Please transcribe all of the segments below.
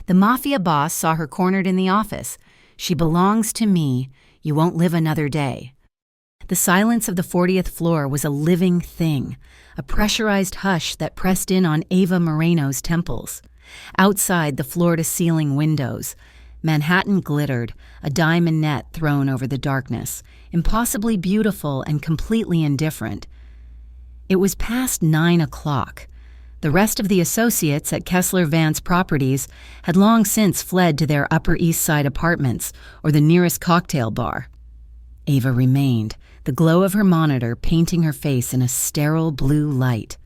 The mafia boss saw her cornered in the office. "She belongs to me. You won't live another day." The silence of the 40th floor was a living thing, a pressurized hush that pressed in on Ava Moreno's temples. Outside the floor-to-ceiling windows, Manhattan glittered, a diamond net thrown over the darkness, impossibly beautiful and completely indifferent. It was past 9 o'clock. The rest of the associates at Kessler Vance Properties had long since fled to their Upper East Side apartments or the nearest cocktail bar. Ava remained, the glow of her monitor painting her face in a sterile blue light.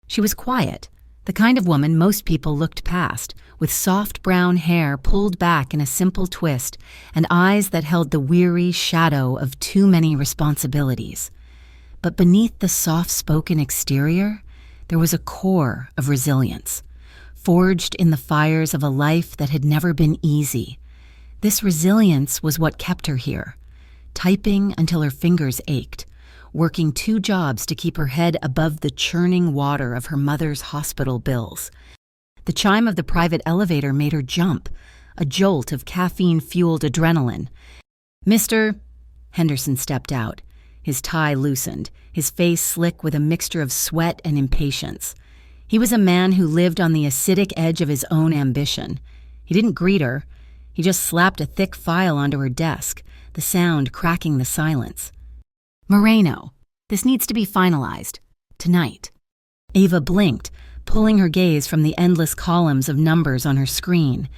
She was quiet, the kind of woman most people looked past, with soft brown hair pulled back in a simple twist and eyes that held the weary shadow of too many responsibilities. But beneath the soft-spoken exterior, there was a core of resilience, forged in the fires of a life that had never been easy. This resilience was what kept her here, typing until her fingers ached, working 2 jobs to keep her head above the churning water of her mother's hospital bills. The chime of the private elevator made her jump, a jolt of caffeine-fueled adrenaline. "Mr. Henderson stepped out, his tie loosened, his face slick with a mixture of sweat and impatience. He was a man who lived on the acidic edge of his own ambition. He didn't greet her. He just slapped a thick file onto her desk, the sound cracking the silence. "Moreno, this needs to be finalized. Tonight." Ava blinked, pulling her gaze from the endless columns of numbers on her screen.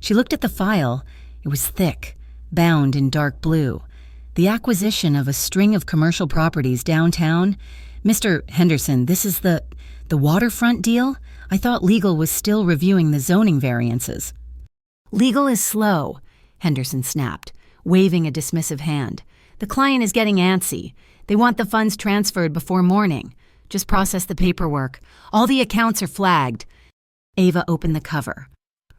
She looked at the file. It was thick, bound in dark blue. The acquisition of a string of commercial properties downtown. "Mr. Henderson, this is the waterfront deal? I thought legal was still reviewing the zoning variances." "Legal is slow," Henderson snapped, waving a dismissive hand. "The client is getting antsy. They want the funds transferred before morning. Just process the paperwork. All the accounts are flagged." Ava opened the cover.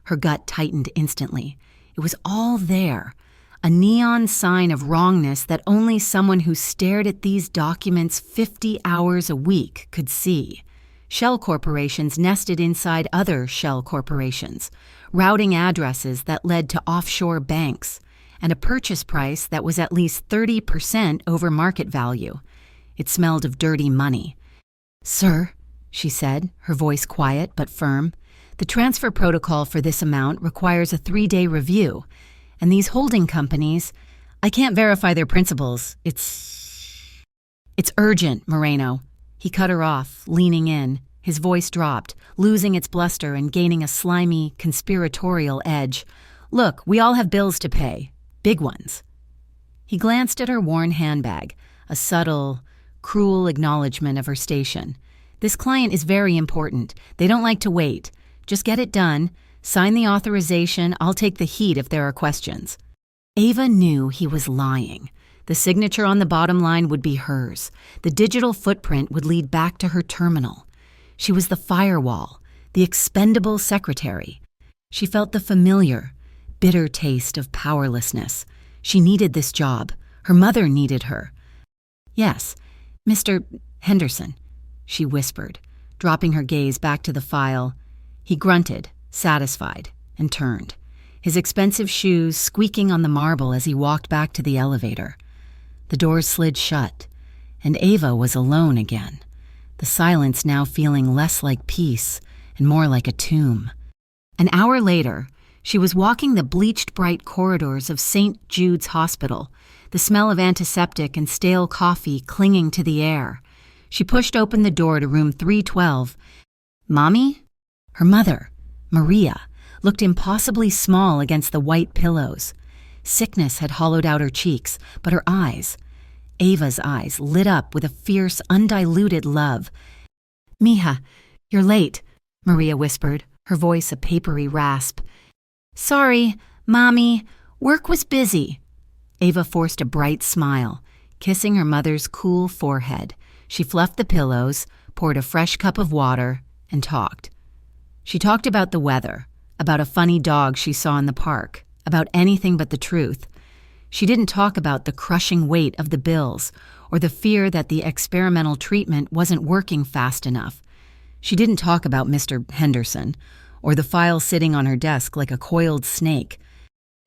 Her gut tightened instantly. It was all there, a neon sign of wrongness that only someone who stared at these documents 50 hours a week could see. Shell corporations nested inside other shell corporations, routing addresses that led to offshore banks, and a purchase price that was at least 30% over market value. It smelled of dirty money. "Sir," she said, her voice quiet but firm, "the transfer protocol for this amount requires a 3-day review, and these holding companies, I can't verify their principals. It's urgent, Moreno." He cut her off, leaning in. His voice dropped, losing its bluster and gaining a slimy, conspiratorial edge. "Look, we all have bills to pay. Big ones." He glanced at her worn handbag, a subtle, cruel acknowledgement of her station. "This client is very important. They don't like to wait. Just get it done. Sign the authorization. I'll take the heat if there are questions." Ava knew he was lying. The signature on the bottom line would be hers. The digital footprint would lead back to her terminal. She was the firewall, the expendable secretary. She felt the familiar, bitter taste of powerlessness. She needed this job. Her mother needed her. "Yes, Mr. Henderson," she whispered, dropping her gaze back to the file. He grunted, satisfied, and turned, his expensive shoes squeaking on the marble as he walked back to the elevator. The doors slid shut, and Ava was alone again, the silence now feeling less like peace and more like a tomb. An hour later, she was walking the bleached bright corridors of St. Jude's Hospital, the smell of antiseptic and stale coffee clinging to the air. She pushed open the door to room 312. Mommy? Her mother, Maria, looked impossibly small against the white pillows. Sickness had hollowed out her cheeks, but her eyes, Ava's eyes, lit up with a fierce, undiluted love. "Mija, you're late," Maria whispered, her voice a papery rasp. "Sorry, Mommy, work was busy." Ava forced a bright smile, kissing her mother's cool forehead. She fluffed the pillows, poured a fresh cup of water, and talked. She talked about the weather, about a funny dog she saw in the park, about anything but the truth. She didn't talk about the crushing weight of the bills or the fear that the experimental treatment wasn't working fast enough. She didn't talk about Mr. Henderson or the file sitting on her desk like a coiled snake.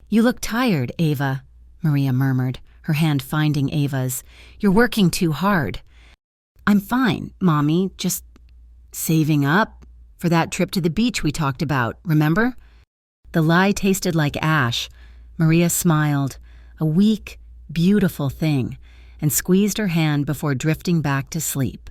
"You look tired, Ava," Maria murmured, her hand finding Ava's. "You're working too hard." "I'm fine, Mommy, just saving up for that trip to the beach we talked about, remember?" The lie tasted like ash. Maria smiled, a weak, beautiful thing, and squeezed her hand before drifting back to sleep.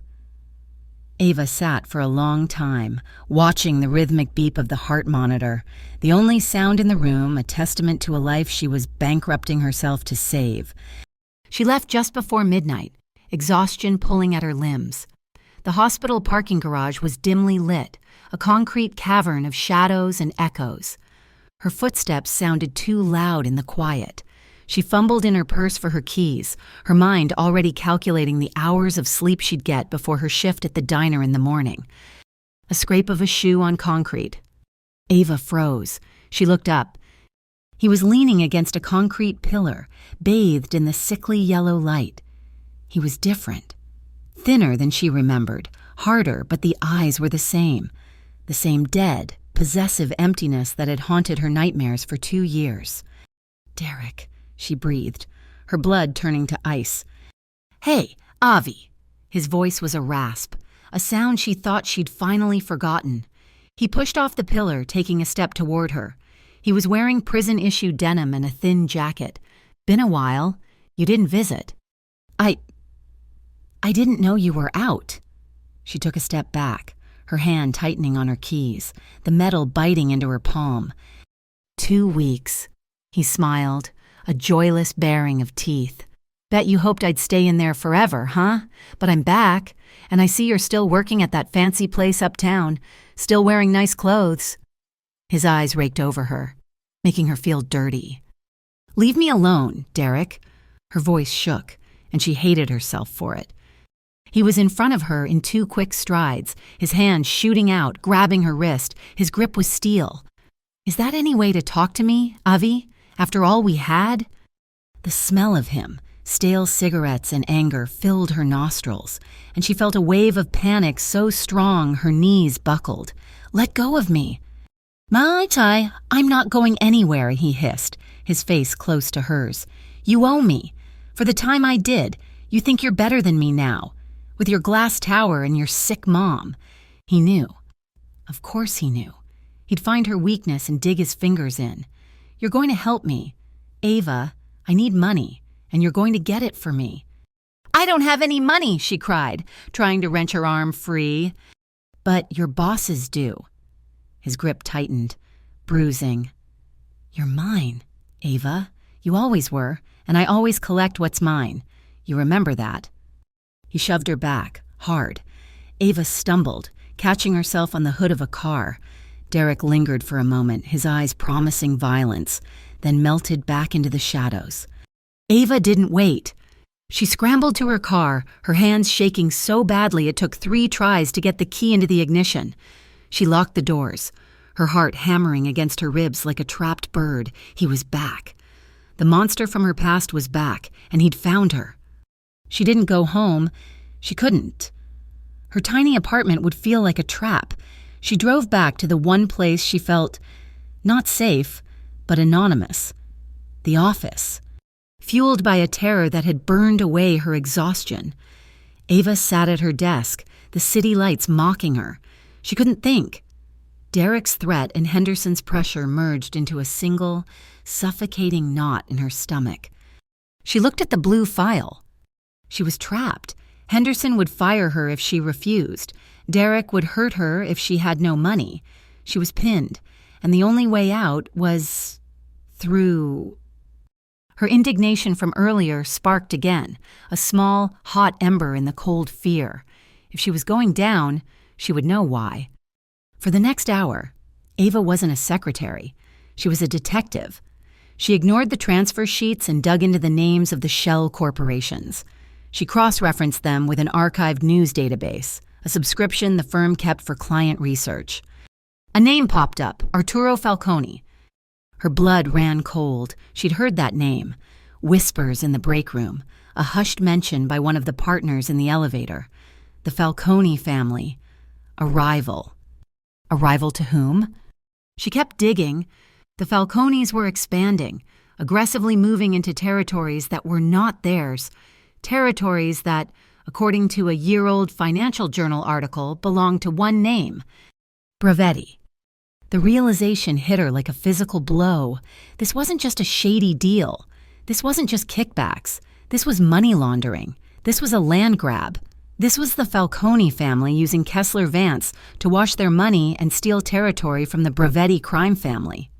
Ava sat for a long time, watching the rhythmic beep of the heart monitor, the only sound in the room, a testament to a life she was bankrupting herself to save. She left just before midnight, exhaustion pulling at her limbs. The hospital parking garage was dimly lit, a concrete cavern of shadows and echoes. Her footsteps sounded too loud in the quiet. She fumbled in her purse for her keys, her mind already calculating the hours of sleep she'd get before her shift at the diner in the morning. A scrape of a shoe on concrete. Ava froze. She looked up. He was leaning against a concrete pillar, bathed in the sickly yellow light. He was different. Thinner than she remembered, harder, but the eyes were the same dead, possessive emptiness that had haunted her nightmares for 2 years. "Derek," she breathed, her blood turning to ice. "Hey, Avi!" His voice was a rasp, a sound she thought she'd finally forgotten. He pushed off the pillar, taking a step toward her. He was wearing prison-issue denim and a thin jacket. "Been a while. You didn't visit." I didn't know you were out." She took a step back, her hand tightening on her keys, the metal biting into her palm. 2 weeks. He smiled, a joyless baring of teeth. "Bet you hoped I'd stay in there forever, huh? But I'm back, and I see you're still working at that fancy place uptown, still wearing nice clothes." His eyes raked over her, making her feel dirty. "Leave me alone, Derek." Her voice shook, and she hated herself for it. He was in front of her in 2 quick strides, his hand shooting out, grabbing her wrist. His grip was steel. "Is that any way to talk to me, Avi? After all we had?" The smell of him, stale cigarettes and anger, filled her nostrils, and she felt a wave of panic so strong her knees buckled. "Let go of me." "My Tai, I'm not going anywhere," he hissed, his face close to hers. "You owe me. For the time I did, you think you're better than me now. With your glass tower and your sick mom." He knew. Of course he knew. He'd find her weakness and dig his fingers in. "You're going to help me. Ava, I need money, and you're going to get it for me." "I don't have any money," she cried, trying to wrench her arm free. "But your bosses do." His grip tightened, bruising. "You're mine, Ava. You always were, and I always collect what's mine. You remember that." He shoved her back, hard. Ava stumbled, catching herself on the hood of a car. Derek lingered for a moment, his eyes promising violence, then melted back into the shadows. Ava didn't wait. She scrambled to her car, her hands shaking so badly it took 3 tries to get the key into the ignition. She locked the doors, her heart hammering against her ribs like a trapped bird. He was back. The monster from her past was back, and he'd found her. She didn't go home. She couldn't. Her tiny apartment would feel like a trap. She drove back to the one place she felt not safe, but anonymous. The office. Fueled by a terror that had burned away her exhaustion. Ava sat at her desk, the city lights mocking her. She couldn't think. Derek's threat and Henderson's pressure merged into a single, suffocating knot in her stomach. She looked at the blue file. She was trapped. Henderson would fire her if she refused. Derek would hurt her if she had no money. She was pinned, and the only way out was through. Her indignation from earlier sparked again, a small, hot ember in the cold fear. If she was going down, she would know why. For the next hour, Ava wasn't a secretary. She was a detective. She ignored the transfer sheets and dug into the names of the shell corporations. She cross-referenced them with an archived news database, a subscription the firm kept for client research. A name popped up, Arturo Falcone. Her blood ran cold. She'd heard that name. Whispers in the break room, a hushed mention by one of the partners in the elevator. The Falcone family. A rival. A rival to whom? She kept digging. The Falcones were expanding, aggressively moving into territories that were not theirs, territories that, according to a year-old Financial Journal article, belonged to one name: Bravetti. The realization hit her like a physical blow. This wasn't just a shady deal. This wasn't just kickbacks. This was money laundering. This was a land grab. This was the Falcone family using Kessler Vance to wash their money and steal territory from the Bravetti crime family.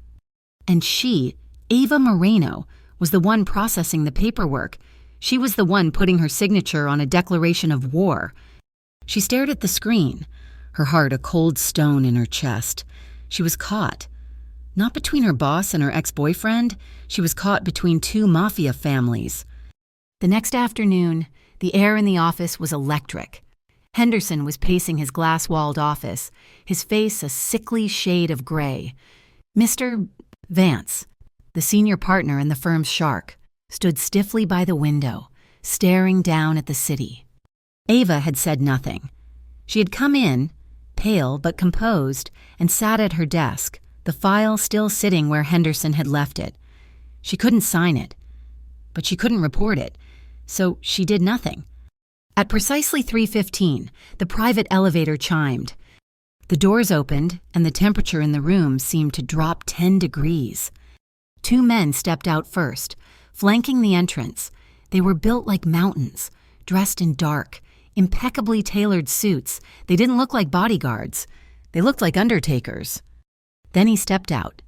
And she, Ava Moreno, was the one processing the paperwork. She was the one putting her signature on a declaration of war. She stared at the screen, her heart a cold stone in her chest. She was caught. Not between her boss and her ex-boyfriend. She was caught between two mafia families. The next afternoon, the air in the office was electric. Henderson was pacing his glass-walled office, his face a sickly shade of gray. Mr. Vance, the senior partner in the firm's shark, stood stiffly by the window, staring down at the city. Ava had said nothing. She had come in, pale but composed, and sat at her desk, the file still sitting where Henderson had left it. She couldn't sign it, but she couldn't report it, so she did nothing. At precisely 3:15, the private elevator chimed. The doors opened, and the temperature in the room seemed to drop 10 degrees. Two men stepped out first, flanking the entrance. They were built like mountains, dressed in dark, impeccably tailored suits. They didn't look like bodyguards. They looked like undertakers. Then he stepped out.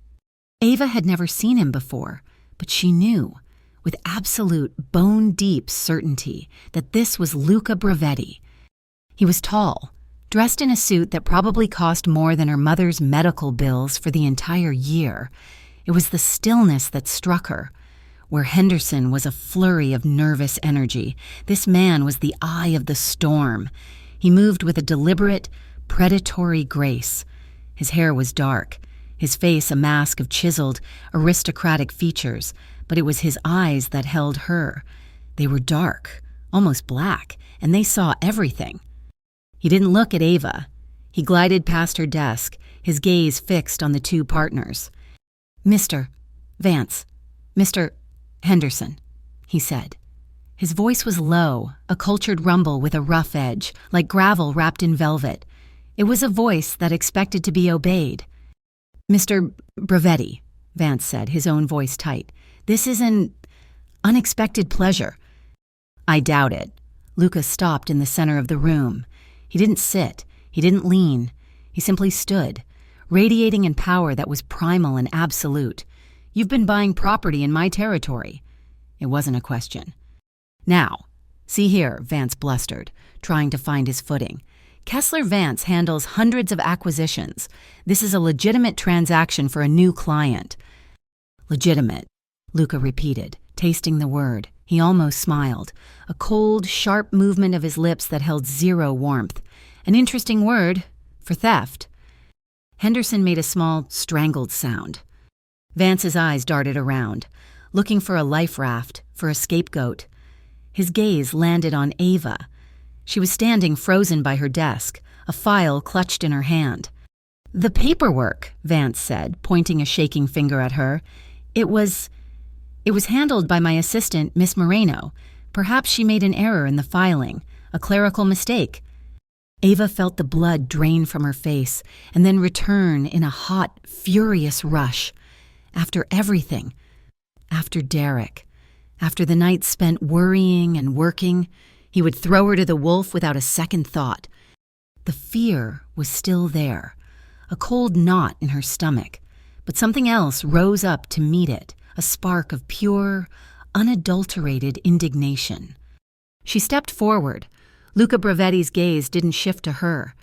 Ava had never seen him before, but she knew, with absolute bone-deep certainty, that this was Luca Bravetti. He was tall, dressed in a suit that probably cost more than her mother's medical bills for the entire year. It was the stillness that struck her. Where Henderson was a flurry of nervous energy, this man was the eye of the storm. He moved with a deliberate, predatory grace. His hair was dark, his face a mask of chiseled, aristocratic features, but it was his eyes that held her. They were dark, almost black, and they saw everything. He didn't look at Ava. He glided past her desk, his gaze fixed on the two partners. "Mr. Vance, Mr. Henderson," he said. His voice was low, a cultured rumble with a rough edge, like gravel wrapped in velvet. It was a voice that expected to be obeyed. "Mr. Bravetti," Vance said, his own voice tight. "This is an unexpected pleasure." "I doubt it." Luca stopped in the center of the room. He didn't sit. He didn't lean. He simply stood, radiating in power that was primal and absolute. "You've been buying property in my territory." It wasn't a question. "Now, see here," Vance blustered, trying to find his footing. "Kessler Vance handles hundreds of acquisitions. This is a legitimate transaction for a new client." "Legitimate," Luca repeated, tasting the word. He almost smiled, a cold, sharp movement of his lips that held zero warmth. An interesting word for theft. Henderson made a small, strangled sound. Vance's eyes darted around, looking for a life raft, for a scapegoat. His gaze landed on Ava. She was standing frozen by her desk, a file clutched in her hand. "The paperwork," Vance said, pointing a shaking finger at her. It was handled by my assistant, Miss Moreno. Perhaps she made an error in the filing, a clerical mistake." Ava felt the blood drain from her face and then return in a hot, furious rush. After everything, after Derek, after the night spent worrying and working, he would throw her to the wolf without a second thought. The fear was still there, a cold knot in her stomach, but something else rose up to meet it, a spark of pure, unadulterated indignation. She stepped forward. Luca Bravetti's gaze didn't shift to her.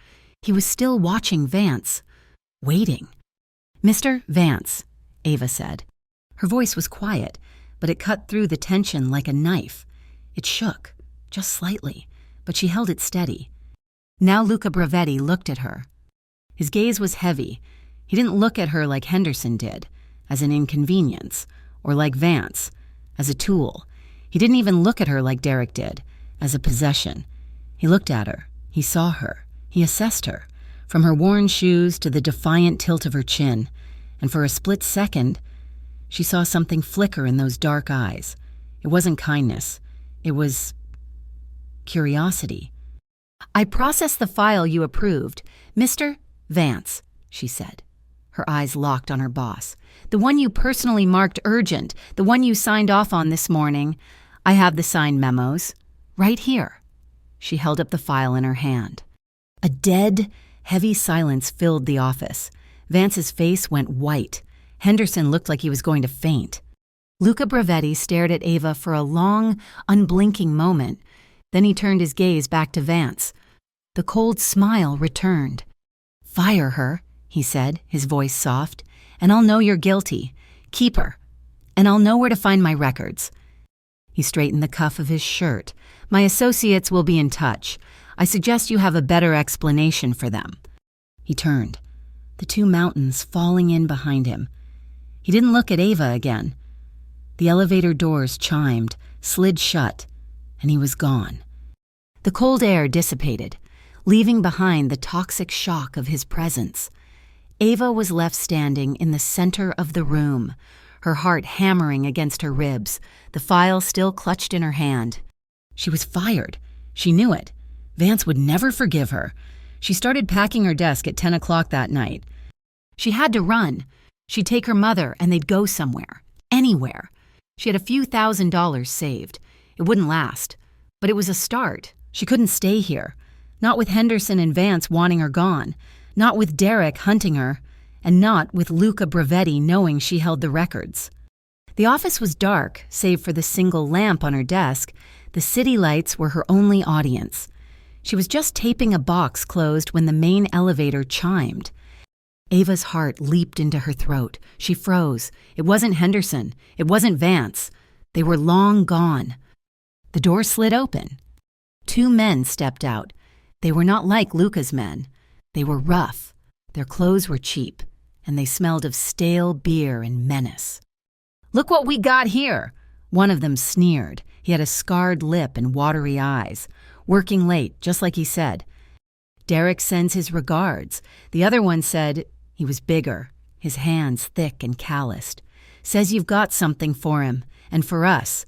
He was still watching Vance, waiting. "Mr. Vance," Ava said. Her voice was quiet, but it cut through the tension like a knife. It shook, just slightly, but she held it steady. Now Luca Bravetti looked at her. His gaze was heavy. He didn't look at her like Henderson did, as an inconvenience, or like Vance, as a tool. He didn't even look at her like Derek did, as a possession. He looked at her. He saw her. He assessed her, from her worn shoes to the defiant tilt of her chin. and for a split second, she saw something flicker in those dark eyes. It wasn't kindness. It was curiosity. "I processed the file you approved. Mr. Vance," she said. Her eyes locked on her boss. "The one you personally marked urgent, the one you signed off on this morning. I have the signed memos. Right here." She held up the file in her hand. A dead, heavy silence filled the office. Vance's face went white. Henderson looked like he was going to faint. Luca Bravetti stared at Ava for a long, unblinking moment. Then he turned his gaze back to Vance. The cold smile returned. "Fire her," he said, his voice soft, "and I'll know you're guilty. Keep her, and I'll know where to find my records." He straightened the cuff of his shirt. "My associates will be in touch. I suggest you have a better explanation for them." He turned, the two mountains falling in behind him. He didn't look at Ava again. The elevator doors chimed, slid shut, and he was gone. The cold air dissipated, leaving behind the toxic shock of his presence. Ava was left standing in the center of the room, her heart hammering against her ribs, the file still clutched in her hand. She was fired. She knew it. Vance would never forgive her. She started packing her desk at 10 o'clock that night. She had to run. She'd take her mother and they'd go somewhere. Anywhere. She had a few $1,000s saved. It wouldn't last. But it was a start. She couldn't stay here. Not with Henderson and Vance wanting her gone. Not with Derek hunting her. And not with Luca Bravetti knowing she held the records. The office was dark, save for the single lamp on her desk. The city lights were her only audience. She was just taping a box closed when the main elevator chimed. Ava's heart leaped into her throat. She froze. It wasn't Henderson. It wasn't Vance. They were long gone. The door slid open. Two men stepped out. They were not like Luca's men. They were rough. Their clothes were cheap, and they smelled of stale beer and menace. "Look what we got here!" One of them sneered. He had a scarred lip and watery eyes. "Working late, just like he said. Derek sends his regards." The other one said, he was bigger, his hands thick and calloused. "Says you've got something for him, and for us."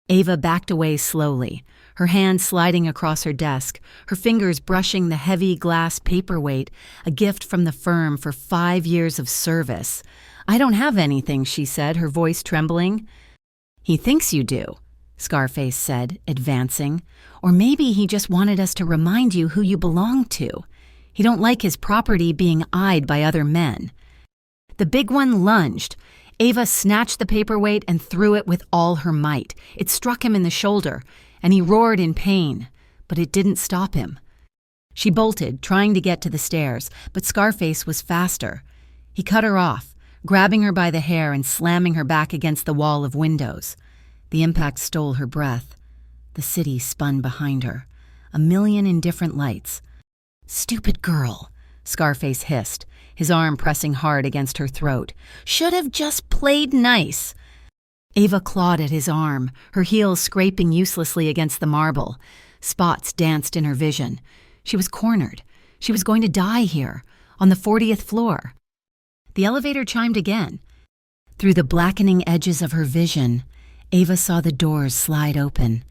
Ava backed away slowly, her hand sliding across her desk, her fingers brushing the heavy glass paperweight, a gift from the firm for 5 years of service. "I don't have anything," she said, her voice trembling. "He thinks you do," Scarface said, advancing. "Or maybe he just wanted us to remind you who you belong to. He don't like his property being eyed by other men." The big one lunged. Ava snatched the paperweight and threw it with all her might. It struck him in the shoulder, and he roared in pain, but it didn't stop him. She bolted, trying to get to the stairs, but Scarface was faster. He cut her off, grabbing her by the hair and slamming her back against the wall of windows. The impact stole her breath. The city spun behind her, a million indifferent lights. "Stupid girl," Scarface hissed, his arm pressing hard against her throat. "Should have just played nice." Ava clawed at his arm, her heels scraping uselessly against the marble. Spots danced in her vision. She was cornered. She was going to die here, on the 40th floor. The elevator chimed again. Through the blackening edges of her vision, Ava saw the doors slide open.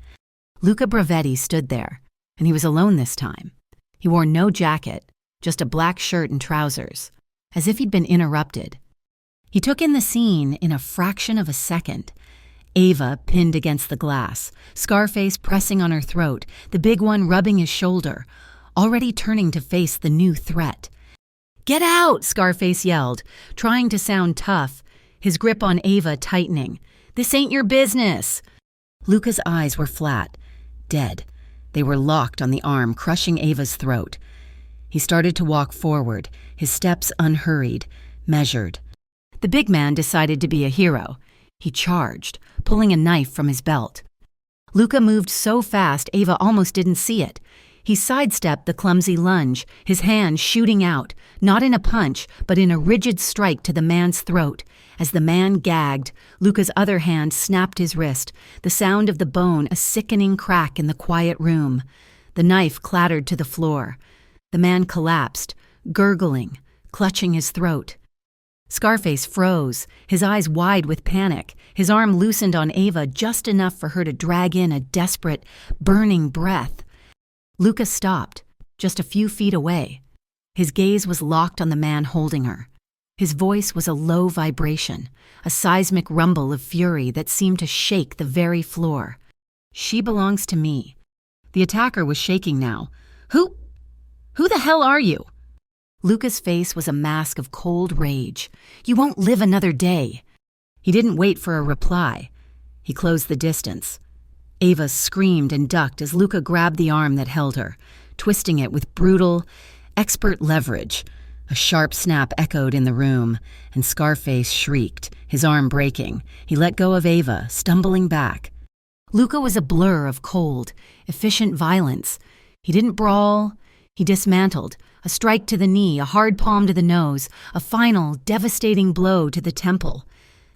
Luca Bravetti stood there, and he was alone this time. He wore no jacket, just a black shirt and trousers, as if he'd been interrupted. He took in the scene in a fraction of a second. Ava pinned against the glass, Scarface pressing on her throat, the big one rubbing his shoulder, already turning to face the new threat. "Get out!" Scarface yelled, trying to sound tough, his grip on Ava tightening. "This ain't your business!" Luca's eyes were flat, dead. They were locked on the arm, crushing Ava's throat. He started to walk forward, his steps unhurried, measured. The big man decided to be a hero. He charged, pulling a knife from his belt. Luca moved so fast Ava almost didn't see it. He sidestepped the clumsy lunge, his hand shooting out, not in a punch, but in a rigid strike to the man's throat. As the man gagged, Luca's other hand snapped his wrist, the sound of the bone a sickening crack in the quiet room. The knife clattered to the floor. The man collapsed, gurgling, clutching his throat. Scarface froze, his eyes wide with panic. His arm loosened on Ava just enough for her to drag in a desperate, burning breath. Luca stopped, just a few feet away. His gaze was locked on the man holding her. His voice was a low vibration, a seismic rumble of fury that seemed to shake the very floor. "She belongs to me." The attacker was shaking now. Who the hell are you?" Luca's face was a mask of cold rage. "You won't live another day." He didn't wait for a reply. He closed the distance. Ava screamed and ducked as Luca grabbed the arm that held her, twisting it with brutal, expert leverage. A sharp snap echoed in the room, and Scarface shrieked, his arm breaking. He let go of Ava, stumbling back. Luca was a blur of cold, efficient violence. He didn't brawl. He dismantled. A strike to the knee, a hard palm to the nose, a final, devastating blow to the temple.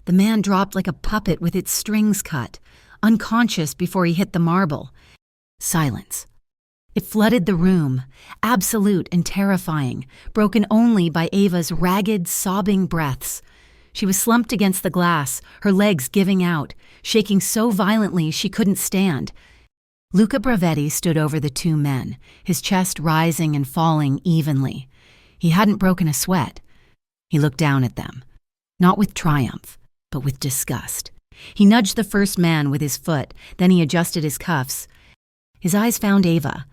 The man dropped like a puppet with its strings cut, unconscious before he hit the marble. Silence. It flooded the room, absolute and terrifying, broken only by Ava's ragged, sobbing breaths. She was slumped against the glass, her legs giving out, shaking so violently she couldn't stand. Luca Bravetti stood over the two men, his chest rising and falling evenly. He hadn't broken a sweat. He looked down at them, not with triumph, but with disgust. He nudged the first man with his foot, then he adjusted his cuffs. His eyes found Ava.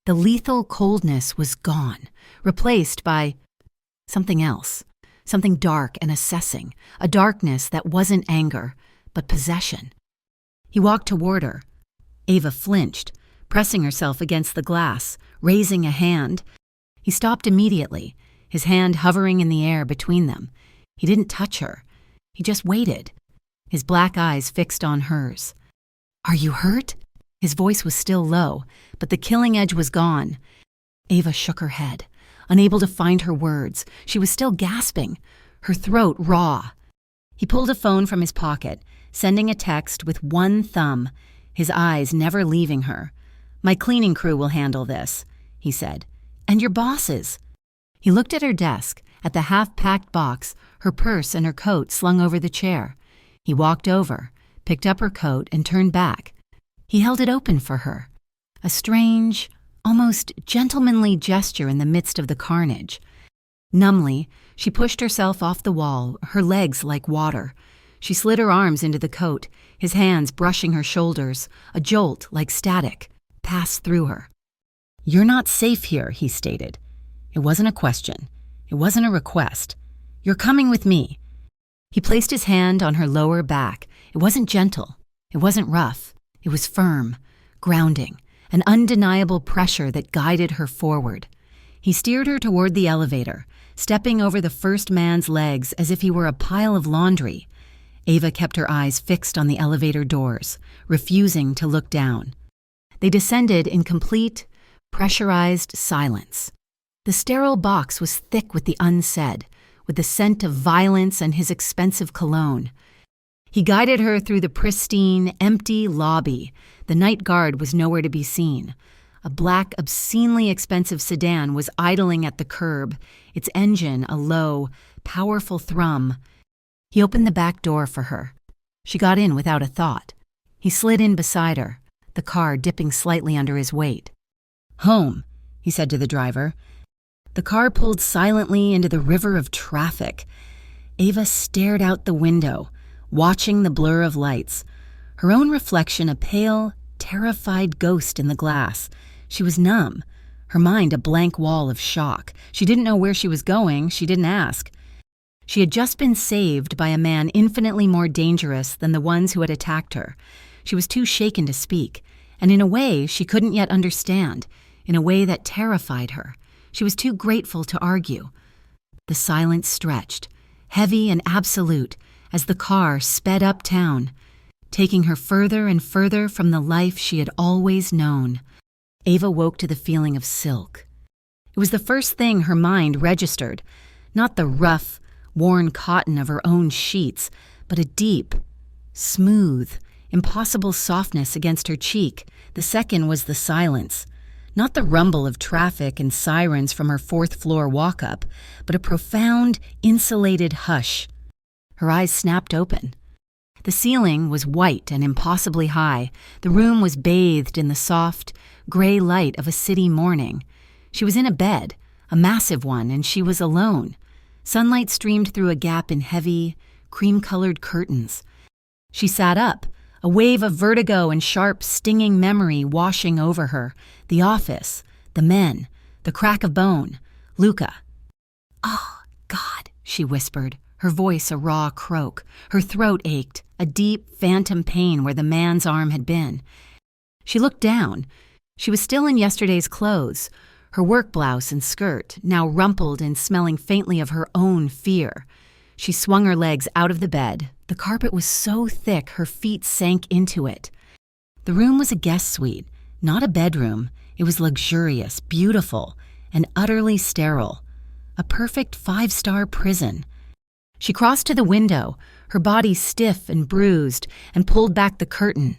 The lethal coldness was gone, replaced by something else, something dark and assessing, a darkness that wasn't anger, but possession. He walked toward her. Ava flinched, pressing herself against the glass, raising a hand. He stopped immediately, his hand hovering in the air between them. He didn't touch her. He just waited, his black eyes fixed on hers. "Are you hurt?" His voice was still low, but the killing edge was gone. Ava shook her head, unable to find her words. She was still gasping, her throat raw. He pulled a phone from his pocket, sending a text with one thumb, his eyes never leaving her. "My cleaning crew will handle this," he said. "And your bosses." He looked at her desk, at the half-packed box, her purse and her coat slung over the chair. He walked over, picked up her coat, and turned back. He held it open for her, a strange, almost gentlemanly gesture in the midst of the carnage. Numbly, she pushed herself off the wall, her legs like water. She slid her arms into the coat, his hands brushing her shoulders. A jolt, like static, passed through her. "You're not safe here," he stated. It wasn't a question. It wasn't a request. "You're coming with me." He placed his hand on her lower back. It wasn't gentle. It wasn't rough. It was firm, grounding, an undeniable pressure that guided her forward. He steered her toward the elevator, stepping over the first man's legs as if he were a pile of laundry. Ava kept her eyes fixed on the elevator doors, refusing to look down. They descended in complete, pressurized silence. The sterile box was thick with the unsaid, with the scent of violence and his expensive cologne. He guided her through the pristine, empty lobby. The night guard was nowhere to be seen. A black, obscenely expensive sedan was idling at the curb, its engine a low, powerful thrum. He opened the back door for her. She got in without a thought. He slid in beside her, the car dipping slightly under his weight. "Home," he said to the driver. The car pulled silently into the river of traffic. Ava stared out the window, watching the blur of lights, her own reflection a pale, terrified ghost in the glass. She was numb, her mind a blank wall of shock. She didn't know where she was going. She didn't ask. She had just been saved by a man infinitely more dangerous than the ones who had attacked her. She was too shaken to speak, and in a way she couldn't yet understand, in a way that terrified her. She was too grateful to argue. The silence stretched, heavy and absolute, as the car sped uptown, taking her further and further from the life she had always known. Ava woke to the feeling of silk. It was the first thing her mind registered, not the rough, worn cotton of her own sheets, but a deep, smooth, impossible softness against her cheek. The second was the silence. Not the rumble of traffic and sirens from her fourth-floor walk-up, but a profound, insulated hush. Her eyes snapped open. The ceiling was white and impossibly high. The room was bathed in the soft, gray light of a city morning. She was in a bed, a massive one, and she was alone. Sunlight streamed through a gap in heavy, cream-colored curtains. She sat up, a wave of vertigo and sharp, stinging memory washing over her. The office, the men, the crack of bone, Luca. "Oh, God," she whispered, her voice a raw croak. Her throat ached, a deep, phantom pain where the man's arm had been. She looked down. She was still in yesterday's clothes, her work blouse and skirt, now rumpled and smelling faintly of her own fear. She swung her legs out of the bed. The carpet was so thick her feet sank into it. The room was a guest suite, not a bedroom. It was luxurious, beautiful, and utterly sterile. A perfect 5-star prison. She crossed to the window, her body stiff and bruised, and pulled back the curtain.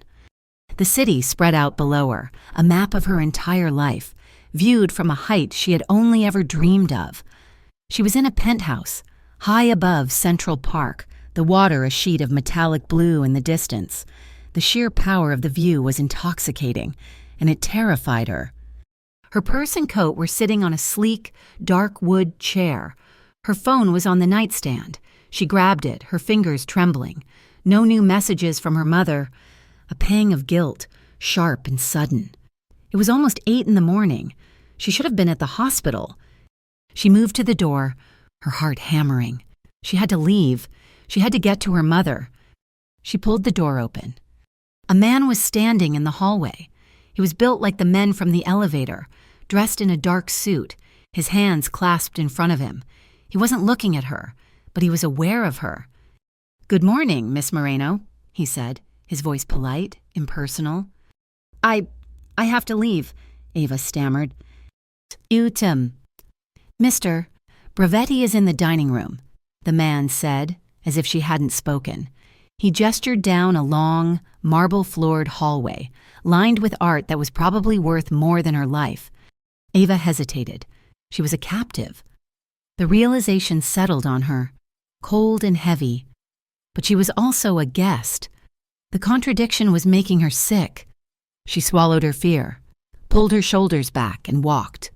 The city spread out below her, a map of her entire life, viewed from a height she had only ever dreamed of. She was in a penthouse, high above Central Park, the water a sheet of metallic blue in the distance. The sheer power of the view was intoxicating, and it terrified her. Her purse and coat were sitting on a sleek, dark wood chair. Her phone was on the nightstand. She grabbed it, her fingers trembling. No new messages from her mother. A pang of guilt, sharp and sudden. It was almost 8 in the morning. She should have been at the hospital. She moved to the door, her heart hammering. She had to leave. She had to get to her mother. She pulled the door open. A man was standing in the hallway. He was built like the men from the elevator, dressed in a dark suit, his hands clasped in front of him. He wasn't looking at her, but he was aware of her. "Good morning, Miss Moreno," he said, his voice polite, impersonal. I have to leave," Ava stammered. "Mr. Bravetti is in the dining room," the man said, as if she hadn't spoken. He gestured down a long, marble-floored hallway, lined with art that was probably worth more than her life. Ava hesitated. She was a captive. The realization settled on her, cold and heavy. But she was also a guest. The contradiction was making her sick. She swallowed her fear, pulled her shoulders back, and walked.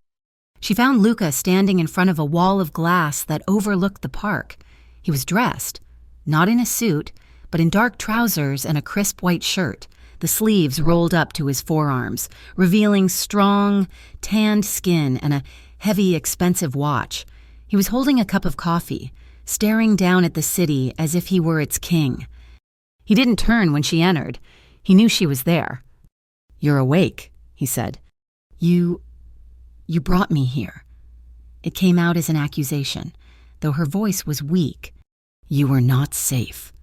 She found Luca standing in front of a wall of glass that overlooked the park. He was dressed, not in a suit, but in dark trousers and a crisp white shirt, the sleeves rolled up to his forearms, revealing strong, tanned skin and a heavy, expensive watch. He was holding a cup of coffee, staring down at the city as if he were its king. He didn't turn when she entered. He knew she was there. "You're awake," he said. You brought me here." It came out as an accusation, though her voice was weak. "You were not safe."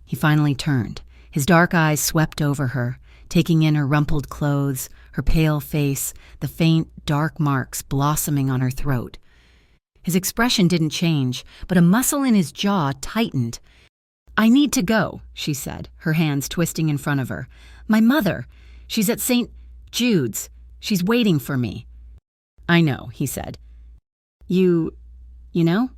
He finally turned. His dark eyes swept over her, taking in her rumpled clothes, her pale face, the faint, dark marks blossoming on her throat. His expression didn't change, but a muscle in his jaw tightened. "I need to go," she said, her hands twisting in front of her. "My mother, she's at St. Jude's. She's waiting for me." "I know," he said. You know?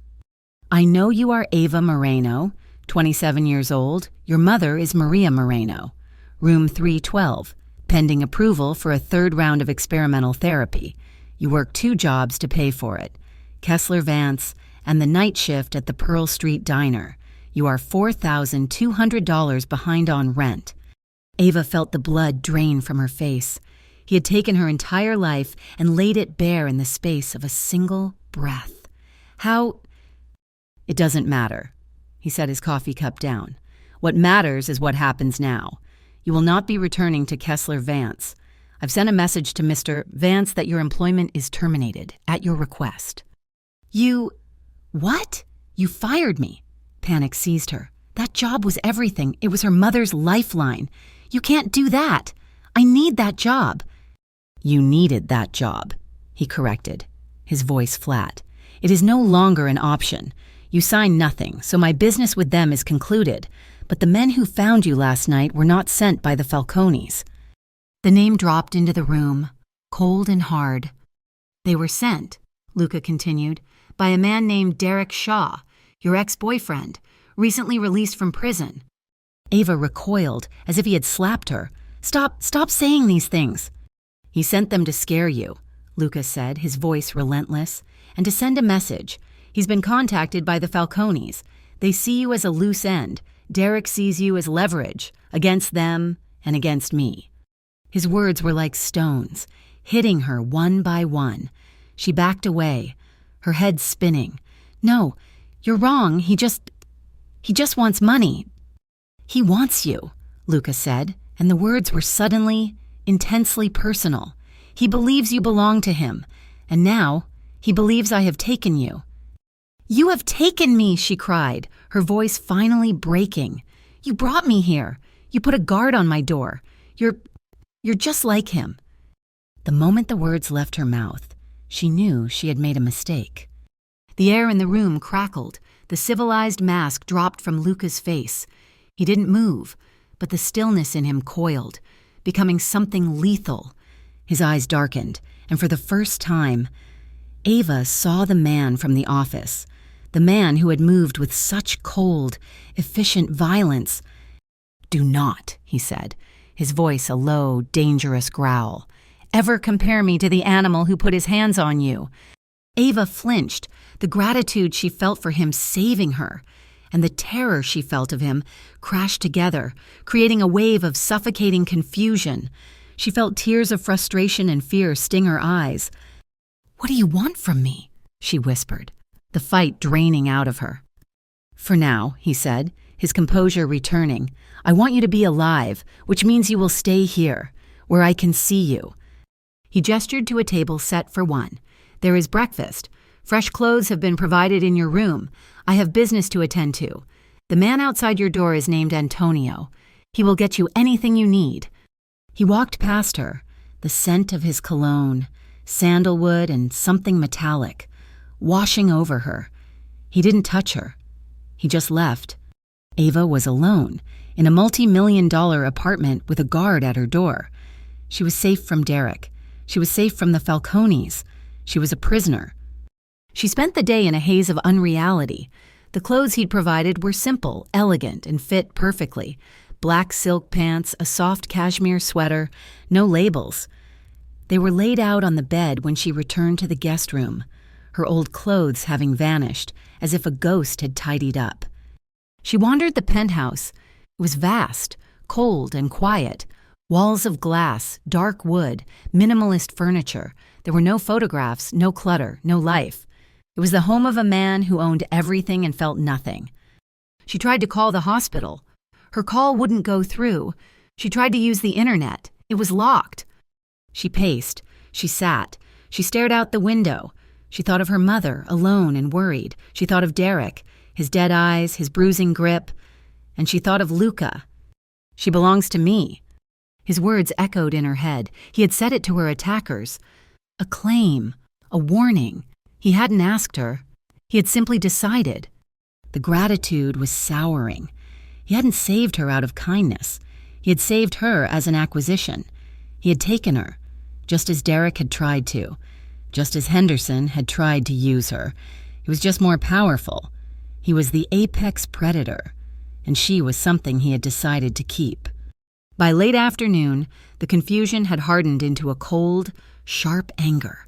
"I know you are Ava Moreno, 27 years old. Your mother is Maria Moreno. Room 312, pending approval for a 3rd round of experimental therapy. You work 2 jobs to pay for it. Kessler Vance and the night shift at the Pearl Street Diner. You are $4,200 behind on rent." Ava felt the blood drain from her face. He had taken her entire life and laid it bare in the space of a single breath. How? "It doesn't matter." He set his coffee cup down. "What matters is what happens now. You will not be returning to Kessler Vance. I've sent a message to Mr. Vance that your employment is terminated, at your request." What? You fired me." Panic seized her. That job was everything. It was her mother's lifeline. "You can't do that. I need that job." "You needed that job," he corrected, his voice flat. "It is no longer an option. You signed nothing, so my business with them is concluded. But the men who found you last night were not sent by the Falcones." The name dropped into the room, cold and hard. They were sent, Luca continued, by a man named Derek Shaw, your ex-boyfriend, recently released from prison. Ava recoiled as if he had slapped her. Stop saying these things. He sent them to scare you, Luca said, his voice relentless, and to send a message. He's been contacted by the Falcones. They see you as a loose end. Derek sees you as leverage against them and against me. His words were like stones, hitting her one by one. She backed away, her head spinning. No, you're wrong. He just wants money. He wants you, Luca said, and the words were suddenly, intensely personal. He believes you belong to him, and now he believes I have taken you. You have taken me, she cried, her voice finally breaking. You brought me here. You put a guard on my door. You're just like him. The moment the words left her mouth, she knew she had made a mistake. The air in the room crackled. The civilized mask dropped from Luca's face. He didn't move, but the stillness in him coiled, becoming something lethal. His eyes darkened, and for the first time, Ava saw the man from the office, the man who had moved with such cold, efficient violence. Do not, he said, his voice a low, dangerous growl, ever compare me to the animal who put his hands on you. Ava flinched, the gratitude she felt for him saving her, and the terror she felt of him crashed together, creating a wave of suffocating confusion. She felt tears of frustration and fear sting her eyes. What do you want from me? She whispered, the fight draining out of her. For now, he said, his composure returning, I want you to be alive, which means you will stay here, where I can see you. He gestured to a table set for one. There is breakfast. Fresh clothes have been provided in your room. I have business to attend to. The man outside your door is named Antonio. He will get you anything you need. He walked past her, the scent of his cologne, sandalwood and something metallic, washing over her. He didn't touch her. He just left. Ava was alone, in a multi-million-dollar apartment with a guard at her door. She was safe from Derek. She was safe from the Falcones. She was a prisoner. She spent the day in a haze of unreality. The clothes he'd provided were simple, elegant, and fit perfectly. Black silk pants, a soft cashmere sweater, no labels. They were laid out on the bed when she returned to the guest room, her old clothes having vanished, as if a ghost had tidied up. She wandered the penthouse. It was vast, cold, and quiet. Walls of glass, dark wood, minimalist furniture. There were no photographs, no clutter, no life. It was the home of a man who owned everything and felt nothing. She tried to call the hospital. Her call wouldn't go through. She tried to use the internet. It was locked. She paced. She sat. She stared out the window. She thought of her mother, alone and worried. She thought of Derek, his dead eyes, his bruising grip. And she thought of Luca. She belongs to me. His words echoed in her head. He had said it to her attackers. A claim, a warning. He hadn't asked her. He had simply decided. The gratitude was souring. He hadn't saved her out of kindness. He had saved her as an acquisition. He had taken her, just as Derek had tried to, just as Henderson had tried to use her. He was just more powerful. He was the apex predator, and she was something he had decided to keep. By late afternoon, the confusion had hardened into a cold, sharp anger.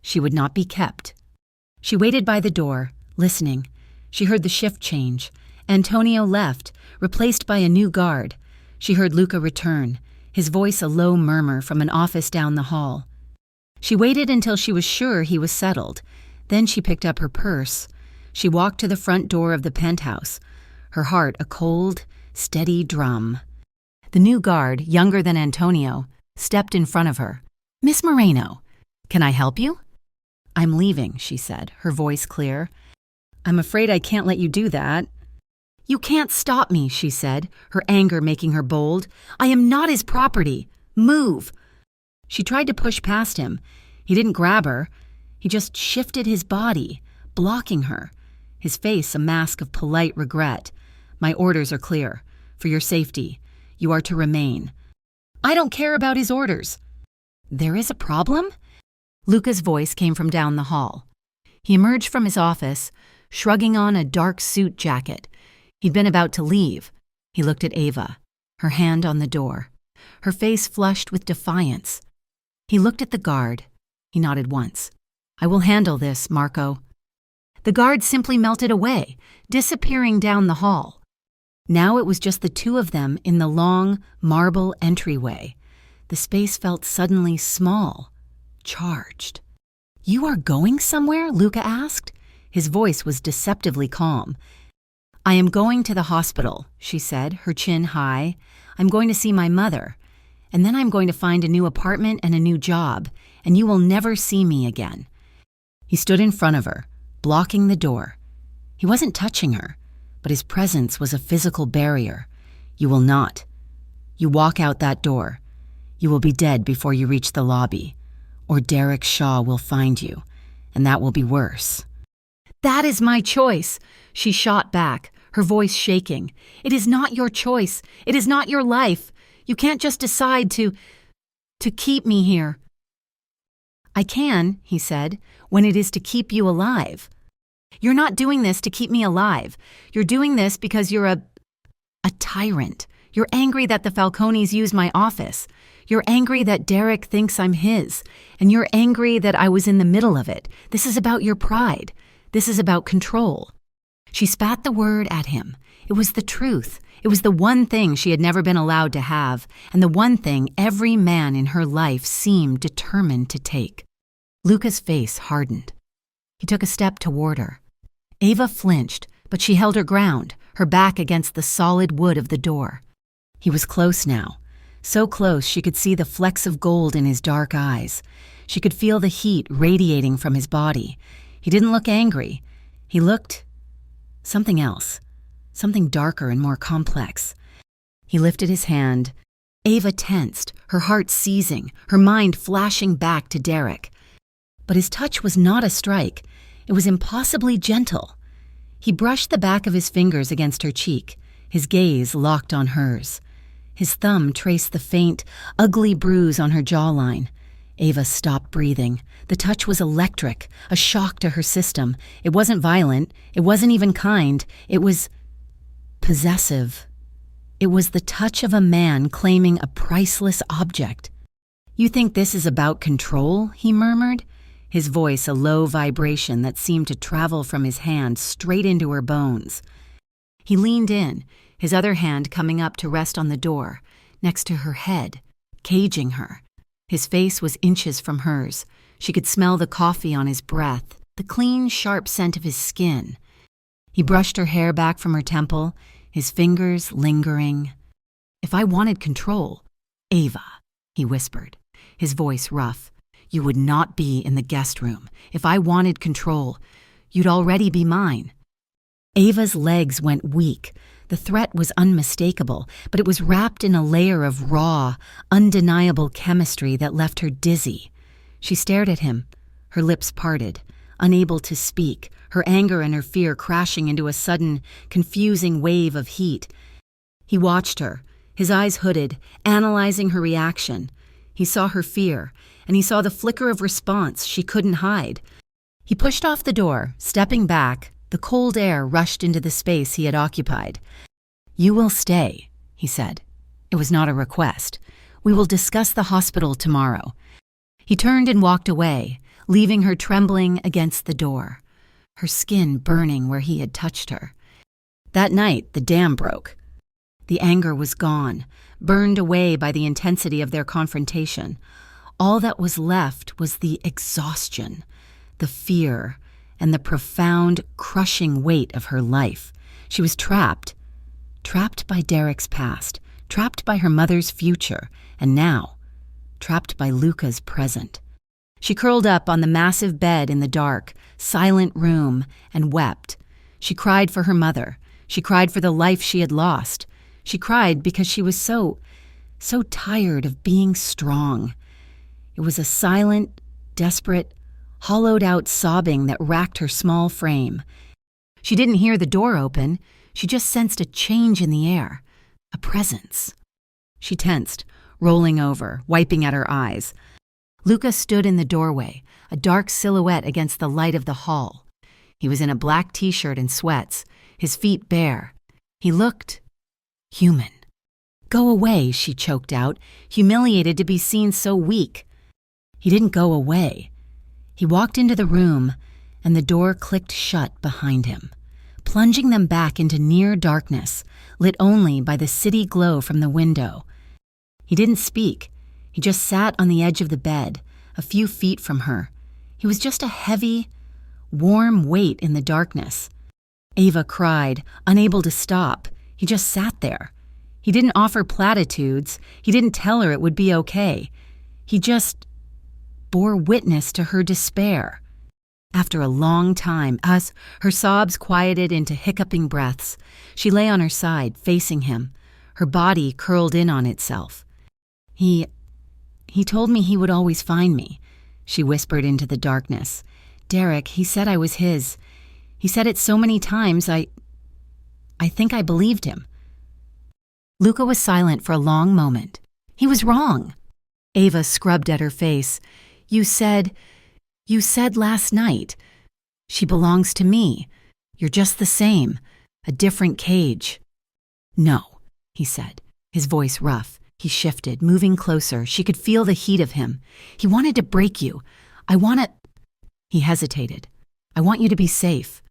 She would not be kept. She waited by the door, listening. She heard the shift change. Antonio left, replaced by a new guard. She heard Luca return, his voice a low murmur from an office down the hall. She waited until she was sure he was settled. Then she picked up her purse. She walked to the front door of the penthouse, her heart a cold, steady drum. The new guard, younger than Antonio, stepped in front of her. Miss Moreno, can I help you? I'm leaving, she said, her voice clear. I'm afraid I can't let you do that. You can't stop me, she said, her anger making her bold. I am not his property. Move. She tried to push past him. He didn't grab her. He just shifted his body, blocking her, his face a mask of polite regret. My orders are clear. For your safety, you are to remain. I don't care about his orders. There is a problem? Luca's voice came from down the hall. He emerged from his office, shrugging on a dark suit jacket. He'd been about to leave. He looked at Ava, her hand on the door, her face flushed with defiance. He looked at the guard. He nodded once. I will handle this, Marco. The guard simply melted away, disappearing down the hall. Now it was just the two of them in the long, marble entryway. The space felt suddenly small, charged. You are going somewhere? Luca asked. His voice was deceptively calm. I am going to the hospital, she said, her chin high. I'm going to see my mother. And then I'm going to find a new apartment and a new job, and you will never see me again. He stood in front of her, blocking the door. He wasn't touching her, but his presence was a physical barrier. You will not. You walk out that door. You will be dead before you reach the lobby, or Derek Shaw will find you, and that will be worse. That is my choice, she shot back, her voice shaking. It is not your choice. It is not your life. You can't just decide to keep me here. I can, he said, when it is to keep you alive. You're not doing this to keep me alive. You're doing this because you're a tyrant. You're angry that the Falcones use my office. You're angry that Derek thinks I'm his. And you're angry that I was in the middle of it. This is about your pride. This is about control. She spat the word at him. It was the truth. It was the one thing she had never been allowed to have, and the one thing every man in her life seemed determined to take. Luca's face hardened. He took a step toward her. Ava flinched, but she held her ground, her back against the solid wood of the door. He was close now, so close she could see the flecks of gold in his dark eyes. She could feel the heat radiating from his body. He didn't look angry. He looked something else, something darker and more complex. He lifted his hand. Ava tensed, her heart seizing, her mind flashing back to Derek. But his touch was not a strike. It was impossibly gentle. He brushed the back of his fingers against her cheek, his gaze locked on hers. His thumb traced the faint, ugly bruise on her jawline. Ava stopped breathing. The touch was electric, a shock to her system. It wasn't violent. It wasn't even kind. It was possessive. It was the touch of a man claiming a priceless object. You think this is about control? He murmured, his voice a low vibration that seemed to travel from his hand straight into her bones. He leaned in, his other hand coming up to rest on the door, next to her head, caging her. His face was inches from hers. She could smell the coffee on his breath, the clean, sharp scent of his skin. He brushed her hair back from her temple, his fingers lingering. If I wanted control, Ava, he whispered, his voice rough, you would not be in the guest room. If I wanted control, you'd already be mine. Ava's legs went weak. The threat was unmistakable, but it was wrapped in a layer of raw, undeniable chemistry that left her dizzy. She stared at him, her lips parted, unable to speak, her anger and her fear crashing into a sudden, confusing wave of heat. He watched her, his eyes hooded, analyzing her reaction. He saw her fear, and he saw the flicker of response she couldn't hide. He pushed off the door, stepping back. The cold air rushed into the space he had occupied. You will stay, he said. It was not a request. We will discuss the hospital tomorrow. He turned and walked away, leaving her trembling against the door, her skin burning where he had touched her. That night, the dam broke. The anger was gone, burned away by the intensity of their confrontation. All that was left was the exhaustion, the fear, and the profound, crushing weight of her life. She was trapped by Derek's past, trapped by her mother's future, and now, trapped by Luca's present. She curled up on the massive bed in the dark, silent room and wept. She cried for her mother. She cried for the life she had lost. She cried because she was so tired of being strong. It was a silent, desperate, hollowed-out sobbing that racked her small frame. She didn't hear the door open. She just sensed a change in the air, a presence. She tensed, rolling over, wiping at her eyes. Luca stood in the doorway, a dark silhouette against the light of the hall. He was in a black t-shirt and sweats, his feet bare. He looked human. "Go away," she choked out, humiliated to be seen so weak. He didn't go away. He walked into the room, and the door clicked shut behind him, plunging them back into near darkness, lit only by the city glow from the window. He didn't speak. He just sat on the edge of the bed, a few feet from her. He was just a heavy, warm weight in the darkness. Ava cried, unable to stop. He just sat there. He didn't offer platitudes. He didn't tell her it would be okay. He just bore witness to her despair. After a long time, her sobs quieted into hiccuping breaths. She lay on her side, facing him, her body curled in on itself. He told me he would always find me, she whispered into the darkness. Derek, he said I was his. He said it so many times, I think I believed him. Luca was silent for a long moment. He was wrong. Ava scrubbed at her face. You said last night. She belongs to me. You're just the same, a different cage. No, he said, his voice rough. He shifted, moving closer. She could feel the heat of him. He wanted to break you. He hesitated. I want you to be safe.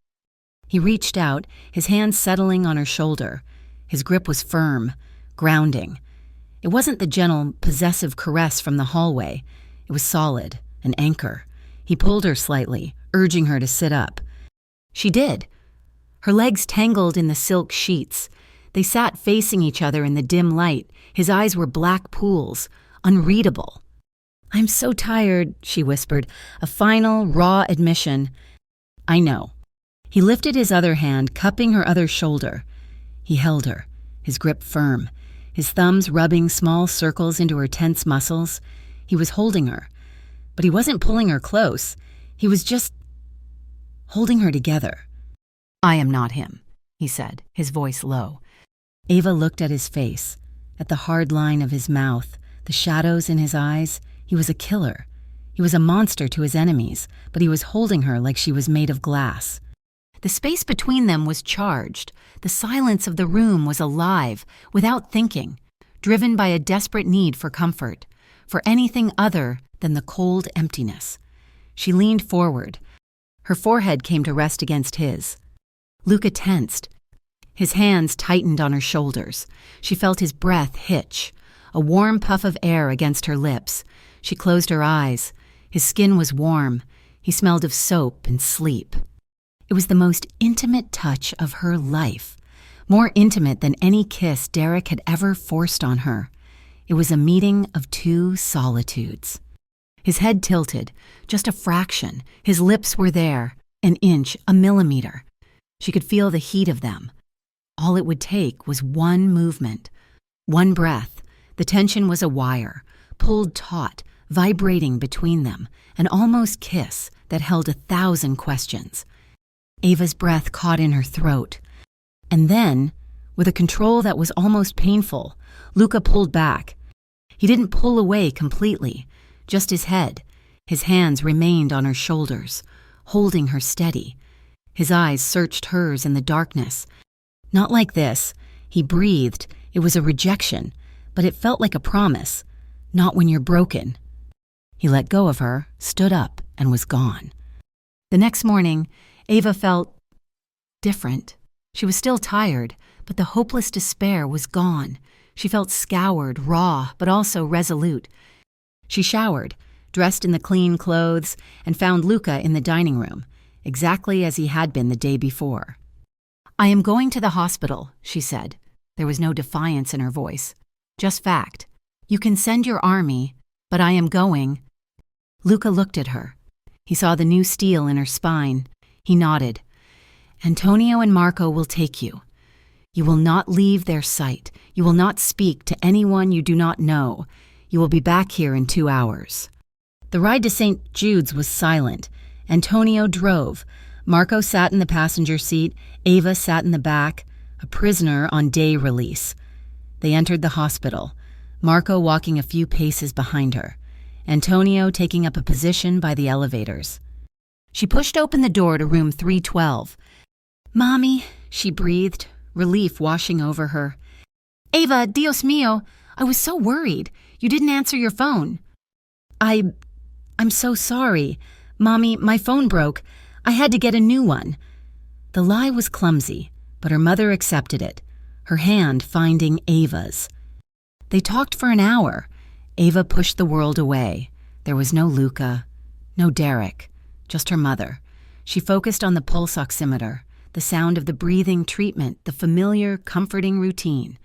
He reached out, his hand settling on her shoulder. His grip was firm, grounding. It wasn't the gentle, possessive caress from the hallway. It was solid, an anchor. He pulled her slightly, urging her to sit up. She did. Her legs tangled in the silk sheets. They sat facing each other in the dim light. His eyes were black pools, unreadable. I'm so tired, she whispered, a final, raw admission. I know. He lifted his other hand, cupping her other shoulder. He held her, his grip firm, his thumbs rubbing small circles into her tense muscles. He was holding her, but he wasn't pulling her close. He was just holding her together. I am not him, he said, his voice low. Ava looked at his face, at the hard line of his mouth, the shadows in his eyes. He was a killer. He was a monster to his enemies, but he was holding her like she was made of glass. The space between them was charged. The silence of the room was alive, without thinking, driven by a desperate need for comfort, for anything other than the cold emptiness. She leaned forward. Her forehead came to rest against his. Luca tensed. His hands tightened on her shoulders. She felt his breath hitch, a warm puff of air against her lips. She closed her eyes. His skin was warm. He smelled of soap and sleep. It was the most intimate touch of her life, more intimate than any kiss Derek had ever forced on her. It was a meeting of two solitudes. His head tilted, just a fraction. His lips were there, an inch, a millimeter. She could feel the heat of them. All it would take was one movement, one breath. The tension was a wire, pulled taut, vibrating between them, an almost kiss that held 1,000 questions. Ava's breath caught in her throat. And then, with a control that was almost painful, Luca pulled back. He didn't pull away completely, just his head. His hands remained on her shoulders, holding her steady. His eyes searched hers in the darkness. Not like this. He breathed. It was a rejection, but it felt like a promise. Not when you're broken. He let go of her, stood up, and was gone. The next morning, Ava felt different. She was still tired, but the hopeless despair was gone. She felt scoured, raw, but also resolute. She showered, dressed in the clean clothes, and found Luca in the dining room, exactly as he had been the day before. I am going to the hospital, she said. There was no defiance in her voice. Just fact. You can send your army, but I am going. Luca looked at her. He saw the new steel in her spine. He nodded. Antonio and Marco will take you. You will not leave their sight. You will not speak to anyone you do not know. You will be back here in 2 hours. The ride to St. Jude's was silent. Antonio drove. Marco sat in the passenger seat. Ava sat in the back, a prisoner on day release. They entered the hospital, Marco walking a few paces behind her. Antonio taking up a position by the elevators. She pushed open the door to room 312. "Mommy," she breathed, relief washing over her. "Ava, Dios mío, I was so worried. You didn't answer your phone." I'm so sorry. Mommy, my phone broke. I had to get a new one." The lie was clumsy, but her mother accepted it, her hand finding Ava's. They talked for an hour. Ava pushed the world away. There was no Luca, no Derek, just her mother. She focused on the pulse oximeter, the sound of the breathing treatment, the familiar, comforting routine.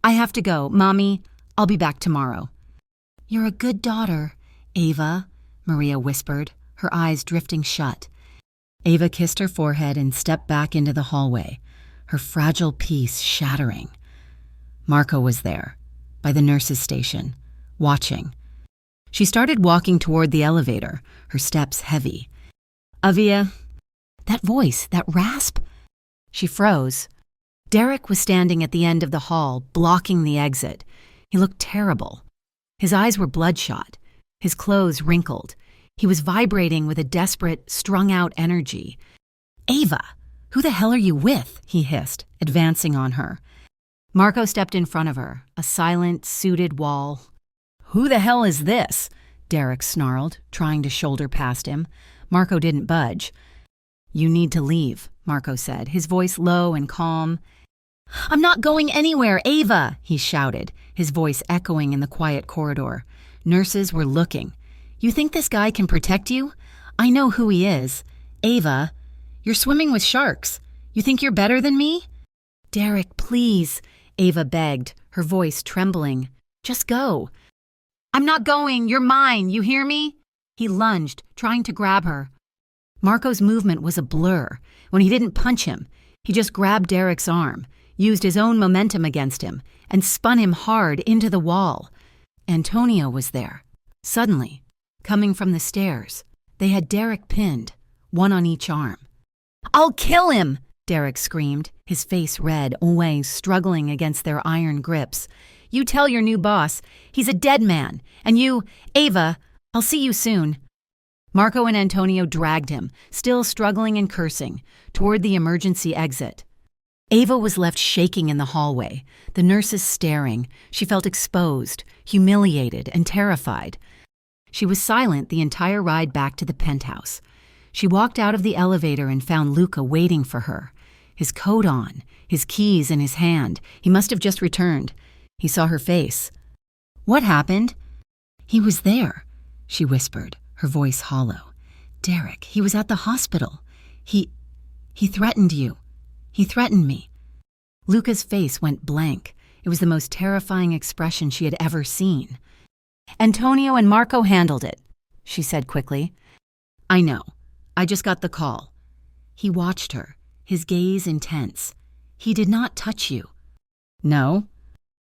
"I have to go. Mommy, I'll be back tomorrow." "You're a good daughter, Ava," Maria whispered, her eyes drifting shut. Ava kissed her forehead and stepped back into the hallway, her fragile peace shattering. Marco was there, by the nurse's station, watching. She started walking toward the elevator, her steps heavy. "Avia," that voice, that rasp. She froze. Derek was standing at the end of the hall, blocking the exit. He looked terrible. His eyes were bloodshot, his clothes wrinkled. He was vibrating with a desperate, strung-out energy. "Ava, who the hell are you with?" he hissed, advancing on her. Marco stepped in front of her, a silent, suited wall. "Who the hell is this?" Derek snarled, trying to shoulder past him. Marco didn't budge. "You need to leave," Marco said, his voice low and calm. "I'm not going anywhere, Ava," he shouted, his voice echoing in the quiet corridor. Nurses were looking. "You think this guy can protect you? I know who he is. Ava, you're swimming with sharks. You think you're better than me?" "Derek, please," Ava begged, her voice trembling. "Just go." "I'm not going. You're mine. You hear me?" He lunged, trying to grab her. Marco's movement was a blur. When he didn't punch him, he just grabbed Derek's arm, used his own momentum against him, and spun him hard into the wall. Antonio was there. Suddenly, coming from the stairs, they had Derek pinned, one on each arm. "I'll kill him!" Derek screamed, his face red, always struggling against their iron grips. "You tell your new boss. He's a dead man. And you, Ava, I'll see you soon." Marco and Antonio dragged him, still struggling and cursing, toward the emergency exit. Ava was left shaking in the hallway, the nurses staring. She felt exposed, humiliated, and terrified. She was silent the entire ride back to the penthouse. She walked out of the elevator and found Luca waiting for her. His coat on, his keys in his hand. He must have just returned. He saw her face. "What happened?" "He was there," she whispered, her voice hollow. "Derek, he was at the hospital. He threatened you. He threatened me." Luca's face went blank. It was the most terrifying expression she had ever seen. "Antonio and Marco handled it," she said quickly. "I know. I just got the call." He watched her, his gaze intense. "He did not touch you." "No."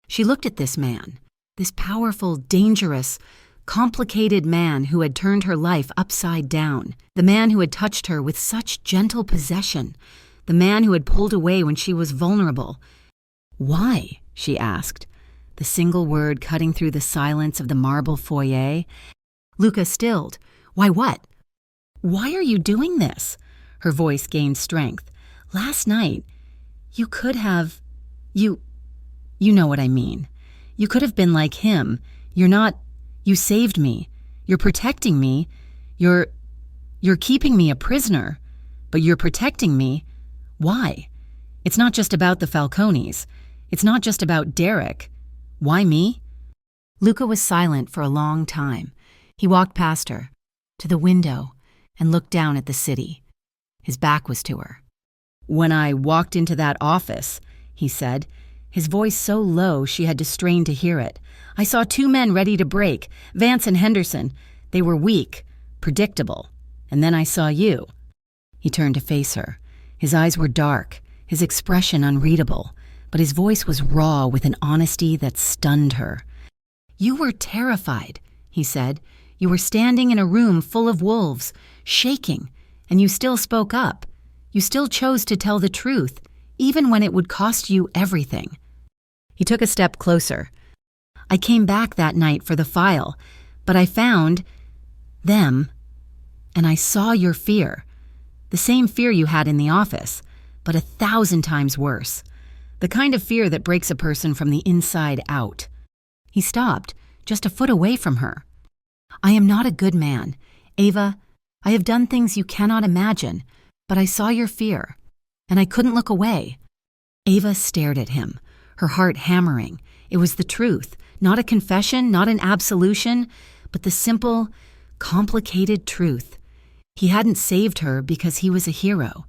She looked at this man, this powerful, dangerous, complicated man who had turned her life upside down, the man who had touched her with such gentle possession, the man who had pulled away when she was vulnerable. "Why?" she asked, the single word cutting through the silence of the marble foyer. Luca stilled. "Why what?" "Why are you doing this?" Her voice gained strength. "Last night, you could have... You know what I mean. You could have been like him. You're not... You saved me. You're protecting me. You're keeping me a prisoner. But you're protecting me. Why? It's not just about the Falcones. It's not just about Derek. Why me?" Luca was silent for a long time. He walked past her, to the window, and looked down at the city. His back was to her. "When I walked into that office," he said, his voice so low she had to strain to hear it, "I saw two men ready to break, Vance and Henderson. They were weak, predictable. And then I saw you." He turned to face her. His eyes were dark, his expression unreadable, but his voice was raw with an honesty that stunned her. "You were terrified," he said. "You were standing in a room full of wolves, shaking, and you still spoke up. You still chose to tell the truth, even when it would cost you everything." He took a step closer. "I came back that night for the file, But I found them, and I saw your fear. The same fear you had in the office, but 1,000 times worse. The kind of fear that breaks a person from the inside out. He stopped, just a foot away from her. I am not a good man. Ava, I have done things you cannot imagine, but I saw your fear, and I couldn't look away. Ava stared at him, her heart hammering. It was the truth, not a confession, not an absolution, but the simple, complicated truth. He hadn't saved her because he was a hero.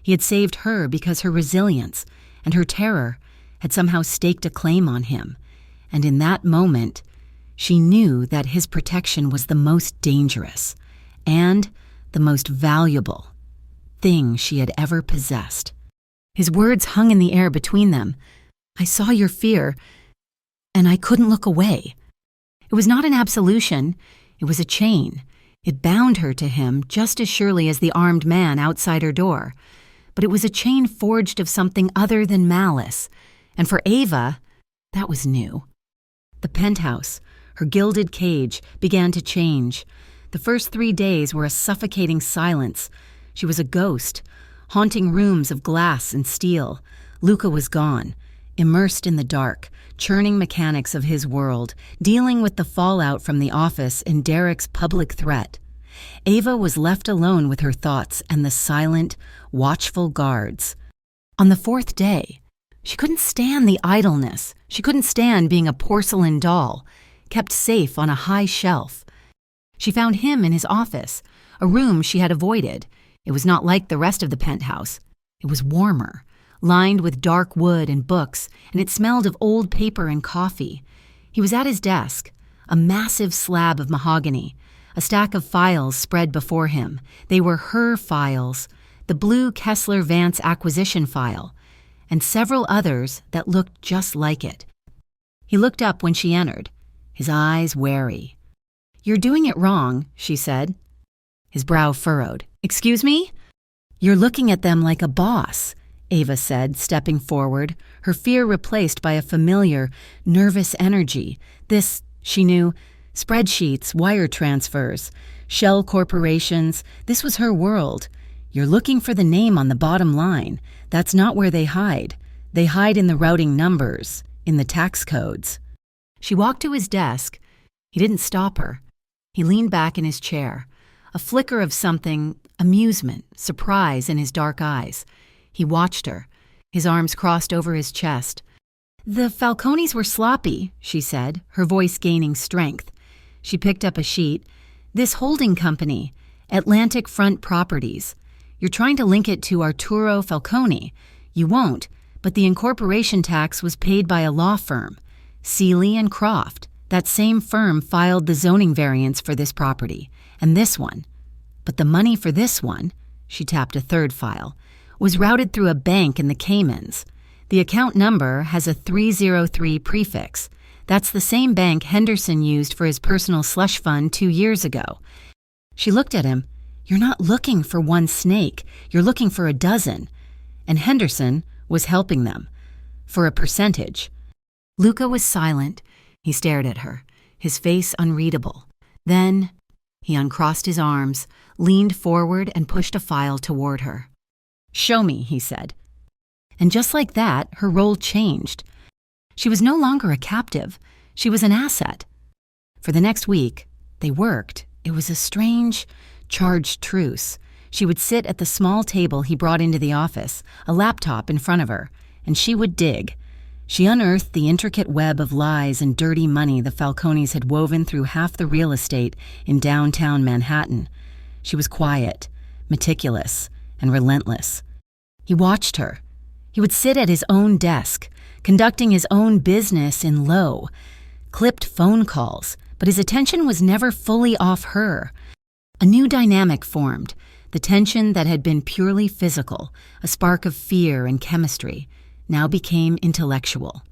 He had saved her because her resilience and her terror had somehow staked a claim on him. And in that moment, she knew that his protection was the most dangerous and the most valuable thing she had ever possessed. His words hung in the air between them. I saw your fear, and I couldn't look away. It was not an absolution. It was a chain. It bound her to him just as surely as the armed man outside her door. But it was a chain forged of something other than malice. And for Ava, that was new. The penthouse, her gilded cage, began to change. The first 3 days were a suffocating silence. She was a ghost, haunting rooms of glass and steel. Luca was gone, immersed in the dark, churning mechanics of his world, dealing with the fallout from the office and Derek's public threat. Ava was left alone with her thoughts and the silent, watchful guards. On the 4th day, she couldn't stand the idleness. She couldn't stand being a porcelain doll, kept safe on a high shelf. She found him in his office, a room she had avoided. It was not like the rest of the penthouse. It was warmer, lined with dark wood and books, and it smelled of old paper and coffee. He was at his desk, a massive slab of mahogany, a stack of files spread before him. They were her files, the blue Kessler Vance acquisition file, and several others that looked just like it. He looked up when she entered, his eyes wary. "You're doing it wrong," she said. His brow furrowed. "Excuse me?" "You're looking at them like a boss," Ava said, stepping forward, her fear replaced by a familiar, nervous energy. This, she knew, spreadsheets, wire transfers, shell corporations, this was her world. You're looking for the name on the bottom line. That's not where they hide. They hide in the routing numbers, in the tax codes. She walked to his desk. He didn't stop her. He leaned back in his chair, a flicker of something, amusement, surprise in his dark eyes. He watched her, his arms crossed over his chest. "The Falcones were sloppy," she said, her voice gaining strength. She picked up a sheet. "This holding company, Atlantic Front Properties. You're trying to link it to Arturo Falcone. You won't, but the incorporation tax was paid by a law firm, Seeley and Croft. That same firm filed the zoning variance for this property, and this one. But the money for this one," she tapped a third file, "was routed through a bank in the Caymans. The account number has a 303 prefix. That's the same bank Henderson used for his personal slush fund 2 years ago." She looked at him. "You're not looking for one snake. You're looking for a dozen." And Henderson was helping them. For a percentage. Luca was silent. He stared at her, his face unreadable. Then he uncrossed his arms, leaned forward, and pushed a file toward her. "Show me," he said. And just like that, her role changed. She was no longer a captive. She was an asset. For the next week, they worked. It was a strange, charged truce. She would sit at the small table he brought into the office, a laptop in front of her, and she would dig. She unearthed the intricate web of lies and dirty money the Falcones had woven through half the real estate in downtown Manhattan. She was quiet, meticulous, and relentless. He watched her. He would sit at his own desk, conducting his own business in low, clipped phone calls, but his attention was never fully off her. A new dynamic formed, the tension that had been purely physical, a spark of fear and chemistry, now became intellectual.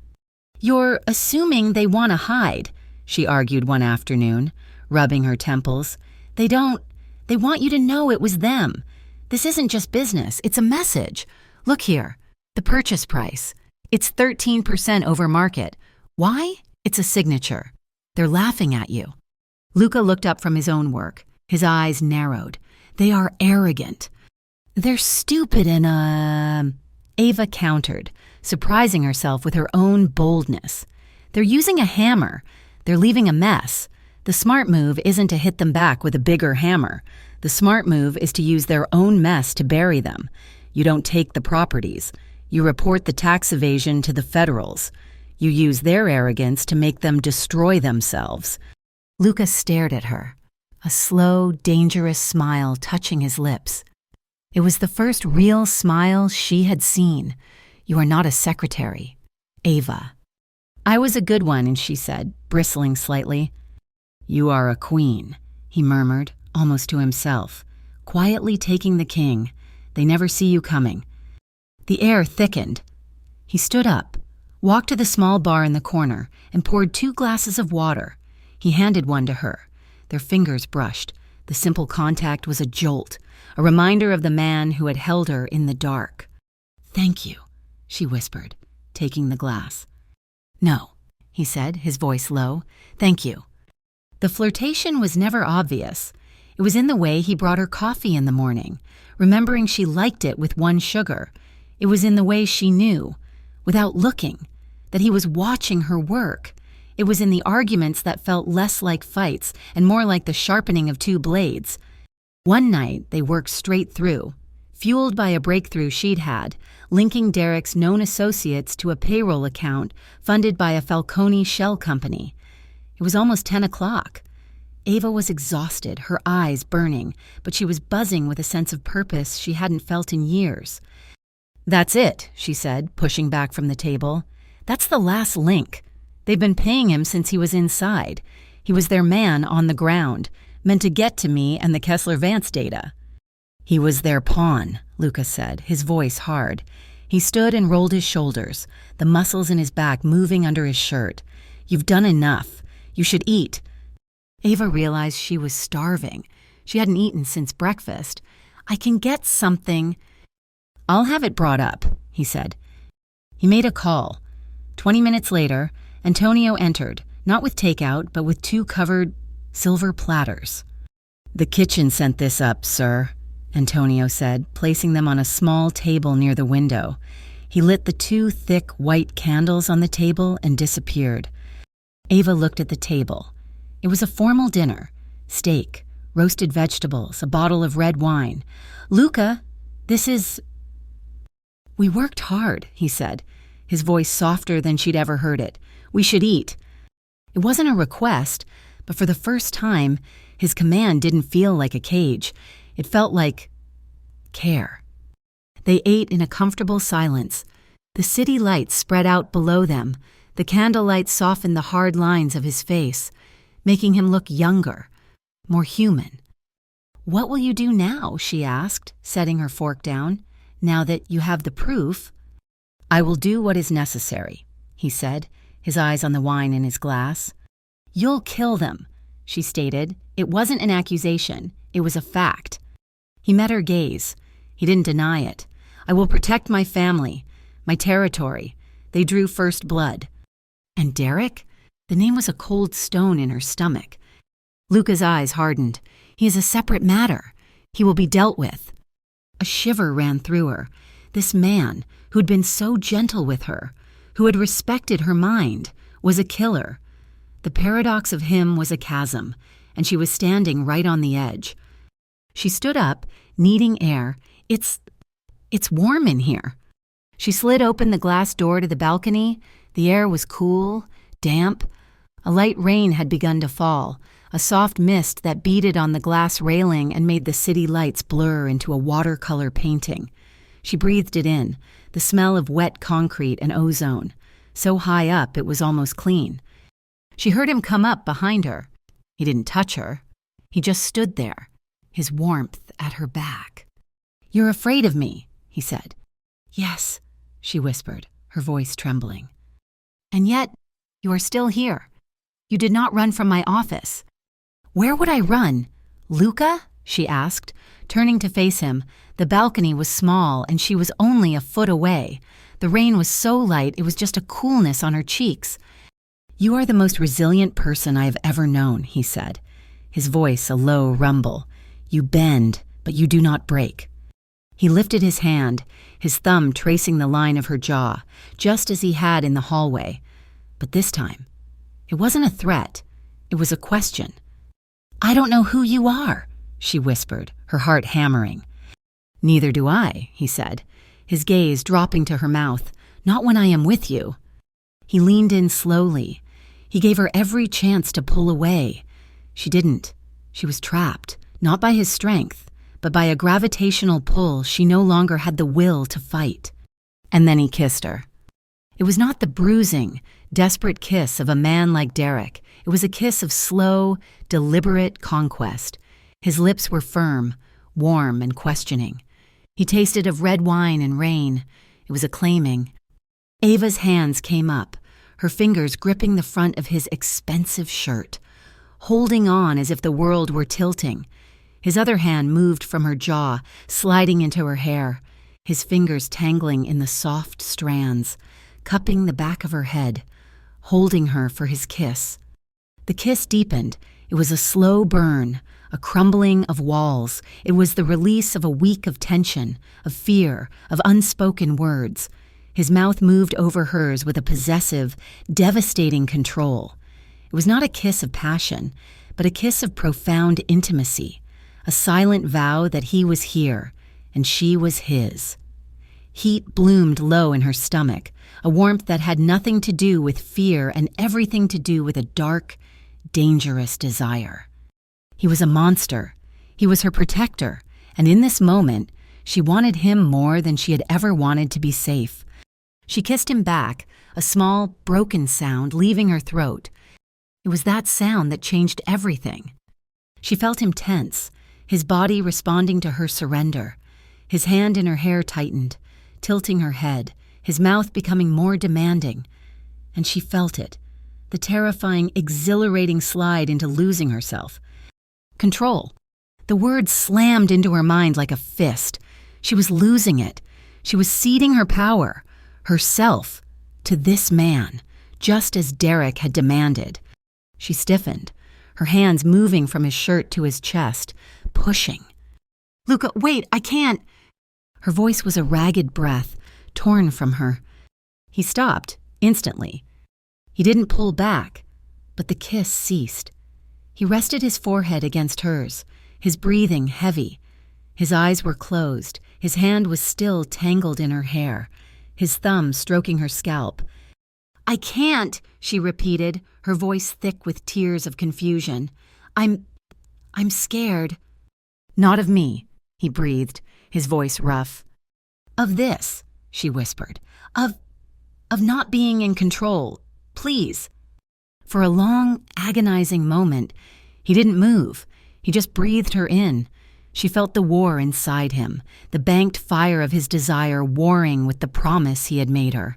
"You're assuming they want to hide," she argued one afternoon, rubbing her temples. They want you to know it was them. This isn't just business, it's a message. Look here, the purchase price. It's 13% over market. Why? It's a signature. They're laughing at you." Luca looked up from his own work. His eyes narrowed. They are arrogant. They're stupid and, Ava countered, surprising herself with her own boldness. They're using a hammer. They're leaving a mess. The smart move isn't to hit them back with a bigger hammer. The smart move is to use their own mess to bury them. You don't take the properties. You report the tax evasion to the federals. You use their arrogance to make them destroy themselves. Luca stared at her, a slow, dangerous smile touching his lips. It was the first real smile she had seen. You are not a secretary, Ava. I was a good one, and she said, bristling slightly. You are a queen, he murmured, almost to himself, quietly taking the king. They never see you coming. The air thickened. He stood up, walked to the small bar in the corner, and poured 2 glasses of water. He handed one to her. Their fingers brushed. The simple contact was a jolt, a reminder of the man who had held her in the dark. Thank you, she whispered, taking the glass. No, he said, his voice low. Thank you. The flirtation was never obvious. It was in the way he brought her coffee in the morning, remembering she liked it with 1 sugar. It was in the way she knew, without looking, that he was watching her work. It was in the arguments that felt less like fights and more like the sharpening of 2 blades. One night, they worked straight through, fueled by a breakthrough she'd had, linking Derek's known associates to a payroll account funded by a Falcone shell company. It was almost 10 o'clock. Ava was exhausted, her eyes burning, but she was buzzing with a sense of purpose she hadn't felt in years. That's it, she said, pushing back from the table. That's the last link. They've been paying him since he was inside. He was their man on the ground, meant to get to me and the Kessler-Vance data. He was their pawn, Luca said, his voice hard. He stood and rolled his shoulders, the muscles in his back moving under his shirt. You've done enough. You should eat. Ava realized she was starving. She hadn't eaten since breakfast. I can get something. I'll have it brought up, he said. He made a call. 20 minutes later, Antonio entered, not with takeout, but with 2 covered silver platters. The kitchen sent this up, sir, Antonio said, placing them on a small table near the window. He lit the 2 thick white candles on the table and disappeared. Ava looked at the table. It was a formal dinner. Steak, roasted vegetables, a bottle of red wine. Luca, this is... We worked hard, he said, his voice softer than she'd ever heard it. We should eat. It wasn't a request, but for the first time, his command didn't feel like a cage. It felt like care. They ate in a comfortable silence. The city lights spread out below them. The candlelight softened the hard lines of his face, making him look younger, more human. What will you do now? She asked, setting her fork down. Now that you have the proof. I will do what is necessary, he said, his eyes on the wine in his glass. You'll kill them, she stated. It wasn't an accusation. It was a fact. He met her gaze. He didn't deny it. I will protect my family, my territory. They drew first blood. And Derek? The name was a cold stone in her stomach. Luca's eyes hardened. He is a separate matter. He will be dealt with. A shiver ran through her. This man, who'd been so gentle with her, who had respected her mind, was a killer. The paradox of him was a chasm, and she was standing right on the edge. She stood up, needing air. It's warm in here. She slid open the glass door to the balcony. The air was cool, damp. A light rain had begun to fall, a soft mist that beaded on the glass railing and made the city lights blur into a watercolor painting. She breathed it in, the smell of wet concrete and ozone. So high up it was almost clean. She heard him come up behind her. He didn't touch her. He just stood there, his warmth at her back. You're afraid of me, he said. Yes, she whispered, her voice trembling. And yet, you are still here. You did not run from my office. Where would I run? Luca? She asked, turning to face him. The balcony was small, and she was only a foot away. The rain was so light it was just a coolness on her cheeks. You are the most resilient person I have ever known, he said. his voice a low rumble. "You bend, but you do not break." He lifted his hand, his thumb tracing the line of her jaw, just as he had in the hallway. But this time, it wasn't a threat. It was a question. "I don't know who you are," she whispered, her heart hammering. "Neither do I," he said, his gaze dropping to her mouth. "Not when I am with you." He leaned in slowly. He gave her every chance to pull away. She didn't. She was trapped, not by his strength, but by a gravitational pull she no longer had the will to fight. And then he kissed her. It was not the bruising, desperate kiss of a man like Derek. It was a kiss of slow, deliberate conquest. His lips were firm, warm, and questioning. He tasted of red wine and rain. It was acclaiming. Ava's hands came up, her fingers gripping the front of his expensive shirt, holding on as if the world were tilting. His other hand moved from her jaw, sliding into her hair, his fingers tangling in the soft strands, cupping the back of her head, holding her for his kiss. The kiss deepened. It was a slow burn, a crumbling of walls. It was the release of a week of tension, of fear, of unspoken words. His mouth moved over hers with a possessive, devastating control. It was not a kiss of passion, but a kiss of profound intimacy, a silent vow that he was here, and she was his. Heat bloomed low in her stomach, a warmth that had nothing to do with fear and everything to do with a dark, dangerous desire. He was a monster. He was her protector, and in this moment, she wanted him more than she had ever wanted to be safe. She kissed him back, a small, broken sound leaving her throat. It was that sound that changed everything. She felt him tense, his body responding to her surrender. His hand in her hair tightened, tilting her head, his mouth becoming more demanding. And she felt it, the terrifying, exhilarating slide into losing herself. Control. The word slammed into her mind like a fist. She was losing it. She was ceding her power, herself, to this man, just as Derek had demanded. She stiffened, her hands moving from his shirt to his chest, pushing. "Luca, wait, I can't." Her voice was a ragged breath, torn from her. He stopped, instantly. He didn't pull back, but the kiss ceased. He rested his forehead against hers, his breathing heavy. His eyes were closed, his hand was still tangled in her hair, his thumb stroking her scalp. "I can't," she repeated, her voice thick with tears of confusion. I'm scared." "Not of me," he breathed, his voice rough. "Of this," she whispered. Of not being in control. Please." For a long, agonizing moment, he didn't move. He just breathed her in. She felt the war inside him, the banked fire of his desire warring with the promise he had made her.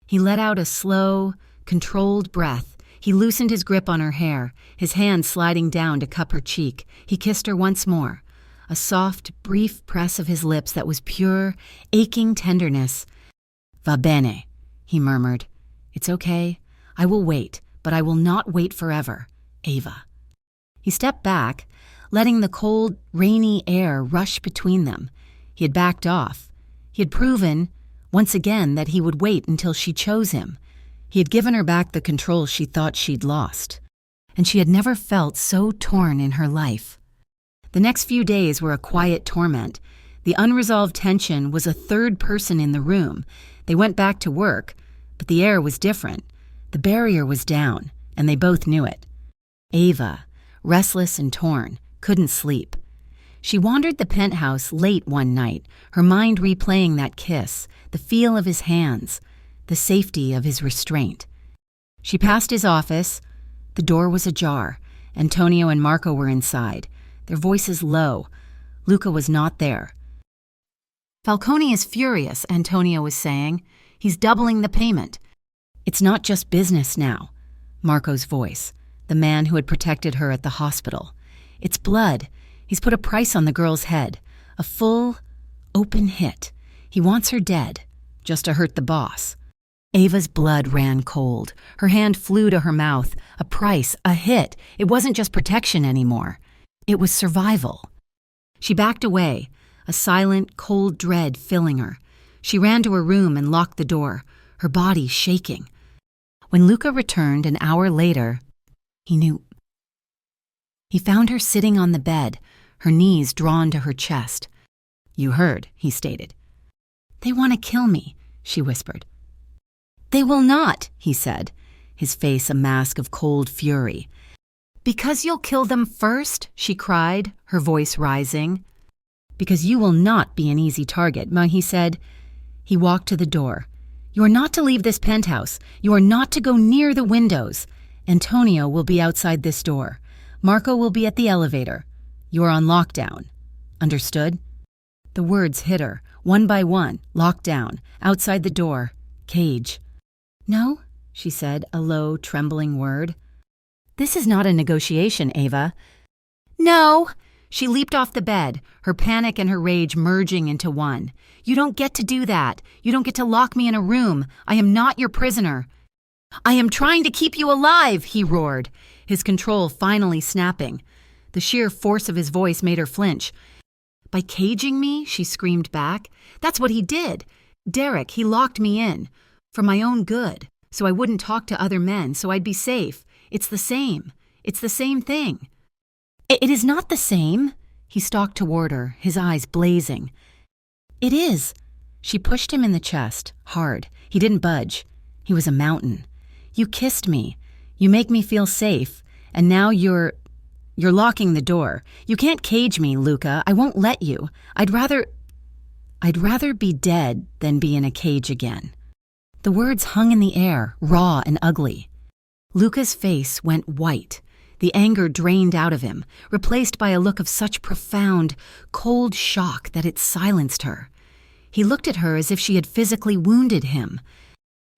He let out a slow, controlled breath. He loosened his grip on her hair, his hand sliding down to cup her cheek. He kissed her once more, a soft, brief press of his lips that was pure, aching tenderness. "Va bene," he murmured. "It's okay. I will wait, but I will not wait forever. Ava." He stepped back, letting the cold, rainy air rush between them. He had backed off. He had proven, once again, that he would wait until she chose him. He had given her back the control she thought she'd lost. And she had never felt so torn in her life. The next few days were a quiet torment. The unresolved tension was a third person in the room. They went back to work, but the air was different. The barrier was down, and they both knew it. Ava, restless and torn, couldn't sleep. She wandered the penthouse late one night, her mind replaying that kiss, the feel of his hands, the safety of his restraint. She passed his office. The door was ajar. Antonio and Marco were inside, their voices low. Luca was not there. "Falcone is furious," Antonio was saying. "He's doubling the payment." "It's not just business now." Marco's voice, the man who had protected her at the hospital. "It's blood. He's put a price on the girl's head. A full, open hit. He wants her dead, just to hurt the boss." Ava's blood ran cold. Her hand flew to her mouth. A price, a hit. It wasn't just protection anymore. It was survival. She backed away, a silent, cold dread filling her. She ran to her room and locked the door, her body shaking. When Luca returned an hour later, he knew. He found her sitting on the bed, her knees drawn to her chest. "You heard," he stated. "They want to kill me," she whispered. "They will not," he said, his face a mask of cold fury. "Because you'll kill them first?" she cried, her voice rising. "Because you will not be an easy target," he said. He walked to the door. "You are not to leave this penthouse. You are not to go near the windows. Antonio will be outside this door. Marco will be at the elevator. You are on lockdown. Understood?" The words hit her, one by one, locked down, outside the door, cage. "No," she said, a low, trembling word. "This is not a negotiation, Ava." "No!" She leaped off the bed, her panic and her rage merging into one. "You don't get to do that. You don't get to lock me in a room. I am not your prisoner." "I am trying to keep you alive," he roared, his control finally snapping. The sheer force of his voice made her flinch. "By caging me?" she screamed back. "That's what he did. Derek, he locked me in. For my own good. So I wouldn't talk to other men, so I'd be safe. It's the same. It's the same thing." It is not the same." He stalked toward her, his eyes blazing. "It is." She pushed him in the chest, hard. He didn't budge. He was a mountain. "You kissed me. You make me feel safe. And now you're locking the door. You can't cage me, Luca. I won't let you. I'd rather be dead than be in a cage again." The words hung in the air, raw and ugly. Luca's face went white. The anger drained out of him, replaced by a look of such profound, cold shock that it silenced her. He looked at her as if she had physically wounded him.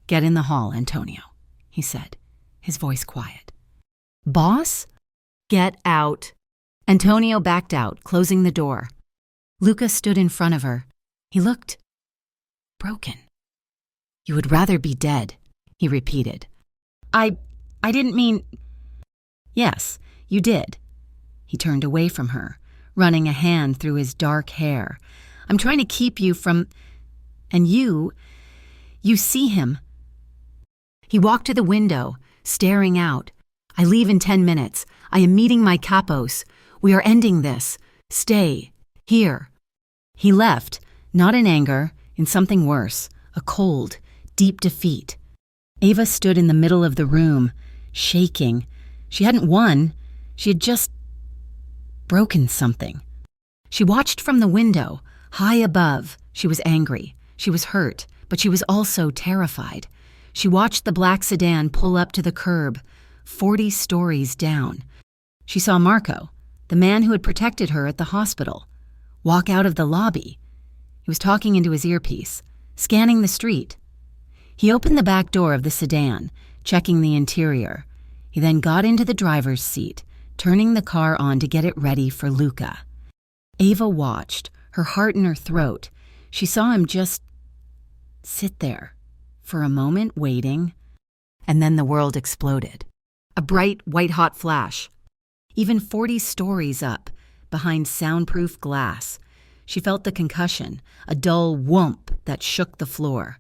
"Get in the hall, Antonio," he said, his voice quiet. "Boss? Get out." Antonio backed out, closing the door. Luca stood in front of her. He looked broken. "You would rather be dead," he repeated. I didn't mean..." "Yes, you did." He turned away from her, running a hand through his dark hair. "I'm trying to keep you from... And you see him." He walked to the window, staring out. "I leave in 10 minutes. I am meeting my capos. We are ending this. Stay. Here." He left, not in anger, in something worse, a cold, deep defeat. Ava stood in the middle of the room, shaking. She hadn't won. She had just broken something. She watched from the window, high above. She was angry. She was hurt, but she was also terrified. She watched the black sedan pull up to the curb, 40 stories down. She saw Marco, the man who had protected her at the hospital, walk out of the lobby. He was talking into his earpiece, scanning the street. He opened the back door of the sedan, checking the interior. He then got into the driver's seat, turning the car on to get it ready for Luca. Ava watched, her heart in her throat. She saw him just sit there, for a moment waiting, and then the world exploded. A bright, white-hot flash. Even 40 stories up, behind soundproof glass. She felt the concussion, a dull whoomp that shook the floor.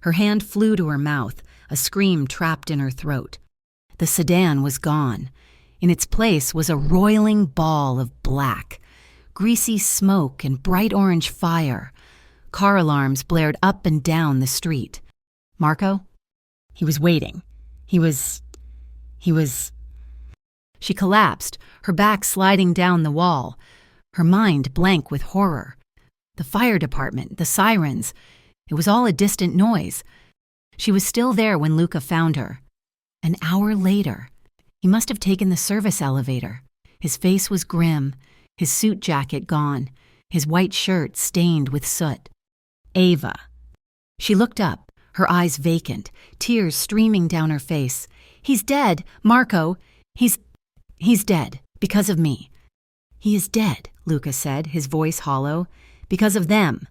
Her hand flew to her mouth, a scream trapped in her throat. The sedan was gone. In its place was a roiling ball of black, greasy smoke and bright orange fire. Car alarms blared up and down the street. Marco? He was waiting. He was... She collapsed, her back sliding down the wall, her mind blank with horror. The fire department, the sirens, it was all a distant noise. She was still there when Luca found her. An hour later, he must have taken the service elevator. His face was grim, his suit jacket gone, his white shirt stained with soot. Ava. She looked up, her eyes vacant, tears streaming down her face. "He's dead, Marco. He's dead, because of me." "He is dead," Luca said, his voice hollow. "Because of them."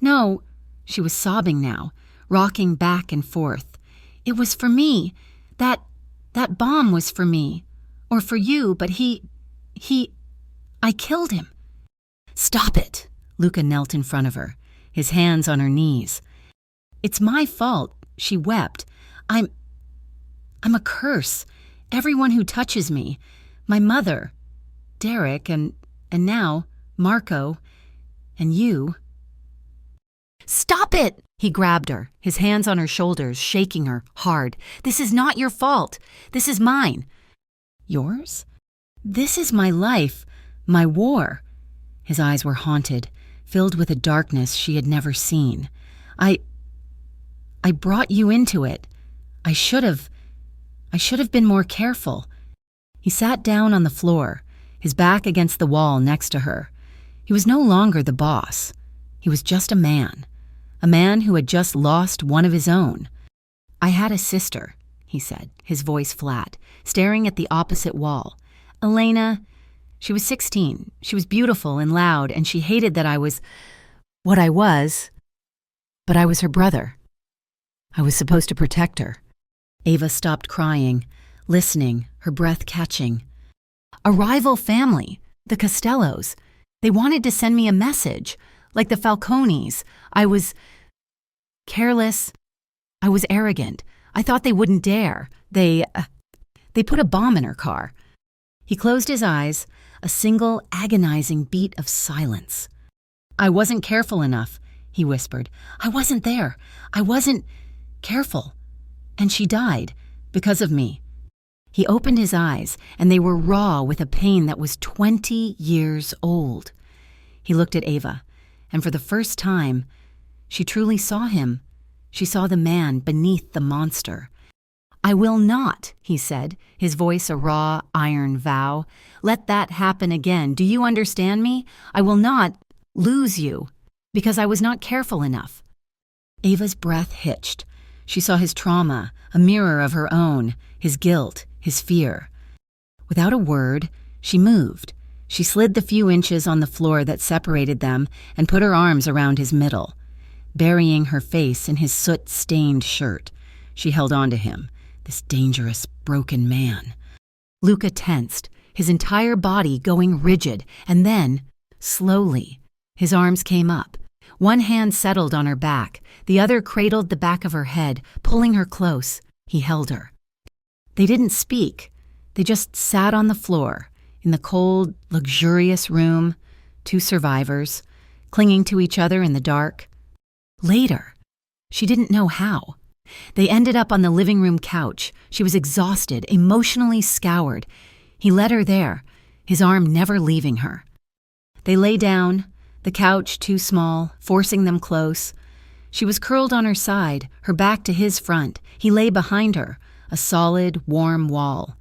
"No." She was sobbing now, rocking back and forth. "It was for me. That bomb was for me. Or for you, but I killed him." "Stop it." Luca knelt in front of her, his hands on her knees. "It's my fault," she wept. I'm a curse. Everyone who touches me. My mother, Derek, and now Marco, and you." "Stop it!" He grabbed her, his hands on her shoulders, shaking her hard. "This is not your fault. This is mine." "Yours? This is my life, my war." His eyes were haunted, filled with a darkness she had never seen. I brought you into it. I should have been more careful." He sat down on the floor, his back against the wall next to her. He was no longer the boss. He was just a man who had just lost one of his own. "I had a sister," he said, his voice flat, staring at the opposite wall. "Elena, she was 16. She was beautiful and loud, and she hated that I was what I was, but I was her brother. I was supposed to protect her." Ava stopped crying, listening, her breath catching. "A rival family, the Costellos. They wanted to send me a message, like the Falcones. I was careless. I was arrogant. I thought they wouldn't dare. They put a bomb in her car." He closed his eyes, a single agonizing beat of silence. "I wasn't careful enough," he whispered. "I wasn't there. I wasn't careful. And she died because of me." He opened his eyes, and they were raw with a pain that was 20 years old. He looked at Ava, and for the first time, she truly saw him. She saw the man beneath the monster. "I will not," he said, his voice a raw, iron vow. "Let that happen again. Do you understand me? I will not lose you, because I was not careful enough." Ava's breath hitched. She saw his trauma, a mirror of her own, his guilt, his fear. Without a word, she moved. She slid the few inches on the floor that separated them and put her arms around his middle. Burying her face in his soot-stained shirt, she held on to him, this dangerous, broken man. Luca tensed, his entire body going rigid, and then, slowly, his arms came up. One hand settled on her back, the other cradled the back of her head, pulling her close. He held her. They didn't speak. They just sat on the floor, in the cold, luxurious room, two survivors, clinging to each other in the dark. Later, she didn't know how. They ended up on the living room couch. She was exhausted, emotionally scoured. He led her there, his arm never leaving her. They lay down, the couch too small, forcing them close. She was curled on her side, her back to his front. He lay behind her, a solid, warm wall.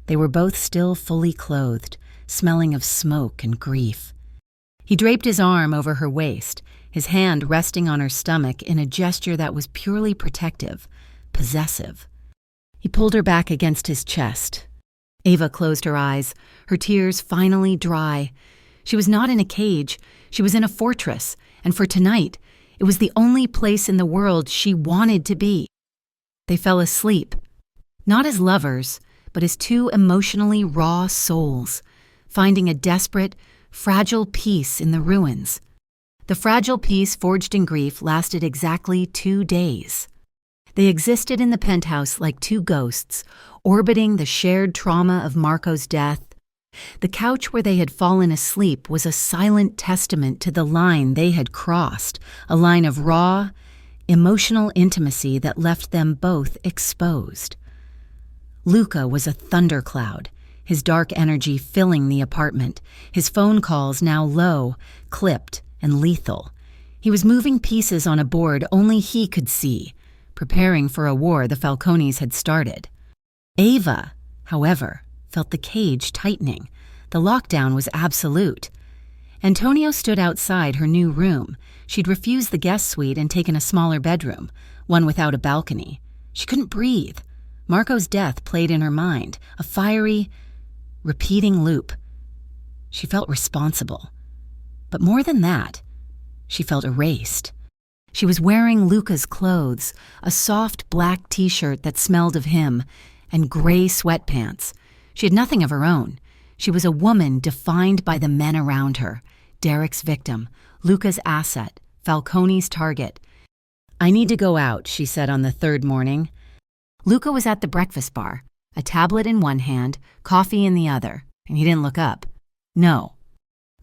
They were both still fully clothed, smelling of smoke and grief. He draped his arm over her waist, his hand resting on her stomach in a gesture that was purely protective, possessive. He pulled her back against his chest. Ava closed her eyes, her tears finally dry. She was not in a cage. She was in a fortress, and for tonight, it was the only place in the world she wanted to be. They fell asleep, not as lovers, but as two emotionally raw souls, finding a desperate, fragile peace in the ruins. The fragile peace forged in grief lasted exactly 2 days. They existed in the penthouse like two ghosts, orbiting the shared trauma of Marco's death. The couch where they had fallen asleep was a silent testament to the line they had crossed, a line of raw, emotional intimacy that left them both exposed. Luca was a thundercloud, his dark energy filling the apartment, his phone calls now low, clipped, and lethal. He was moving pieces on a board only he could see, preparing for a war the Falcones had started. Ava, however, felt the cage tightening. The lockdown was absolute. Antonio stood outside her new room. She'd refused the guest suite and taken a smaller bedroom, one without a balcony. She couldn't breathe. Marco's death played in her mind, a fiery, repeating loop. She felt responsible. But more than that, she felt erased. She was wearing Luca's clothes, a soft black t-shirt that smelled of him, and gray sweatpants. She had nothing of her own. She was a woman defined by the men around her, Derek's victim, Luca's asset, Falcone's target. "I need to go out," she said on the third morning. Luca was at the breakfast bar, a tablet in one hand, coffee in the other, and he didn't look up. "No."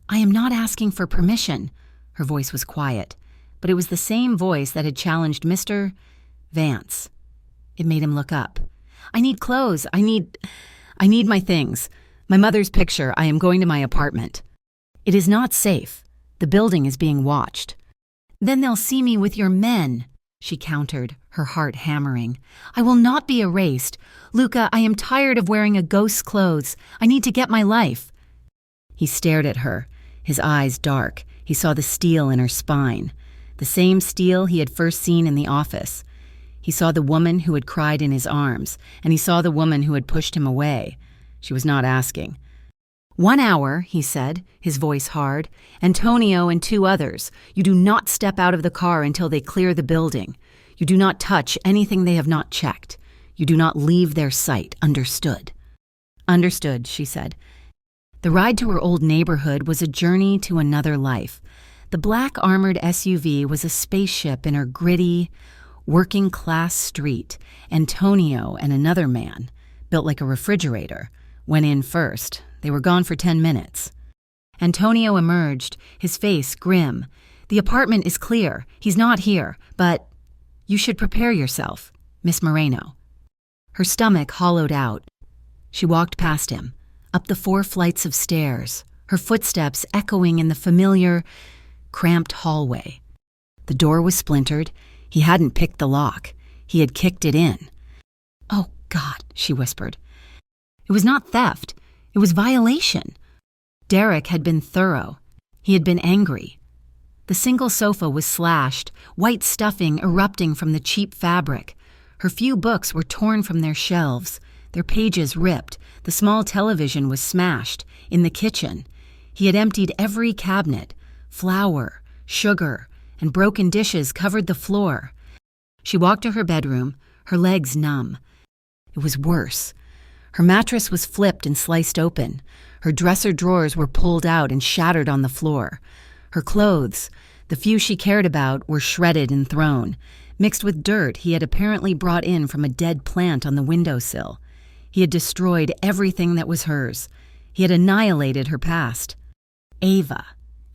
"I am not asking for permission." Her voice was quiet, but it was the same voice that had challenged Mr. Vance. It made him look up. "I need clothes. I need my things. My mother's picture. I am going to my apartment." "It is not safe. The building is being watched." "Then they'll see me with your men," she countered, her heart hammering. "I will not be erased. Luca, I am tired of wearing a ghost's clothes. I need to get my life." He stared at her, his eyes dark. He saw the steel in her spine, the same steel he had first seen in the office. He saw the woman who had cried in his arms, and he saw the woman who had pushed him away. She was not asking. "1 hour," he said, his voice hard. "Antonio and 2 others. You do not step out of the car until they clear the building. You do not touch anything they have not checked. You do not leave their sight. Understood?" "Understood," she said. The ride to her old neighborhood was a journey to another life. The black armored SUV was a spaceship in her gritty, working-class street. Antonio and another man, built like a refrigerator, went in first. They were gone for 10 minutes. Antonio emerged, his face grim. "The apartment is clear. He's not here, but you should prepare yourself, Miss Moreno." Her stomach hollowed out. She walked past him, up the 4 flights of stairs, her footsteps echoing in the familiar, cramped hallway. The door was splintered. He hadn't picked the lock. He had kicked it in. "Oh, God," she whispered. It was not theft. It was violation. Derek had been thorough. He had been angry. The single sofa was slashed, white stuffing erupting from the cheap fabric. Her few books were torn from their shelves, their pages ripped. The small television was smashed. In the kitchen, he had emptied every cabinet. Flour, sugar, and broken dishes covered the floor. She walked to her bedroom, her legs numb. It was worse. Her mattress was flipped and sliced open. Her dresser drawers were pulled out and shattered on the floor. Her clothes, the few she cared about, were shredded and thrown, mixed with dirt he had apparently brought in from a dead plant on the windowsill. He had destroyed everything that was hers. He had annihilated her past. "Ava."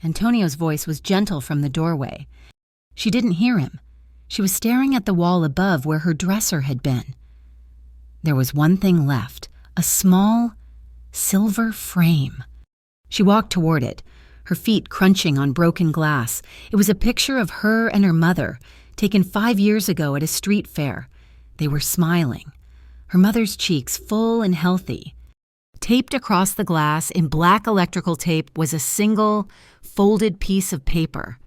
Antonio's voice was gentle from the doorway. She didn't hear him. She was staring at the wall above where her dresser had been. There was one thing left, a small, silver frame. She walked toward it, her feet crunching on broken glass. It was a picture of her and her mother, taken 5 years ago at a street fair. They were smiling, her mother's cheeks full and healthy. Taped across the glass in black electrical tape was a single, folded piece of paper.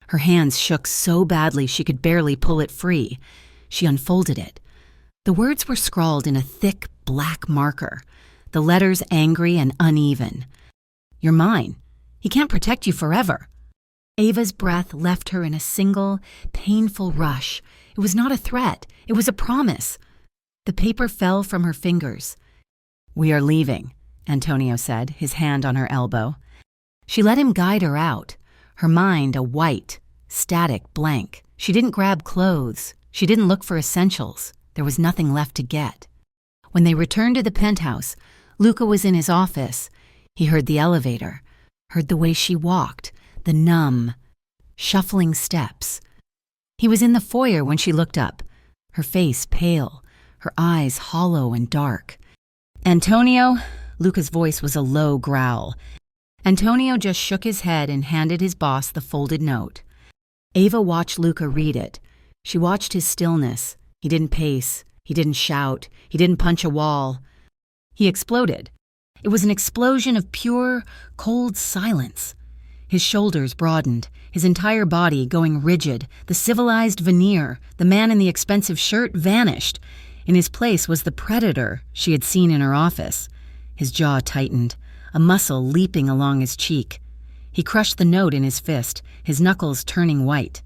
Her hands shook so badly she could barely pull it free. She unfolded it. The words were scrawled in a thick black marker, the letters angry and uneven. "You're mine. He can't protect you forever." Ava's breath left her in a single, painful rush. It was not a threat. It was a promise. The paper fell from her fingers. "We are leaving," Antonio said, his hand on her elbow. She let him guide her out, her mind a white, static blank. She didn't grab clothes. She didn't look for essentials. There was nothing left to get. When they returned to the penthouse, Luca was in his office. He heard the elevator, heard the way she walked, the numb, shuffling steps. He was in the foyer when she looked up, her face pale, her eyes hollow and dark. "Antonio?" Luca's voice was a low growl. Antonio just shook his head and handed his boss the folded note. Ava watched Luca read it. She watched his stillness. He didn't pace. He didn't shout. He didn't punch a wall. He exploded. It was an explosion of pure, cold silence. His shoulders broadened, his entire body going rigid. The civilized veneer, the man in the expensive shirt, vanished. In his place was the predator she had seen in her office. His jaw tightened, a muscle leaping along his cheek. He crushed the note in his fist, his knuckles turning white.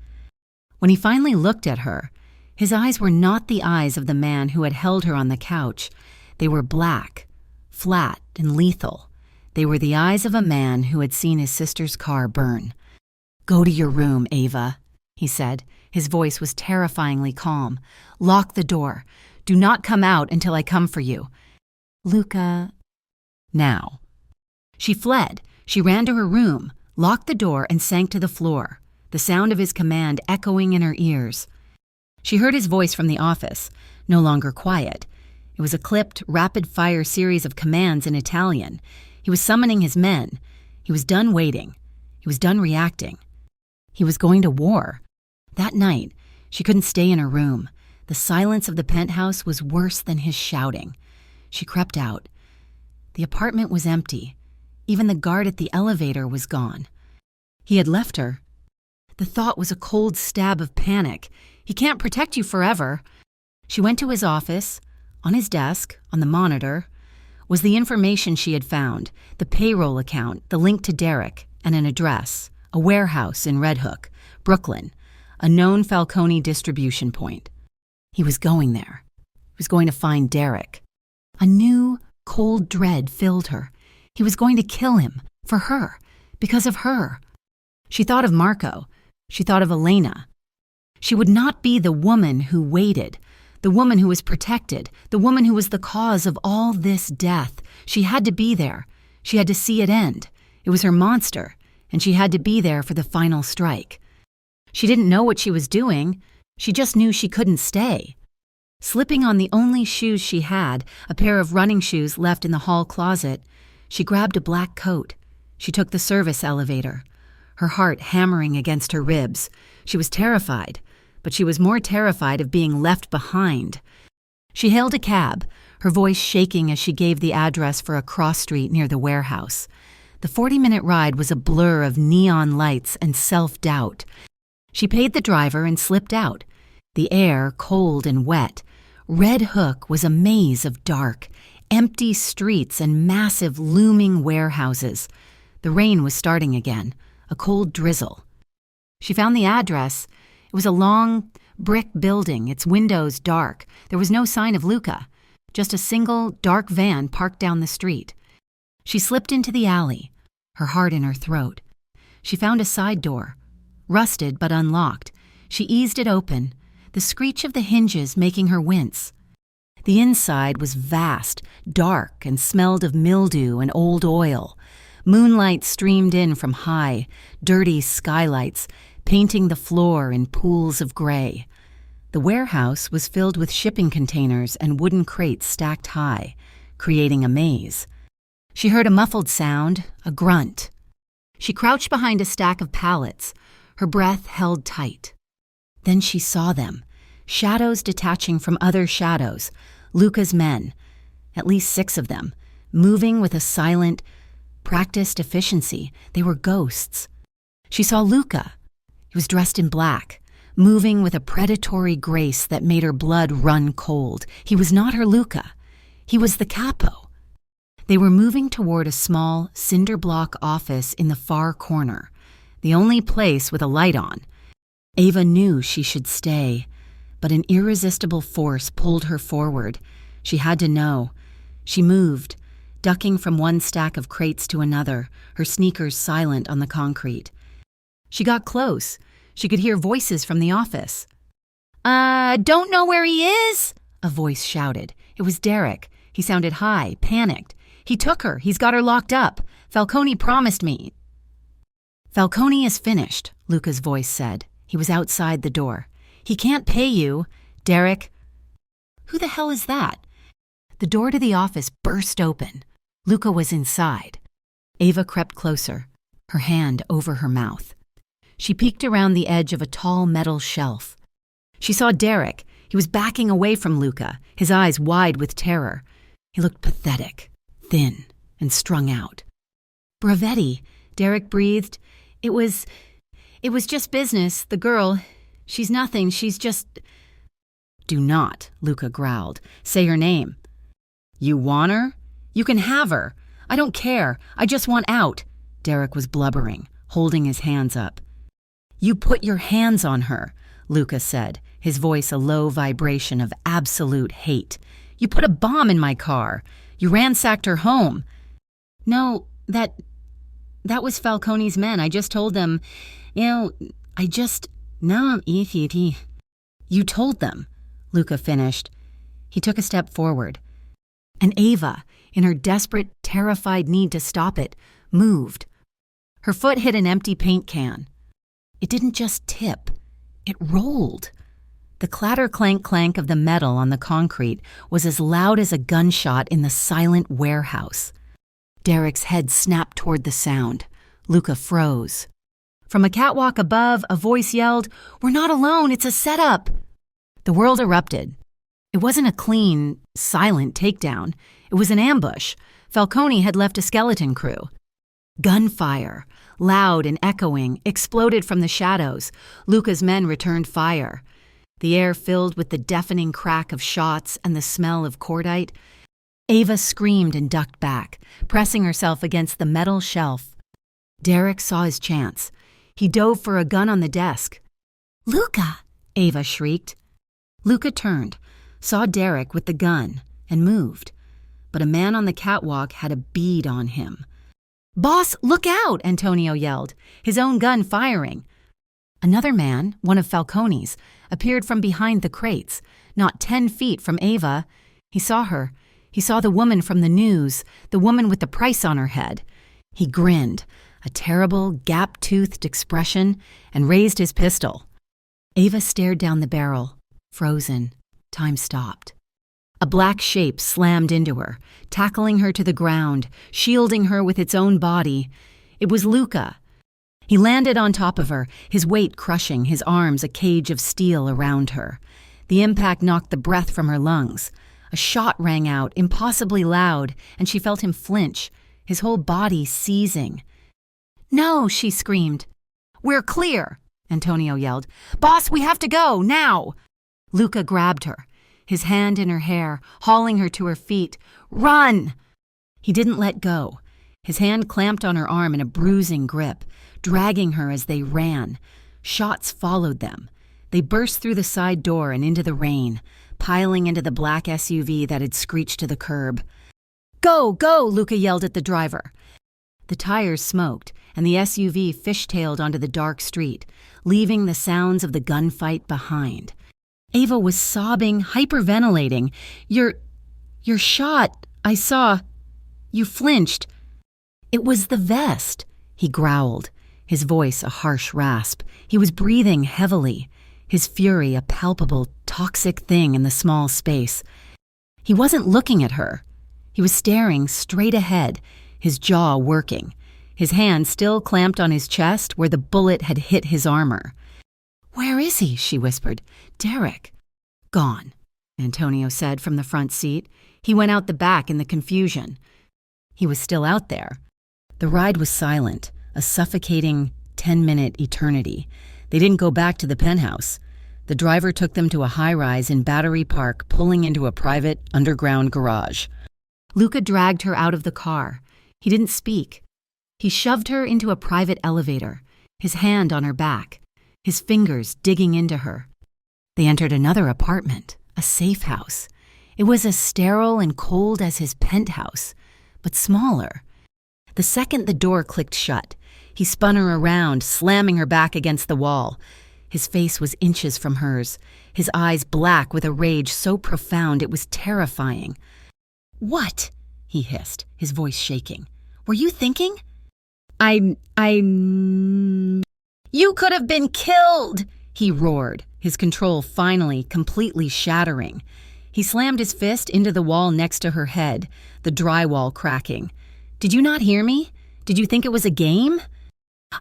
When he finally looked at her, his eyes were not the eyes of the man who had held her on the couch. They were black, flat, and lethal. They were the eyes of a man who had seen his sister's car burn. "Go to your room, Ava," he said. His voice was terrifyingly calm. "Lock the door. Do not come out until I come for you. Luca, now." She fled. She ran to her room, locked the door, and sank to the floor, the sound of his command echoing in her ears. She heard his voice from the office, no longer quiet. It was a clipped, rapid-fire series of commands in Italian. He was summoning his men. He was done waiting. He was done reacting. He was going to war. That night, she couldn't stay in her room. The silence of the penthouse was worse than his shouting. She crept out. The apartment was empty. Even the guard at the elevator was gone. He had left her. The thought was a cold stab of panic. He can't protect you forever. She went to his office. On his desk, on the monitor, was the information she had found, the payroll account, the link to Derek, and an address, a warehouse in Red Hook, Brooklyn, a known Falcone distribution point. He was going there. He was going to find Derek. A new, cold dread filled her. He was going to kill him, for her, because of her. She thought of Marco. She thought of Elena. She would not be the woman who waited, the woman who was protected, the woman who was the cause of all this death. She had to be there. She had to see it end. It was her monster, and she had to be there for the final strike. She didn't know what she was doing. She just knew she couldn't stay. Slipping on the only shoes she had, a pair of running shoes left in the hall closet, she grabbed a black coat. She took the service elevator, her heart hammering against her ribs. She was terrified, but she was more terrified of being left behind. She hailed a cab, her voice shaking as she gave the address for a cross street near the warehouse. The 40-minute ride was a blur of neon lights and self-doubt. She paid the driver and slipped out. The air, cold and wet. Red Hook was a maze of dark, empty streets and massive looming warehouses. The rain was starting again, a cold drizzle. She found the address. It was a long, brick building, its windows dark. There was no sign of Luca, just a single, dark van parked down the street. She slipped into the alley, her heart in her throat. She found a side door, rusted but unlocked. She eased it open, the screech of the hinges making her wince. The inside was vast, dark, and smelled of mildew and old oil. Moonlight streamed in from high, dirty skylights, painting the floor in pools of gray. The warehouse was filled with shipping containers and wooden crates stacked high, creating a maze. She heard a muffled sound, a grunt. She crouched behind a stack of pallets, her breath held tight. Then she saw them, shadows detaching from other shadows, Luca's men, at least 6 of them, moving with a silent, practiced efficiency. They were ghosts. She saw Luca. He was dressed in black, moving with a predatory grace that made her blood run cold. He was not her Luca. He was the capo. They were moving toward a small, cinder block office in the far corner, the only place with a light on. Ava knew she should stay, but an irresistible force pulled her forward. She had to know. She moved, ducking from one stack of crates to another, her sneakers silent on the concrete. She got close. She could hear voices from the office. Don't know where he is?" a voice shouted. It was Derek. He sounded high, panicked. "He took her. He's got her locked up. Falcone promised me." "Falcone is finished," Luca's voice said. He was outside the door. "He can't pay you, Derek." "Who the hell is that?" The door to the office burst open. Luca was inside. Ava crept closer, her hand over her mouth. She peeked around the edge of a tall metal shelf. She saw Derek. He was backing away from Luca, his eyes wide with terror. He looked pathetic, thin, and strung out. "Bravetti," Derek breathed. It was just business. The girl, she's nothing. She's just..." "Do not," Luca growled. "Say her name." "You want her? You can have her. I don't care. I just want out." Derek was blubbering, holding his hands up. "You put your hands on her," Luca said, his voice a low vibration of absolute hate. "You put a bomb in my car. You ransacked her home." "No, that was Falcone's men. I just told them, no, You told them," Luca finished. He took a step forward. And Ava, in her desperate, terrified need to stop it, moved. Her foot hit an empty paint can. It didn't just tip, it rolled. The clatter-clank-clank of the metal on the concrete was as loud as a gunshot in the silent warehouse. Derek's head snapped toward the sound. Luca froze. From a catwalk above, a voice yelled, "We're not alone, it's a setup!" The world erupted. It wasn't a clean, silent takedown. It was an ambush. Falcone had left a skeleton crew. Gunfire, loud and echoing, exploded from the shadows. Luca's men returned fire. The air filled with the deafening crack of shots and the smell of cordite. Ava screamed and ducked back, pressing herself against the metal shelf. Derek saw his chance. He dove for a gun on the desk. "Luca!" Ava shrieked. Luca turned, saw Derek with the gun, and moved. But a man on the catwalk had a bead on him. "Boss, look out!" Antonio yelled, his own gun firing. Another man, one of Falcone's, appeared from behind the crates, not 10 feet from Ava. He saw her. He saw the woman from the news, the woman with the price on her head. He grinned, a terrible, gap-toothed expression, and raised his pistol. Ava stared down the barrel, frozen. Time stopped. A black shape slammed into her, tackling her to the ground, shielding her with its own body. It was Luca. He landed on top of her, his weight crushing, his arms a cage of steel around her. The impact knocked the breath from her lungs. A shot rang out, impossibly loud, and she felt him flinch, his whole body seizing. "No!" she screamed. "We're clear!" Antonio yelled. "Boss, we have to go, now!" Luca grabbed her, his hand in her hair, hauling her to her feet. "Run!" He didn't let go. His hand clamped on her arm in a bruising grip, dragging her as they ran. Shots followed them. They burst through the side door and into the rain, piling into the black SUV that had screeched to the curb. "Go, go!" Luca yelled at the driver. The tires smoked, and the SUV fishtailed onto the dark street, leaving the sounds of the gunfight behind. Ava was sobbing, hyperventilating. You're shot. I saw. You flinched." "It was the vest," he growled, his voice a harsh rasp. He was breathing heavily, his fury a palpable, toxic thing in the small space. He wasn't looking at her. He was staring straight ahead, his jaw working, his hand still clamped on his chest where the bullet had hit his armor. "Where is he?" she whispered. "Derek." "Gone," Antonio said from the front seat. He went out the back in the confusion. He was still out there. The ride was silent, a suffocating 10-minute eternity. They didn't go back to the penthouse. The driver took them to a high-rise in Battery Park, pulling into a private, underground garage. Luca dragged her out of the car. He didn't speak. He shoved her into a private elevator, his hand on her back, his fingers digging into her. They entered another apartment, a safe house. It was as sterile and cold as his penthouse, but smaller. The second the door clicked shut, he spun her around, slamming her back against the wall. His face was inches from hers, his eyes black with a rage so profound it was terrifying. "What?" he hissed, his voice shaking. "Were you thinking?" You could have been killed!" he roared, his control finally, completely shattering. He slammed his fist into the wall next to her head, the drywall cracking. "Did you not hear me? Did you think it was a game?"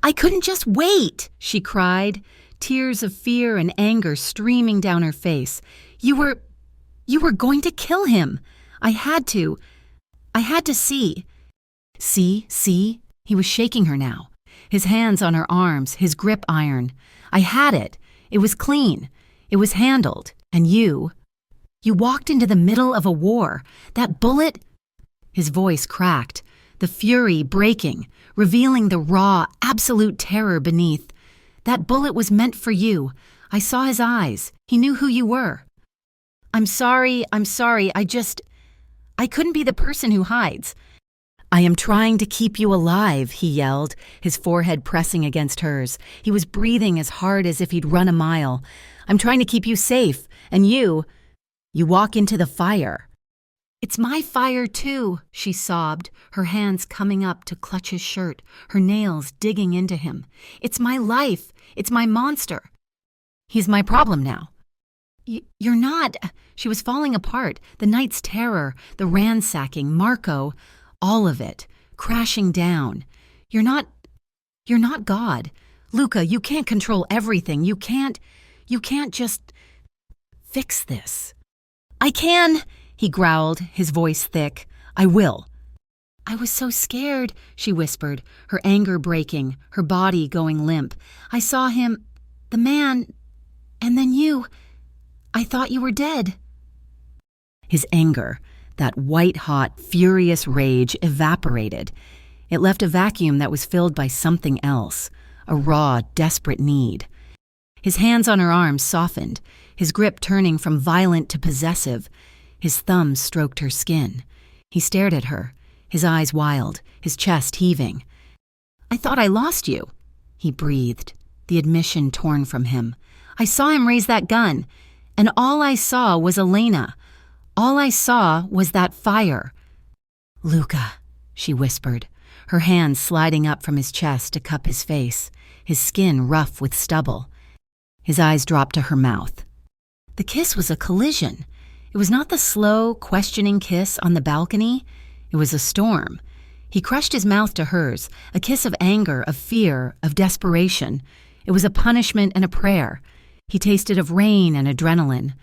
"I couldn't just wait!" she cried, tears of fear and anger streaming down her face. You were going to kill him. I had to see." See? He was shaking her now, his hands on her arms, his grip iron. "I had it. It was clean. It was handled. And you walked into the middle of a war. That bullet—" His voice cracked, the fury breaking, revealing the raw, absolute terror beneath. "That bullet was meant for you. I saw his eyes. He knew who you were. I'm sorry, I couldn't be the person who hides. I am trying to keep you alive, he yelled, his forehead pressing against hers. He was breathing as hard as if he'd run a mile. I'm trying to keep you safe, and you walk into the fire. It's my fire too, she sobbed, her hands coming up to clutch his shirt, her nails digging into him. It's my life. It's my monster. He's my problem now. You're not. She was falling apart. The night's terror, the ransacking, Marco, all of it, crashing down. You're not God. Luca, you can't control everything. You can't just fix this. I can, he growled, his voice thick. I will. I was so scared, she whispered, her anger breaking, her body going limp. I saw him, the man, and then you. I thought you were dead. His anger, that white-hot, furious rage, evaporated. It left a vacuum that was filled by something else, a raw, desperate need. His hands on her arms softened, his grip turning from violent to possessive. His thumbs stroked her skin. He stared at her, his eyes wild, his chest heaving. I thought I lost you, he breathed, the admission torn from him. I saw him raise that gun, and all I saw was Elena. All I saw was that fire. Luca, she whispered, her hands sliding up from his chest to cup his face, his skin rough with stubble. His eyes dropped to her mouth. The kiss was a collision. It was not the slow, questioning kiss on the balcony. It was a storm. He crushed his mouth to hers, a kiss of anger, of fear, of desperation. It was a punishment and a prayer. He tasted of rain and adrenaline.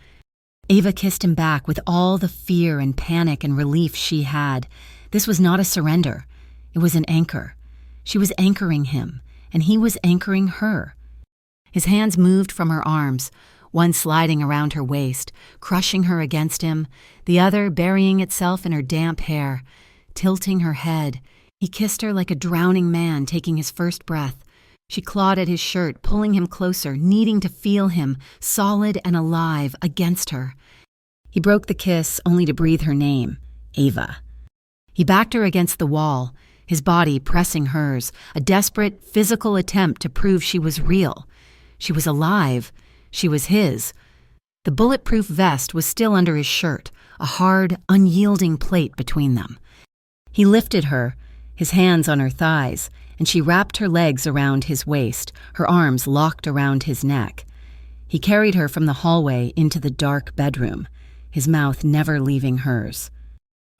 Ava kissed him back with all the fear and panic and relief she had. This was not a surrender. It was an anchor. She was anchoring him, and he was anchoring her. His hands moved from her arms, one sliding around her waist, crushing her against him, the other burying itself in her damp hair, tilting her head. He kissed her like a drowning man taking his first breath. She clawed at his shirt, pulling him closer, needing to feel him, solid and alive, against her. He broke the kiss, only to breathe her name, Ava. He backed her against the wall, his body pressing hers, a desperate, physical attempt to prove she was real. She was alive. She was his. The bulletproof vest was still under his shirt, a hard, unyielding plate between them. He lifted her, his hands on her thighs, and she wrapped her legs around his waist, her arms locked around his neck. He carried her from the hallway into the dark bedroom, his mouth never leaving hers.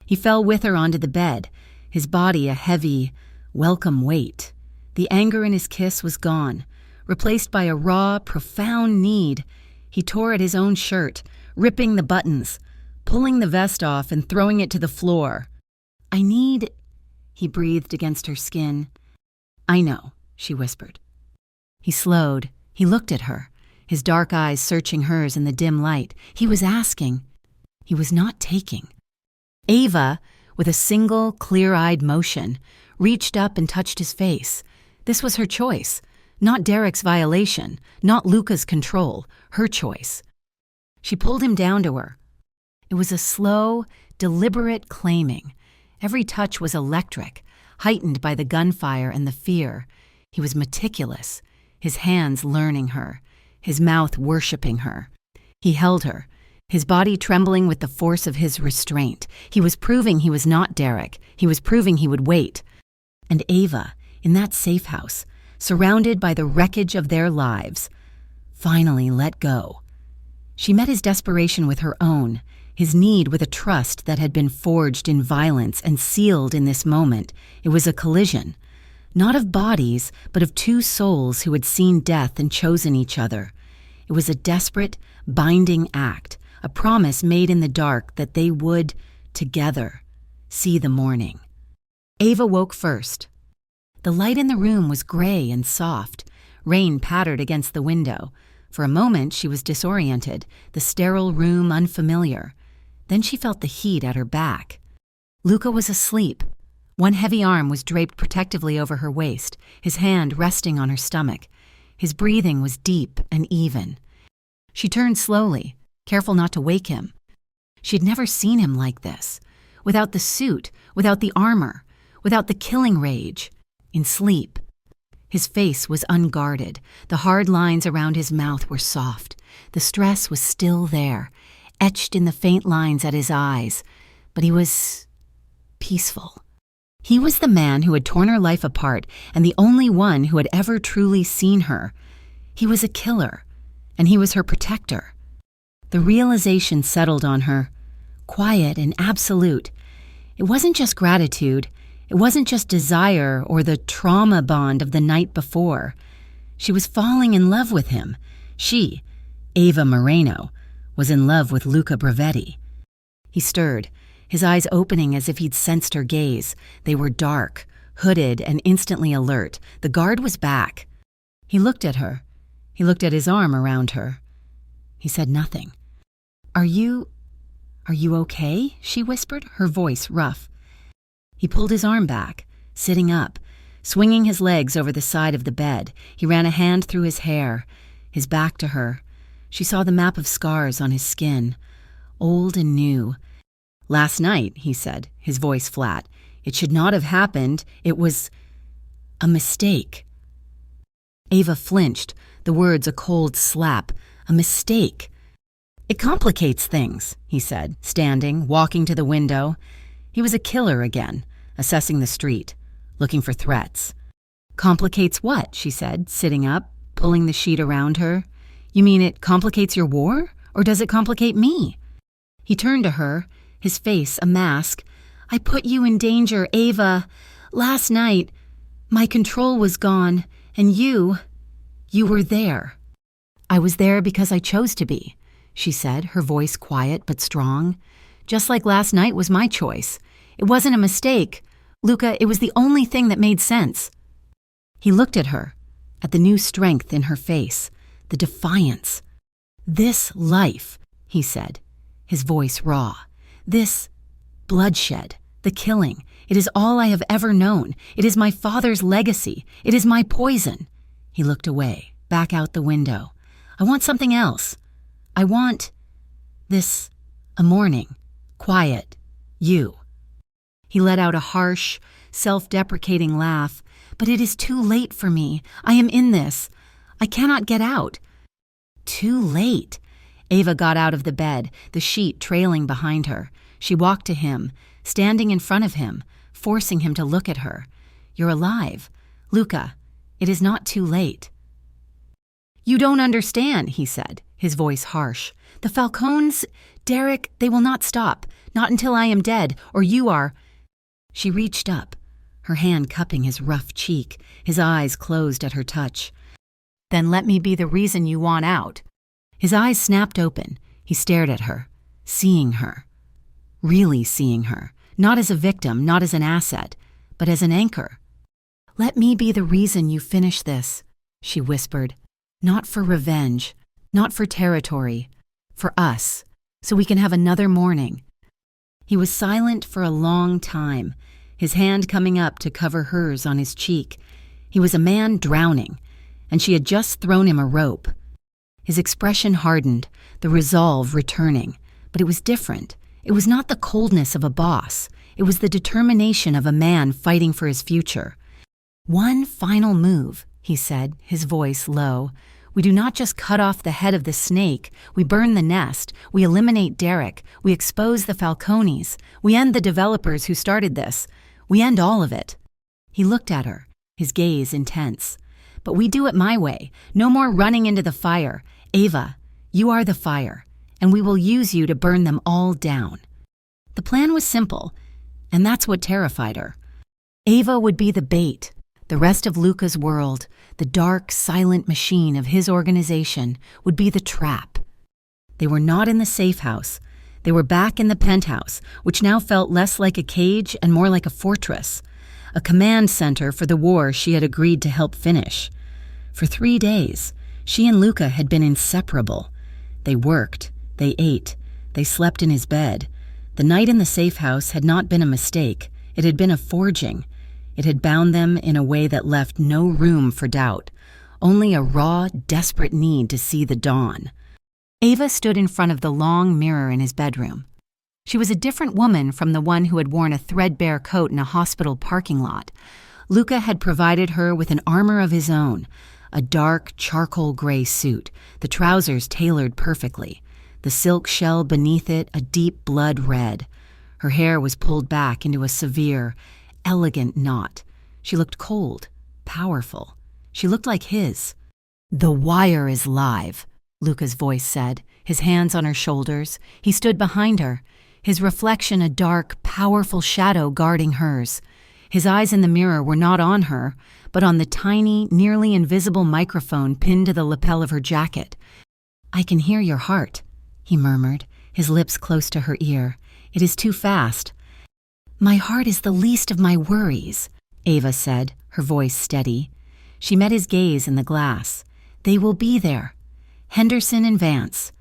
He fell with her onto the bed, his body a heavy, welcome weight. The anger in his kiss was gone, replaced by a raw, profound need. He tore at his own shirt, ripping the buttons, pulling the vest off and throwing it to the floor. I need, he breathed against her skin. I know, she whispered. He slowed. He looked at her, his dark eyes searching hers in the dim light. He was asking. He was not taking. Ava, with a single, clear-eyed motion, reached up and touched his face. This was her choice, not Derek's violation, not Luca's control, her choice. She pulled him down to her. It was a slow, deliberate claiming. Every touch was electric, heightened by the gunfire and the fear. He was meticulous, his hands learning her, his mouth worshipping her. He held her, his body trembling with the force of his restraint. He was proving he was not Derek. He was proving he would wait. And Ava, in that safe house, surrounded by the wreckage of their lives, finally let go. She met his desperation with her own, his need with a trust that had been forged in violence and sealed in this moment. It was a collision, not of bodies, but of two souls who had seen death and chosen each other. It was a desperate, binding act, a promise made in the dark that they would, together, see the morning. Ava woke first. The light in the room was gray and soft. Rain pattered against the window. For a moment she was disoriented, the sterile room unfamiliar. Then she felt the heat at her back. Luca was asleep. One heavy arm was draped protectively over her waist, his hand resting on her stomach. His breathing was deep and even. She turned slowly, careful not to wake him. She'd never seen him like this, without the suit, without the armor, without the killing rage, in sleep. His face was unguarded. The hard lines around his mouth were soft. The stress was still there, etched in the faint lines at his eyes, but he was peaceful. He was the man who had torn her life apart and the only one who had ever truly seen her. He was a killer, and he was her protector. The realization settled on her, quiet and absolute. It wasn't just gratitude. It wasn't just desire or the trauma bond of the night before. She was falling in love with him. She, Ava Moreno, was in love with Luca Bravetti. He stirred, his eyes opening as if he'd sensed her gaze. They were dark, hooded, and instantly alert. The guard was back. He looked at her. He looked at his arm around her. He said nothing. Are you okay?" she whispered, her voice rough. He pulled his arm back, sitting up, swinging his legs over the side of the bed. He ran a hand through his hair, his back to her. She saw the map of scars on his skin, old and new. "Last night," he said, his voice flat. "It should not have happened. It was a mistake." Ava flinched, the words a cold slap. A mistake. "It complicates things," he said, standing, walking to the window. He was a killer again, assessing the street, looking for threats. "Complicates what?" she said, sitting up, pulling the sheet around her. "You mean it complicates your war, or does it complicate me?" He turned to her, his face a mask. "I put you in danger, Ava. Last night, my control was gone, and you were there." "I was there because I chose to be," she said, her voice quiet but strong. "Just like last night was my choice. It wasn't a mistake. Luca, it was the only thing that made sense." He looked at her, at the new strength in her face, the defiance. "This life," he said, his voice raw. "This bloodshed, the killing, it is all I have ever known. It is my father's legacy. It is my poison." He looked away, back out the window. "I want something else. I want a morning, quiet, you." He let out a harsh, self-deprecating laugh. "But it is too late for me. I am in this. I cannot get out." "Too late." Ava got out of the bed, the sheet trailing behind her. She walked to him, standing in front of him, forcing him to look at her. "You're alive. Luca, it is not too late." "You don't understand," he said, his voice harsh. "The Falcones, Derek, they will not stop. Not until I am dead, or you are." She reached up, her hand cupping his rough cheek, his eyes closed at her touch. "Then let me be the reason you want out." His eyes snapped open. He stared at her, seeing her. Really seeing her. Not as a victim, not as an asset, but as an anchor. "Let me be the reason you finish this," she whispered. "Not for revenge, not for territory, for us, so we can have another morning." He was silent for a long time, his hand coming up to cover hers on his cheek. He was a man drowning, and she had just thrown him a rope. His expression hardened, the resolve returning, but it was different. It was not the coldness of a boss. It was the determination of a man fighting for his future. "One final move," he said, his voice low. "We do not just cut off the head of the snake. We burn the nest. We eliminate Derek. We expose the Falcones. We end the developers who started this. We end all of it." He looked at her, his gaze intense. "But we do it my way. No more running into the fire. Ava, you are the fire, and we will use you to burn them all down." The plan was simple, and that's what terrified her. Ava would be the bait. The rest of Luca's world, the dark, silent machine of his organization, would be the trap. They were not in the safe house. They were back in the penthouse, which now felt less like a cage and more like a fortress, a command center for the war she had agreed to help finish. For 3 days, she and Luca had been inseparable. They worked, they ate, they slept in his bed. The night in the safe house had not been a mistake. It had been a forging. It had bound them in a way that left no room for doubt, only a raw, desperate need to see the dawn. Ava stood in front of the long mirror in his bedroom. She was a different woman from the one who had worn a threadbare coat in a hospital parking lot. Luca had provided her with an armor of his own, a dark charcoal gray suit, the trousers tailored perfectly, the silk shell beneath it a deep blood red. Her hair was pulled back into a severe, elegant knot. She looked cold, powerful. She looked like his. "The wire is live," Luca's voice said, his hands on her shoulders. He stood behind her, his reflection a dark, powerful shadow guarding hers. His eyes in the mirror were not on her, but on the tiny, nearly invisible microphone pinned to the lapel of her jacket. "I can hear your heart," he murmured, his lips close to her ear. "It is too fast." "My heart is the least of my worries," Ava said, her voice steady. She met his gaze in the glass. "They will be there. Henderson and Vance."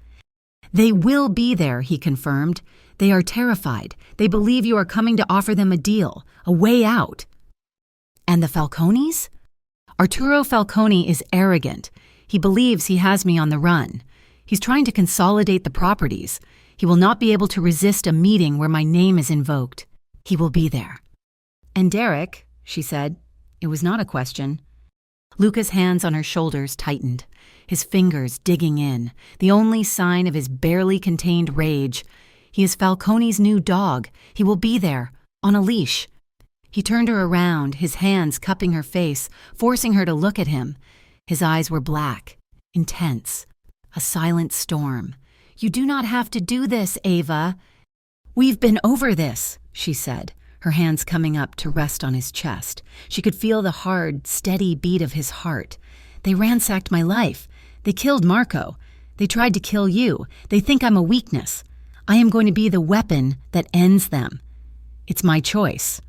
"They will be there," he confirmed. "They are terrified. They believe you are coming to offer them a deal, a way out." "And the Falcones?" "Arturo Falcone is arrogant. He believes he has me on the run. He's trying to consolidate the properties. He will not be able to resist a meeting where my name is invoked. He will be there." "And Derek," she said. It was not a question. Luca's hands on her shoulders tightened, his fingers digging in, the only sign of his barely contained rage. He is Falcone's new dog. He will be there, on a leash. He turned her around, his hands cupping her face, forcing her to look at him. His eyes were black, intense, a silent storm. "You do not have to do this, Ava." "We've been over this," she said, her hands coming up to rest on his chest. She could feel the hard, steady beat of his heart. "They ransacked my life. They killed Marco. They tried to kill you. They think I'm a weakness. I am going to be the weapon that ends them. It's my choice."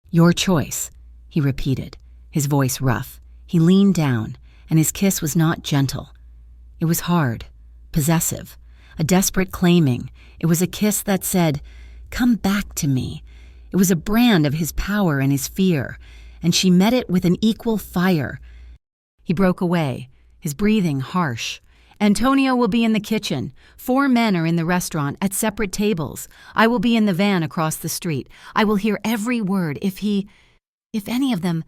"Your choice," he repeated, his voice rough. He leaned down, and his kiss was not gentle. It was hard, possessive, a desperate claiming. It was a kiss that said, "Come back to me." It was a brand of his power and his fear, and she met it with an equal fire. He broke away, his breathing harsh. "Antonio will be in the kitchen. 4 men are in the restaurant at separate tables. I will be in the van across the street. I will hear every word if any of them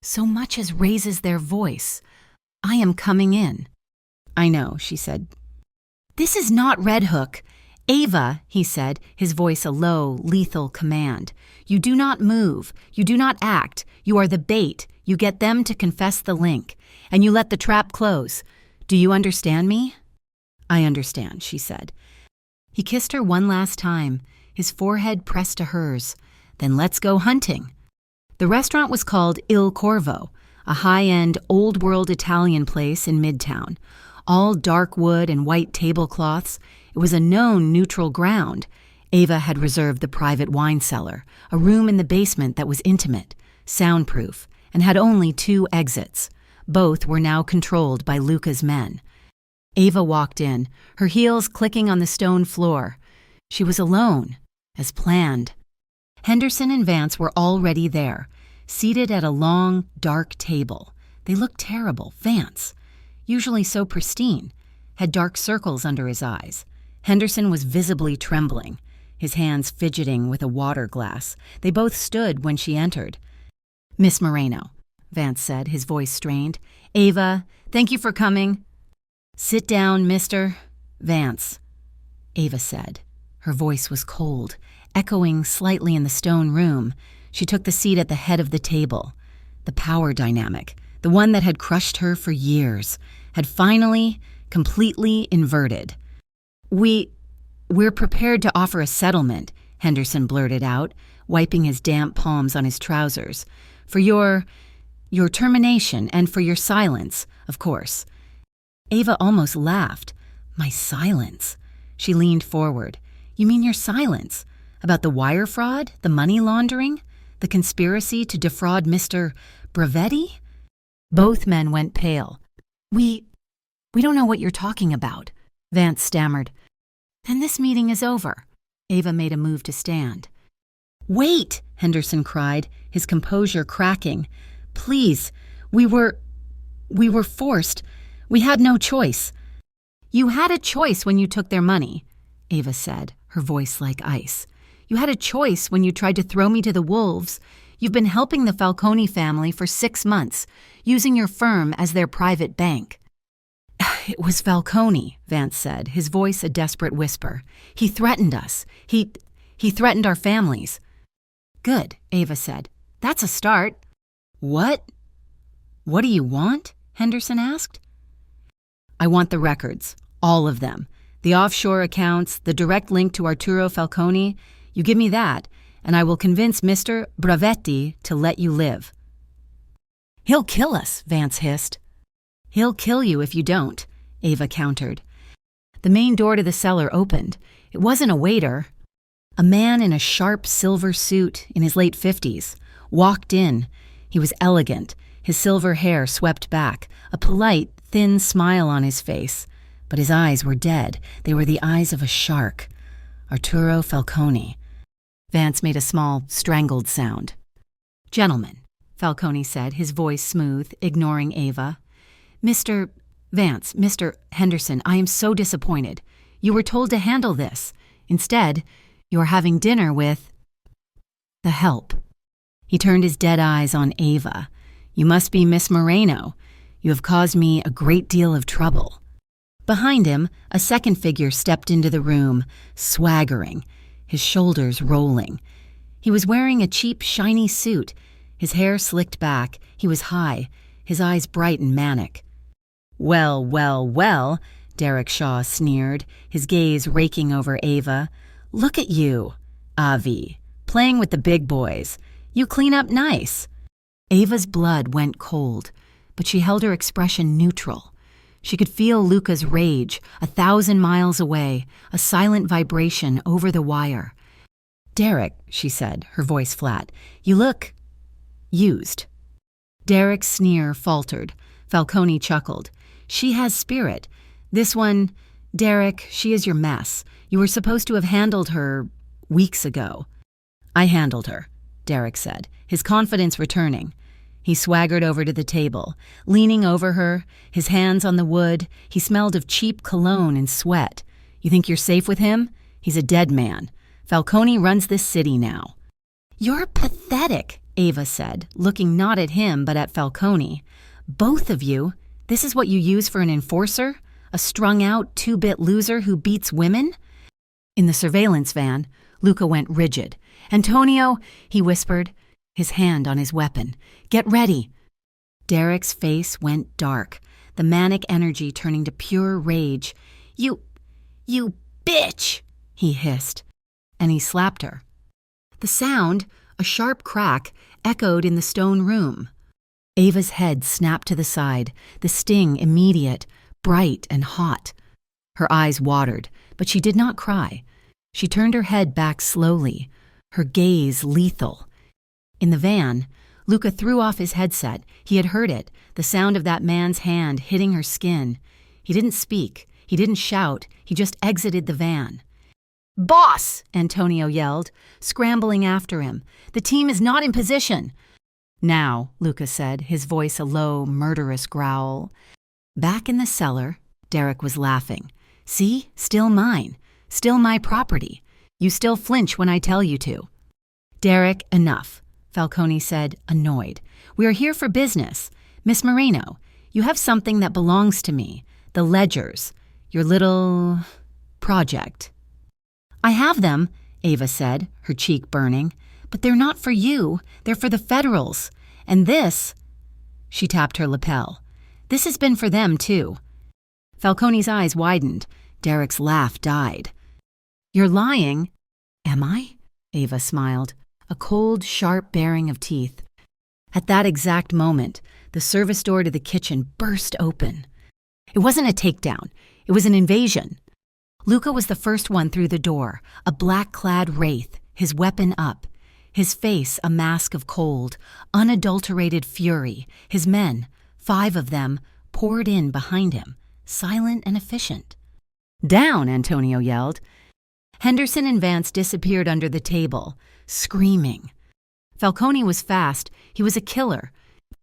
so much as raises their voice. I am coming in." "I know," she said. "This is not Red Hook." "Ava," he said, his voice a low, lethal command. "You do not move. You do not act. You are the bait. You get them to confess the link, and you let the trap close. Do you understand me?" "I understand," she said. He kissed her one last time, his forehead pressed to hers. "Then let's go hunting." The restaurant was called Il Corvo, a high-end, old-world Italian place in Midtown. All dark wood and white tablecloths. It was a known neutral ground. Ava had reserved the private wine cellar, a room in the basement that was intimate, soundproof, and had only 2 exits. Both were now controlled by Luca's men. Ava walked in, her heels clicking on the stone floor. She was alone, as planned. Henderson and Vance were already there, seated at a long, dark table. They looked terrible. Vance, usually so pristine, had dark circles under his eyes. Henderson was visibly trembling, his hands fidgeting with a water glass. They both stood when she entered. "Miss Moreno," Vance said, his voice strained. "Ava, thank you for coming." "Sit down, Mr. Vance," Ava said. Her voice was cold, echoing slightly in the stone room. She took the seat at the head of the table. The power dynamic, the one that had crushed her for years, had finally, completely inverted. We're prepared to offer a settlement," Henderson blurted out, wiping his damp palms on his trousers. "For your termination and for your silence, of course." Ava almost laughed. "My silence?" She leaned forward. "You mean your silence? About the wire fraud, the money laundering, the conspiracy to defraud Mr. Bravetti?" Both men went pale. We don't know what you're talking about," Vance stammered. "Then this meeting is over." Ava made a move to stand. "Wait!" Henderson cried, his composure cracking. "Please, we were forced. We had no choice." You had a choice when you took their money, Ava said, her voice like ice. You had a choice when you tried to throw me to the wolves. You've been helping the Falcone family for 6 months, using your firm as their private bank. It was Falcone, Vance said, his voice a desperate whisper. He threatened us. He threatened our families. Good, Ava said. That's a start. What? What do you want? Henderson asked. I want the records, all of them. The offshore accounts, the direct link to Arturo Falcone. You give me that, and I will convince Mr. Bravetti to let you live. He'll kill us, Vance hissed. He'll kill you if you don't, Ava countered. The main door to the cellar opened. It wasn't a waiter. A man in a sharp silver suit in his late 50s walked in. He was elegant, his silver hair swept back, a polite, thin smile on his face. But his eyes were dead. They were the eyes of a shark. Arturo Falcone. Vance made a small, strangled sound. Gentlemen, Falcone said, his voice smooth, ignoring Ava. Mr. Vance, Mr. Henderson, I am so disappointed. You were told to handle this. Instead, you are having dinner with the help. He turned his dead eyes on Ava. You must be Miss Moreno. You have caused me a great deal of trouble. Behind him, a second figure stepped into the room, swaggering, his shoulders rolling. He was wearing a cheap, shiny suit, his hair slicked back. He was high, his eyes bright and manic. Well, well, well, Derek Shaw sneered, his gaze raking over Ava. Look at you, Avi, playing with the big boys. You clean up nice. Ava's blood went cold, but she held her expression neutral. She could feel Luca's rage 1,000 miles away, a silent vibration over the wire. Derek, she said, her voice flat, you look used. Derek's sneer faltered. Falcone chuckled. She has spirit. This one, Derek, she is your mess. You were supposed to have handled her weeks ago. I handled her, Derek said, his confidence returning. He swaggered over to the table. Leaning over her, his hands on the wood, he smelled of cheap cologne and sweat. You think you're safe with him? He's a dead man. Falcone runs this city now. You're pathetic, Ava said, looking not at him but at Falcone. Both of you? This is what you use for an enforcer? A strung-out, two-bit loser who beats women? In the surveillance van, Luca went rigid. Antonio, he whispered, his hand on his weapon. Get ready. Derek's face went dark, the manic energy turning to pure rage. You bitch, he hissed, and he slapped her. The sound, a sharp crack, echoed in the stone room. Ava's head snapped to the side, the sting immediate, bright and hot. Her eyes watered, but she did not cry. She turned her head back slowly, her gaze lethal. In the van, Luca threw off his headset. He had heard it, the sound of that man's hand hitting her skin. He didn't speak. He didn't shout. He just exited the van. Boss! Antonio yelled, scrambling after him. The team is not in position. Now, Luca said, his voice a low, murderous growl. Back in the cellar, Derek was laughing. See? Still mine. Still my property. You still flinch when I tell you to. Derek, enough, Falcone said, annoyed. We are here for business. Miss Moreno, you have something that belongs to me. The ledgers. Your little project. I have them, Ava said, her cheek burning. But they're not for you. They're for the Federals. And this... She tapped her lapel. This has been for them, too. Falcone's eyes widened. Derek's laugh died. You're lying. Am I? Ava smiled, a cold, sharp baring of teeth. At that exact moment, the service door to the kitchen burst open. It wasn't a takedown. It was an invasion. Luca was the first one through the door, a black-clad wraith, his weapon up. His face a mask of cold, unadulterated fury. His men, 5 of them, poured in behind him, silent and efficient. Down, Antonio yelled. Henderson and Vance disappeared under the table, screaming. Falcone was fast. He was a killer.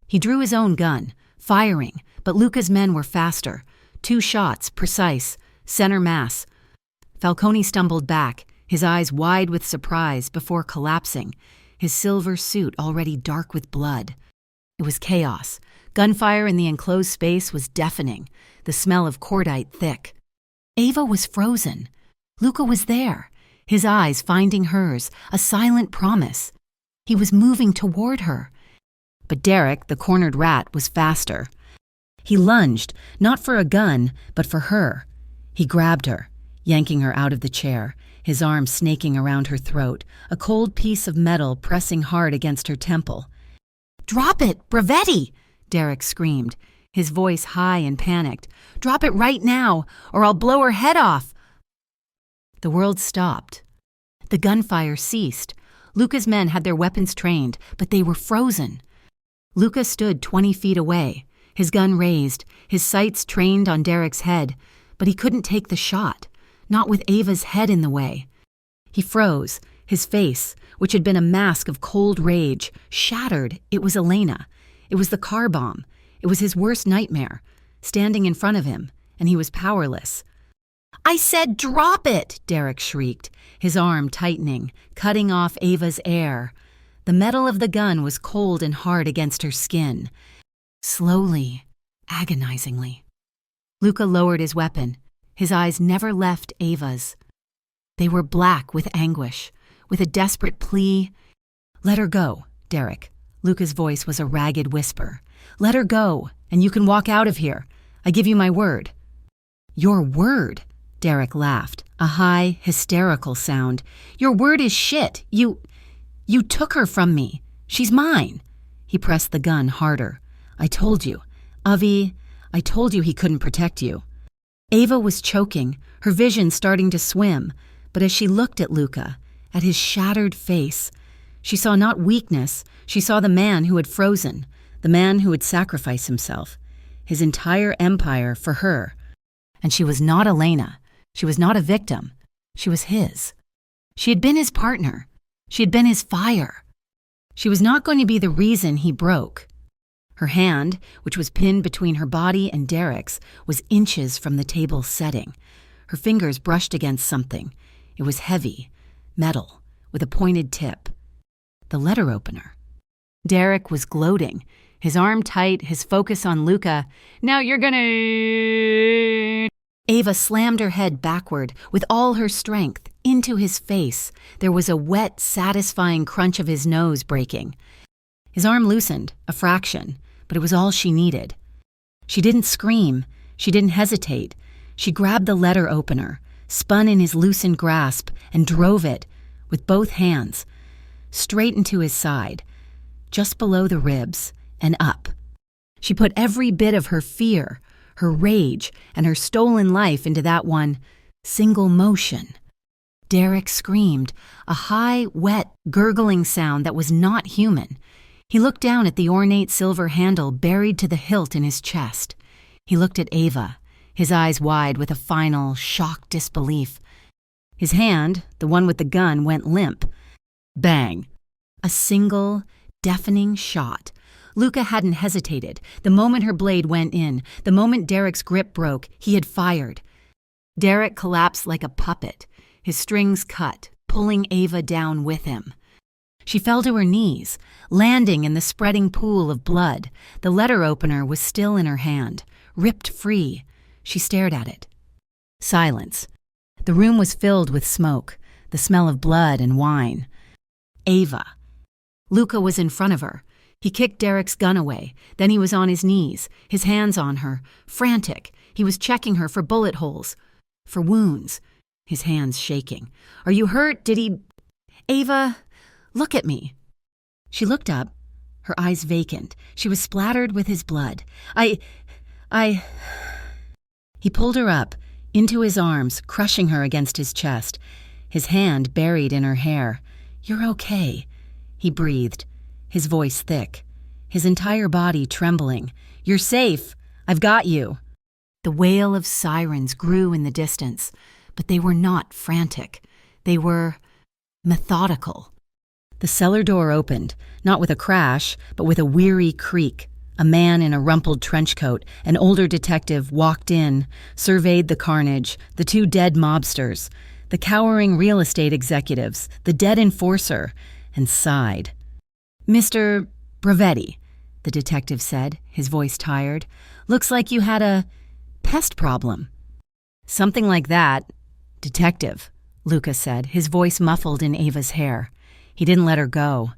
He drew his own gun, firing, but Luca's men were faster. 2 shots, precise, center mass. Falcone stumbled back, his eyes wide with surprise before collapsing, his silver suit already dark with blood. It was chaos. Gunfire in the enclosed space was deafening, the smell of cordite thick. Ava was frozen. Luca was there, his eyes finding hers, a silent promise. He was moving toward her. But Derek, the cornered rat, was faster. He lunged, not for a gun, but for her. He grabbed her, yanking her out of the chair, his arm snaking around her throat, a cold piece of metal pressing hard against her temple. "Drop it, Bravetti!" Derek screamed, his voice high and panicked. "Drop it right now, or I'll blow her head off!" The world stopped. The gunfire ceased. Luca's men had their weapons trained, but they were frozen. Luca stood 20 feet away, his gun raised, his sights trained on Derek's head, but he couldn't take the shot, not with Ava's head in the way. He froze, his face, which had been a mask of cold rage, shattered. It was Elena. It was the car bomb. It was his worst nightmare, standing in front of him, and he was powerless. "I said drop it!" Derek shrieked, his arm tightening, cutting off Ava's air. The metal of the gun was cold and hard against her skin. Slowly, agonizingly. Luca lowered his weapon. His eyes never left Ava's. They were black with anguish, with a desperate plea. "Let her go, Derek." Luca's voice was a ragged whisper. "Let her go, and you can walk out of here. I give you my word." "Your word?" Derek laughed, a high, hysterical sound. "Your word is shit. You took her from me. She's mine." He pressed the gun harder. "I told you. Avi, I told you he couldn't protect you." Ava was choking, her vision starting to swim, but as she looked at Luca, at his shattered face, she saw not weakness, she saw the man who had frozen, the man who would sacrifice himself, his entire empire for her. And she was not Elena. She was not a victim. She was his. She had been his partner. She had been his fire. She was not going to be the reason he broke. Her hand, which was pinned between her body and Derek's, was inches from the table's setting. Her fingers brushed against something. It was heavy, metal, with a pointed tip. The letter opener. Derek was gloating, his arm tight, his focus on Luca. "Now you're gonna..." Ava slammed her head backward with all her strength, into his face. There was a wet, satisfying crunch of his nose breaking. His arm loosened, a fraction, but it was all she needed. She didn't scream. She didn't hesitate. She grabbed the letter opener, spun in his loosened grasp, and drove it, with both hands, straight into his side, just below the ribs, and up. She put every bit of her fear, her rage, and her stolen life into that one single motion. Derek screamed, a high, wet, gurgling sound that was not human. He looked down at the ornate silver handle buried to the hilt in his chest. He looked at Ava, his eyes wide with a final, shocked disbelief. His hand, the one with the gun, went limp. Bang! A single, deafening shot. Luca hadn't hesitated. The moment her blade went in, the moment Derek's grip broke, he had fired. Derek collapsed like a puppet, his strings cut, pulling Ava down with him. She fell to her knees, landing in the spreading pool of blood. The letter opener was still in her hand, ripped free. She stared at it. Silence. The room was filled with smoke, the smell of blood and wine. Ava. Luca was in front of her. He kicked Derek's gun away. Then he was on his knees, his hands on her, frantic. He was checking her for bullet holes, for wounds, his hands shaking. "Are you hurt? Did he..." "Ava, look at me." She looked up, her eyes vacant. She was splattered with his blood. I... He pulled her up, into his arms, crushing her against his chest, his hand buried in her hair. "You're okay," he breathed, his voice thick, his entire body trembling. "You're safe. I've got you." The wail of sirens grew in the distance, but they were not frantic. They were methodical. The cellar door opened, not with a crash, but with a weary creak. A man in a rumpled trench coat, an older detective, walked in, surveyed the carnage, the two dead mobsters, the cowering real estate executives, the dead enforcer, and sighed. "Mr. Bravetti," the detective said, his voice tired, "looks like you had a pest problem." "Something like that, Detective," Luca said, his voice muffled in Ava's hair. He didn't let her go.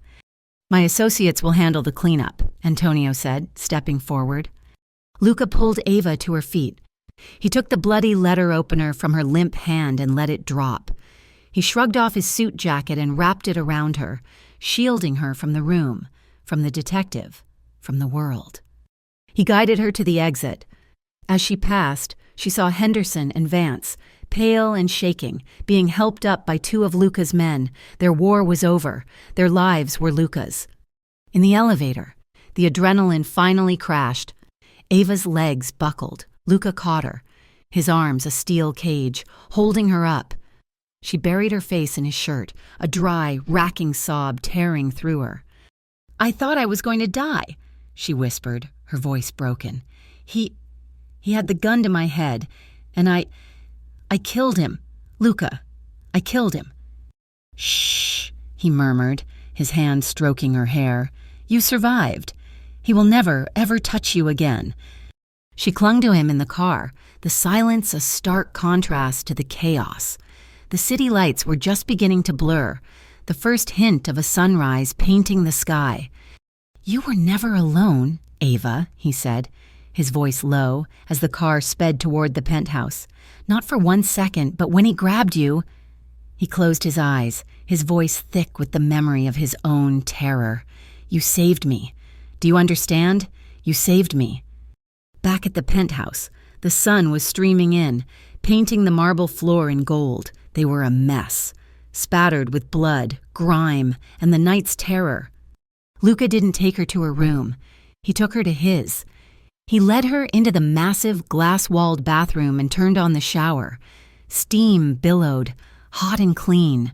"My associates will handle the cleanup," Antonio said, stepping forward. Luca pulled Ava to her feet. He took the bloody letter opener from her limp hand and let it drop. He shrugged off his suit jacket and wrapped it around her, shielding her from the room, from the detective, from the world. He guided her to the exit. As she passed, she saw Henderson and Vance, pale and shaking, being helped up by two of Luca's men. Their war was over. Their lives were Luca's. In the elevator, the adrenaline finally crashed. Ava's legs buckled. Luca caught her, his arms a steel cage, holding her up. She buried her face in his shirt, a dry, racking sob tearing through her. "I thought I was going to die," she whispered, her voice broken. He had the gun to my head, and I killed him. Luca, I killed him." "Shh," he murmured, his hand stroking her hair. "You survived. He will never, ever touch you again." She clung to him in the car, the silence a stark contrast to the chaos. The city lights were just beginning to blur, the first hint of a sunrise painting the sky. "You were never alone, Ava," he said, his voice low, as the car sped toward the penthouse. "Not for 1 second, but when he grabbed you—" He closed his eyes, his voice thick with the memory of his own terror. "You saved me. Do you understand? You saved me." Back at the penthouse, the sun was streaming in, painting the marble floor in gold. They were a mess, spattered with blood, grime, and the night's terror. Luca didn't take her to her room. He took her to his. He led her into the massive glass-walled bathroom and turned on the shower. Steam billowed, hot and clean.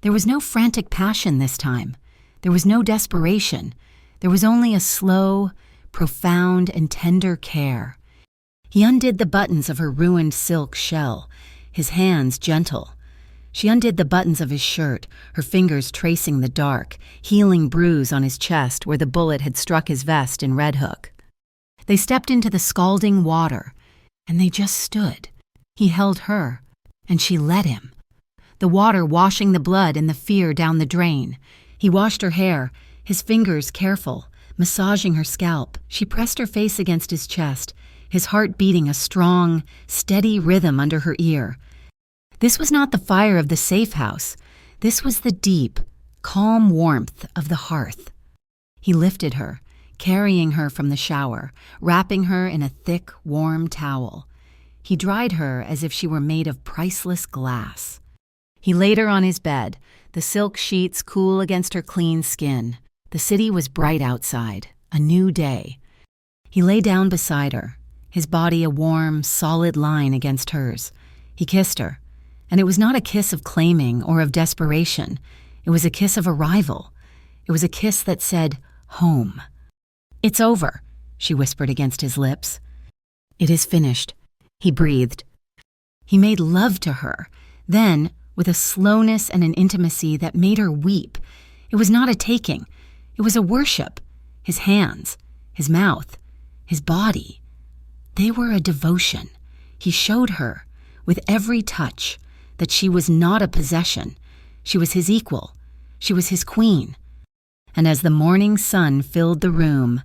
There was no frantic passion this time. There was no desperation. There was only a slow, profound, and tender care. He undid the buttons of her ruined silk shell, his hands gentle. She undid the buttons of his shirt, her fingers tracing the dark, healing bruise on his chest where the bullet had struck his vest in Red Hook. They stepped into the scalding water, and they just stood. He held her, and she let him. The water washing the blood and the fear down the drain. He washed her hair, his fingers careful, massaging her scalp. She pressed her face against his chest, his heart beating a strong, steady rhythm under her ear. This was not the fire of the safe house. This was the deep, calm warmth of the hearth. He lifted her, carrying her from the shower, wrapping her in a thick, warm towel. He dried her as if she were made of priceless glass. He laid her on his bed, the silk sheets cool against her clean skin. The city was bright outside, a new day. He lay down beside her, his body a warm, solid line against hers. He kissed her, and it was not a kiss of claiming or of desperation. It was a kiss of arrival. It was a kiss that said, home. "It's over," she whispered against his lips. "It is finished," he breathed. He made love to her, then, with a slowness and an intimacy that made her weep. It was not a taking. It was a worship. His hands, his mouth, his body. They were a devotion. He showed her, with every touch, that she was not a possession. She was his equal. She was his queen. And as the morning sun filled the room,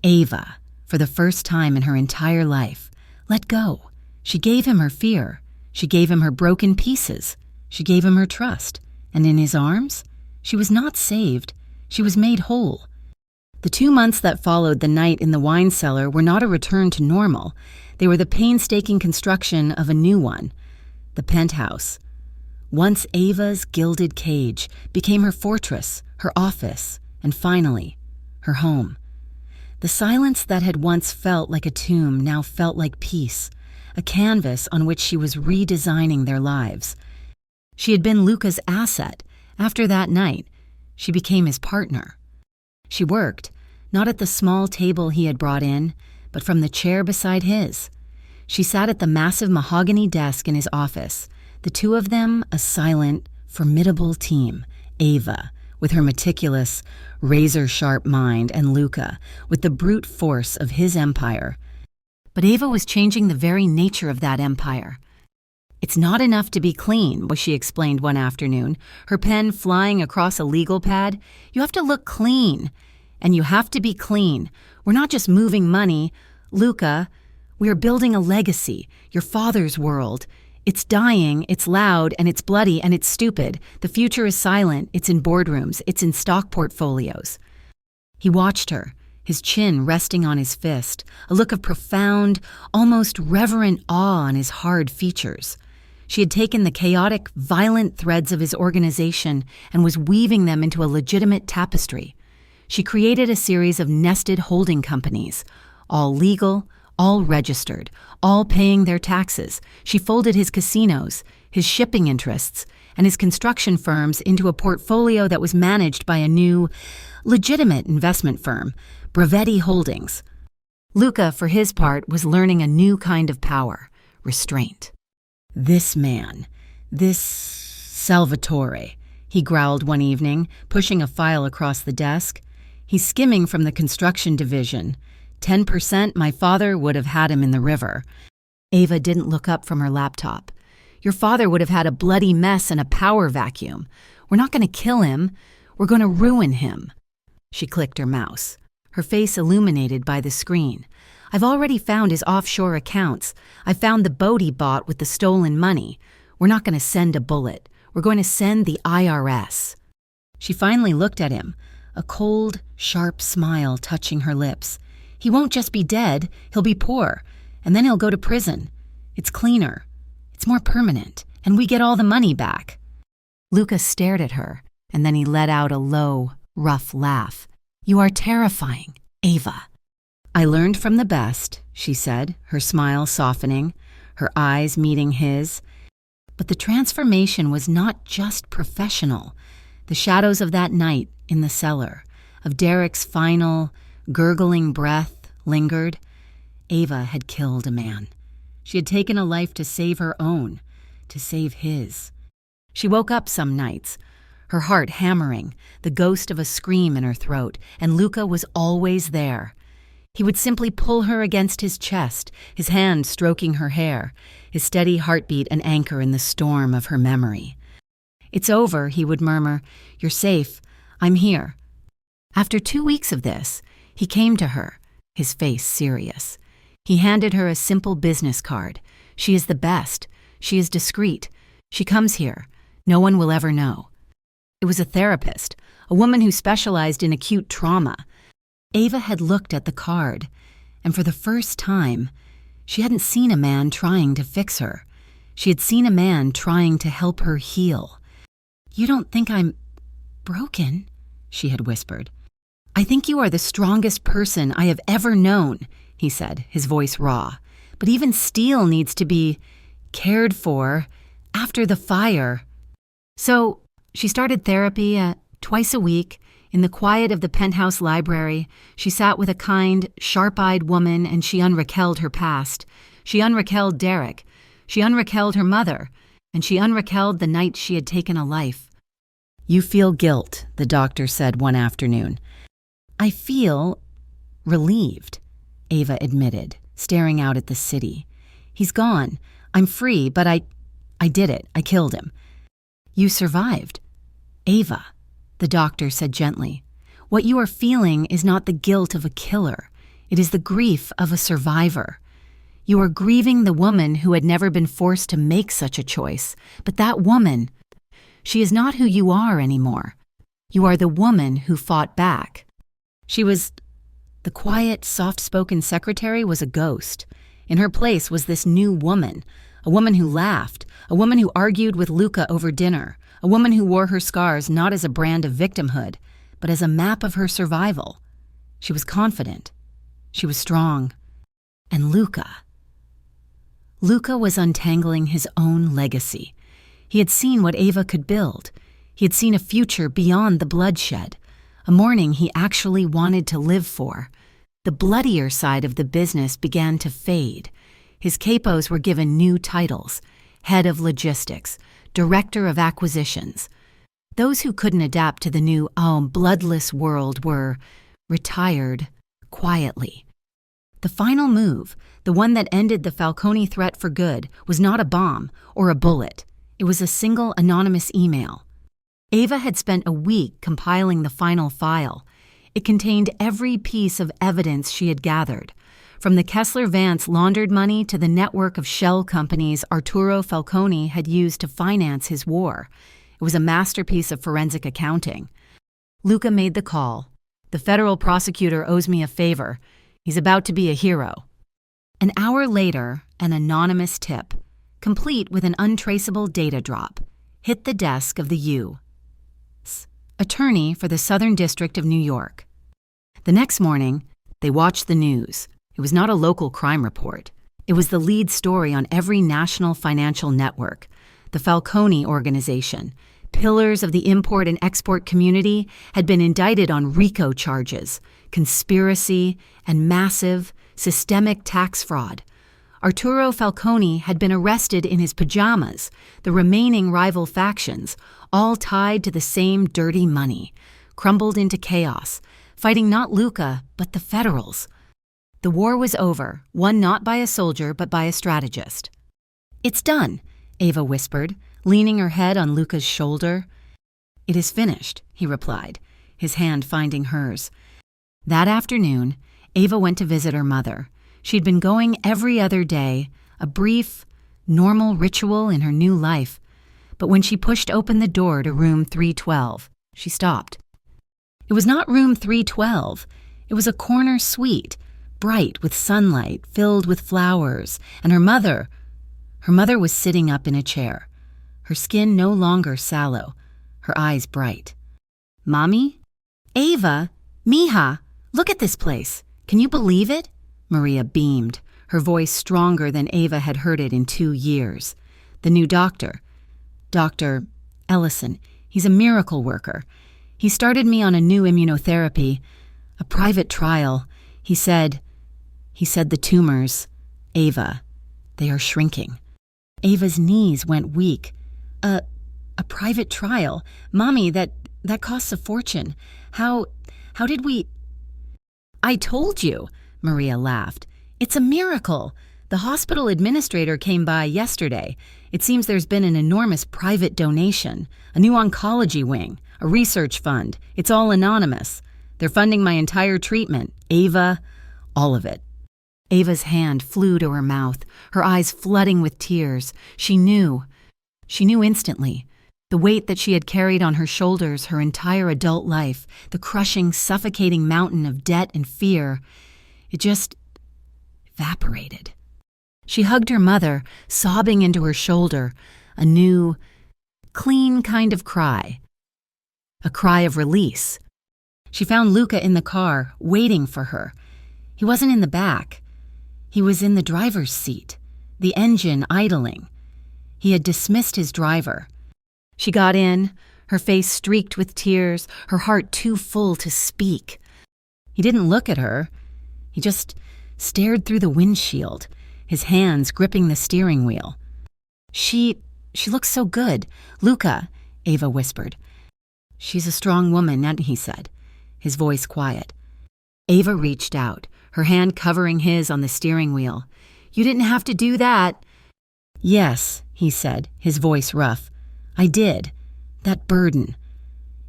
Ava, for the first time in her entire life, let go. She gave him her fear. She gave him her broken pieces. She gave him her trust. And in his arms, she was not saved. She was made whole. The 2 months that followed the night in the wine cellar were not a return to normal. They were the painstaking construction of a new one, the penthouse. Once Ava's gilded cage became her fortress, her office, and finally, her home. The silence that had once felt like a tomb now felt like peace, a canvas on which she was redesigning their lives. She had been Luca's asset. After that night, she became his partner. She worked, not at the small table he had brought in, but from the chair beside his. She sat at the massive mahogany desk in his office, the two of them a silent, formidable team, Ava, with her meticulous, razor-sharp mind, and Luca, with the brute force of his empire. But Ava was changing the very nature of that empire. "It's not enough to be clean," she explained one afternoon, her pen flying across a legal pad. "You have to look clean. And you have to be clean. We're not just moving money. Luca, we are building a legacy, your father's world. It's dying, it's loud, and it's bloody, and it's stupid. The future is silent, it's in boardrooms, it's in stock portfolios." He watched her, his chin resting on his fist, a look of profound, almost reverent awe on his hard features. She had taken the chaotic, violent threads of his organization and was weaving them into a legitimate tapestry. She created a series of nested holding companies, all legal, all registered, all paying their taxes. She folded his casinos, his shipping interests, and his construction firms into a portfolio that was managed by a new, legitimate investment firm, Bravetti Holdings. Luca, for his part, was learning a new kind of power, restraint. "This man, this Salvatore," he growled one evening, pushing a file across the desk. "He's skimming from the construction division. 10% my father would have had him in the river." Ava didn't look up from her laptop. "Your father would have had a bloody mess and a power vacuum. We're not going to kill him. We're going to ruin him." She clicked her mouse, her face illuminated by the screen. "I've already found his offshore accounts. I found the boat he bought with the stolen money. We're not going to send a bullet. We're going to send the IRS." She finally looked at him, a cold, sharp smile touching her lips. "He won't just be dead, he'll be poor, and then he'll go to prison. It's cleaner, it's more permanent, and we get all the money back." Luca stared at her, and then he let out a low, rough laugh. "You are terrifying, Ava." "I learned from the best," she said, her smile softening, her eyes meeting his. But the transformation was not just professional. The shadows of that night in the cellar, of Derek's final, gurgling breath, lingered. Ava had killed a man. She had taken a life to save her own, to save his. She woke up some nights, her heart hammering, the ghost of a scream in her throat, and Luca was always there. He would simply pull her against his chest, his hand stroking her hair, his steady heartbeat an anchor in the storm of her memory. "It's over," he would murmur. "You're safe. I'm here." After 2 weeks of this, he came to her, his face serious. He handed her a simple business card. "She is the best. She is discreet. She comes here. No one will ever know." It was a therapist, a woman who specialized in acute trauma. Ava had looked at the card, and for the first time, she hadn't seen a man trying to fix her. She had seen a man trying to help her heal. "You don't think I'm broken?" she had whispered. "I think you are the strongest person I have ever known," he said, his voice raw. "But even steel needs to be cared for after the fire." So she started therapy twice a week. In the quiet of the penthouse library, she sat with a kind, sharp-eyed woman and she unrakeled her past. She unrakeled Derek. She unrakeled her mother. And she unrakeled the night she had taken a life. "You feel guilt," the doctor said one afternoon. "I feel relieved," Ava admitted, staring out at the city. "He's gone. I'm free, but I did it. I killed him." "You survived." "Ava," the doctor said gently, "what you are feeling is not the guilt of a killer. It is the grief of a survivor. You are grieving the woman who had never been forced to make such a choice. But that woman, she is not who you are anymore. You are the woman who fought back." The quiet, soft-spoken secretary was a ghost. In her place was this new woman, a woman who laughed, a woman who argued with Luca over dinner, a woman who wore her scars not as a brand of victimhood, but as a map of her survival. She was confident. She was strong. And Luca was untangling his own legacy. He had seen what Ava could build. He had seen a future beyond the bloodshed, a morning he actually wanted to live for. The bloodier side of the business began to fade. His capos were given new titles: head of logistics, director of acquisitions. Those who couldn't adapt to the new, bloodless world were retired quietly. The final move, the one that ended the Falcone threat for good, was not a bomb or a bullet. It was a single anonymous email. Ava had spent a week compiling the final file. It contained every piece of evidence she had gathered, from the Kessler-Vance laundered money to the network of shell companies Arturo Falcone had used to finance his war. It was a masterpiece of forensic accounting. Luca made the call. "The federal prosecutor owes me a favor. He's about to be a hero." An hour later, an anonymous tip, complete with an untraceable data drop, hit the desk of the U.S. attorney for the Southern District of New York. The next morning, they watched the news. It was not a local crime report. It was the lead story on every national financial network. The Falcone organization, pillars of the import and export community, had been indicted on RICO charges, conspiracy, and massive, systemic tax fraud. Arturo Falcone had been arrested in his pajamas, the remaining rival factions, all tied to the same dirty money, crumbled into chaos, fighting not Luca, but the Federals. The war was over, won not by a soldier, but by a strategist. "It's done," Ava whispered, leaning her head on Luca's shoulder. "It is finished," he replied, his hand finding hers. That afternoon, Ava went to visit her mother. She'd been going every other day, a brief, normal ritual in her new life. But when she pushed open the door to room 312, she stopped. It was not room 312. It was a corner suite, bright with sunlight, filled with flowers, and her mother was sitting up in a chair, her skin no longer sallow, her eyes bright. "Mommy? Ava? Mija, look at this place. Can you believe it?" Maria beamed, her voice stronger than Ava had heard it in 2 years. "The new doctor, Dr. Ellison, he's a miracle worker. He started me on a new immunotherapy, a private trial. He said the tumors, Ava, they are shrinking." Ava's knees went weak. A private trial? Mommy, that costs a fortune. How did we—" "I told you," Maria laughed. "It's a miracle. The hospital administrator came by yesterday. It seems there's been an enormous private donation, a new oncology wing, a research fund. It's all anonymous. They're funding my entire treatment, Ava, all of it." Ava's hand flew to her mouth, her eyes flooding with tears. She knew instantly. The weight that she had carried on her shoulders her entire adult life, the crushing, suffocating mountain of debt and fear, it just evaporated. She hugged her mother, sobbing into her shoulder, a new, clean kind of cry. A cry of release. She found Luca in the car, waiting for her. He wasn't in the back. He was in the driver's seat, the engine idling. He had dismissed his driver. She got in, her face streaked with tears, her heart too full to speak. He didn't look at her. He just stared through the windshield, his hands gripping the steering wheel. She looks so good. "Luca," Ava whispered. "She's a strong woman," he said, his voice quiet. Ava reached out, her hand covering his on the steering wheel. "You didn't have to do that." "Yes," he said, his voice rough. "I did. That burden.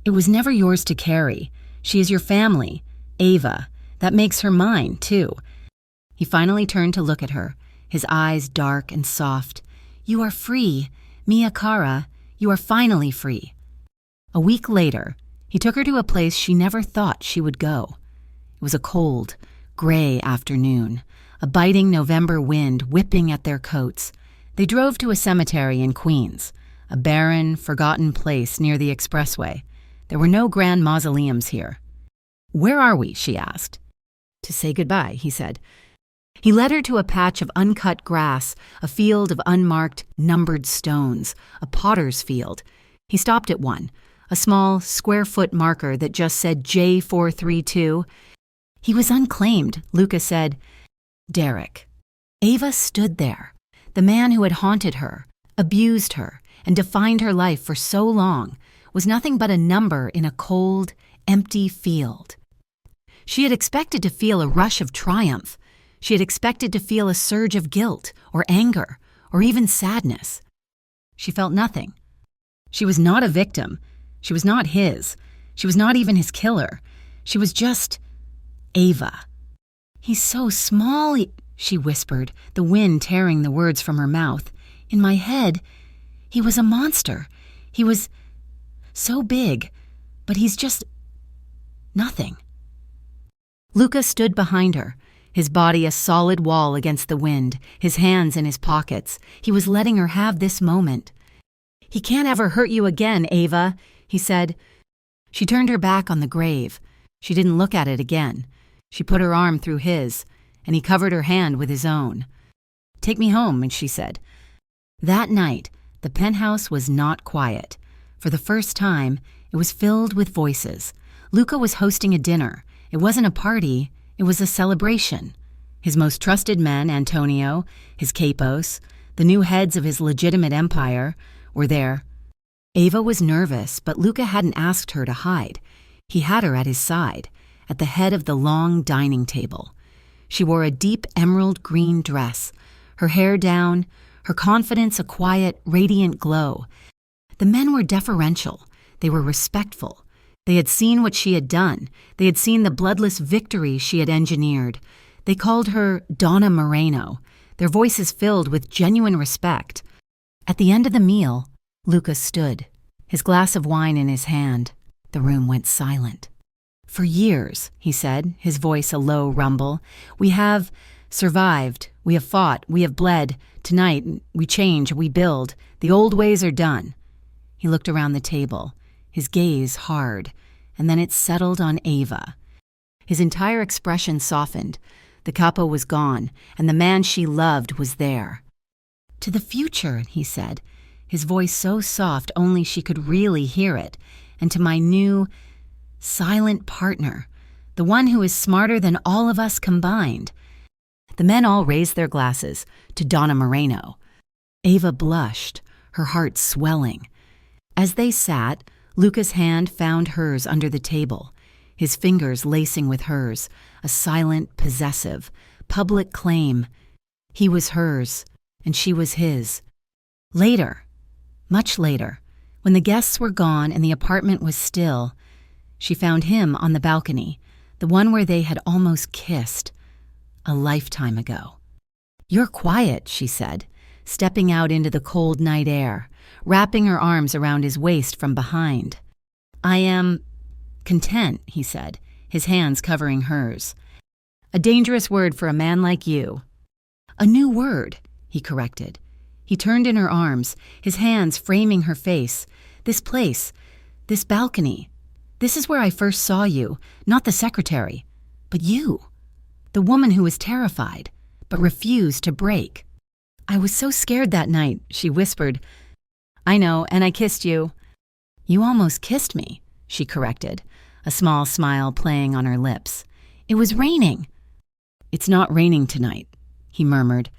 It was never yours to carry. She is your family, Ava. That makes her mine, too." He finally turned to look at her, his eyes dark and soft. "You are free, Mia Cara. You are finally free." A week later, he took her to a place she never thought she would go. It was a cold, gray afternoon, a biting November wind whipping at their coats. They drove to a cemetery in Queens, a barren, forgotten place near the expressway. There were no grand mausoleums here. "Where are we?" she asked. "To say goodbye," he said. He led her to a patch of uncut grass, a field of unmarked, numbered stones, a potter's field. He stopped at one, a small square-foot marker that just said J432. He was unclaimed, Luca said. Derek. Ava stood there, the man who had haunted her, abused her, and defined her life for so long, was nothing but a number in a cold, empty field. She had expected to feel a rush of triumph. She had expected to feel a surge of guilt or anger or even sadness. She felt nothing. She was not a victim. She was not his. She was not even his killer. She was just Ava. "He's so small," she whispered, the wind tearing the words from her mouth. "In my head, he was a monster. He was so big, but he's just nothing." Luca stood behind her, his body a solid wall against the wind, his hands in his pockets. He was letting her have this moment. "He can't ever hurt you again, Ava," he said. She turned her back on the grave. She didn't look at it again. She put her arm through his, and he covered her hand with his own. "Take me home," she said. That night, the penthouse was not quiet. For the first time, it was filled with voices. Luca was hosting a dinner. It wasn't a party, it was a celebration. His most trusted men, Antonio, his capos, the new heads of his legitimate empire, were there. Ava was nervous, but Luca hadn't asked her to hide. He had her at his side, at the head of the long dining table. She wore a deep emerald green dress, her hair down, her confidence a quiet, radiant glow. The men were deferential. They were respectful. They had seen what she had done. They had seen the bloodless victory she had engineered. They called her Donna Moreno, their voices filled with genuine respect. At the end of the meal, Luca stood, his glass of wine in his hand. The room went silent. "For years," he said, his voice a low rumble, "we have survived, we have fought, we have bled. Tonight, we change, we build. The old ways are done." He looked around the table, his gaze hard, and then it settled on Ava. His entire expression softened. The capo was gone, and the man she loved was there. "To the future," he said, his voice so soft only she could really hear it, "and to my new, silent partner, the one who is smarter than all of us combined." The men all raised their glasses to Donna Moreno. Ava blushed, her heart swelling. As they sat, Luca's hand found hers under the table, his fingers lacing with hers, a silent, possessive, public claim. He was hers, and she was his. Later, much later, when the guests were gone and the apartment was still, she found him on the balcony, the one where they had almost kissed, a lifetime ago. "You're quiet," she said, stepping out into the cold night air, wrapping her arms around his waist from behind. "I am content," he said, his hands covering hers. "A dangerous word for a man like you." "A new word," he corrected. He turned in her arms, his hands framing her face. "This place, this balcony, this is where I first saw you, not the secretary, but you, the woman who was terrified, but refused to break." "I was so scared that night," she whispered. "I know, and I kissed you." "You almost kissed me," she corrected, a small smile playing on her lips. "It was raining." "It's not raining tonight," he murmured.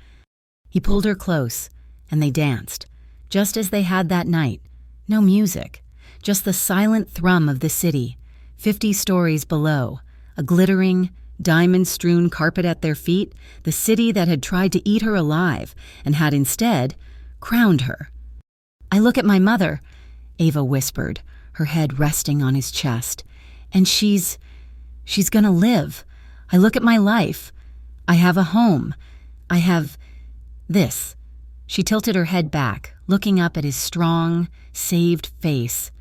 He pulled her close, and they danced, just as they had that night. No music, just the silent thrum of the city, 50 stories below, a glittering, diamond-strewn carpet at their feet, the city that had tried to eat her alive and had instead crowned her. "I look at my mother," Ava whispered, her head resting on his chest, "and she's gonna live. I look at my life. I have a home. I have this." She tilted her head back, looking up at his strong, saved face.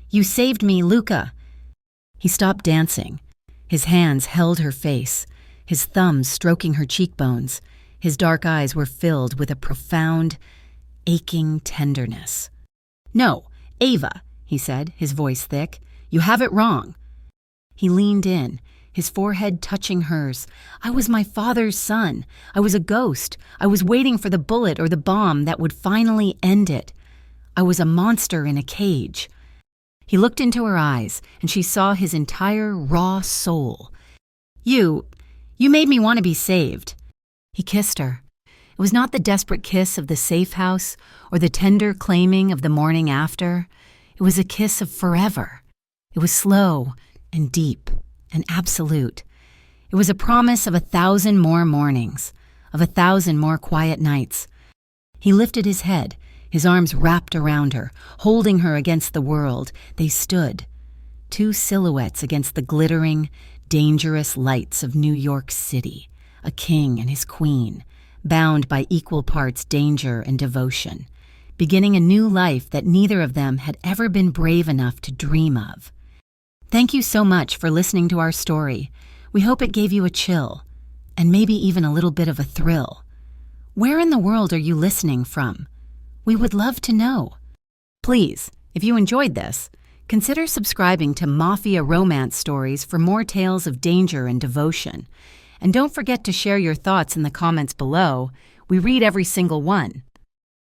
"You saved me, Luca." He stopped dancing. His hands held her face, his thumbs stroking her cheekbones. His dark eyes were filled with a profound, aching tenderness. "No, Ava," he said, his voice thick. "You have it wrong." He leaned in, his forehead touching hers. "I was my father's son. I was a ghost. I was waiting for the bullet or the bomb that would finally end it. I was a monster in a cage." He looked into her eyes, and she saw his entire raw soul. You made me want to be saved." He kissed her. It was not the desperate kiss of the safe house or the tender claiming of the morning after. It was a kiss of forever. It was slow and deep and absolute. It was a promise of 1,000 more mornings, of 1,000 more quiet nights. He lifted his head, his arms wrapped around her, holding her against the world. They stood, two silhouettes against the glittering, dangerous lights of New York City, a king and his queen, bound by equal parts danger and devotion, beginning a new life that neither of them had ever been brave enough to dream of. Thank you so much for listening to our story. We hope it gave you a chill, and maybe even a little bit of a thrill. Where in the world are you listening from? We would love to know. Please, if you enjoyed this, consider subscribing to Mafia Romance Stories for more tales of danger and devotion. And don't forget to share your thoughts in the comments below. We read every single one.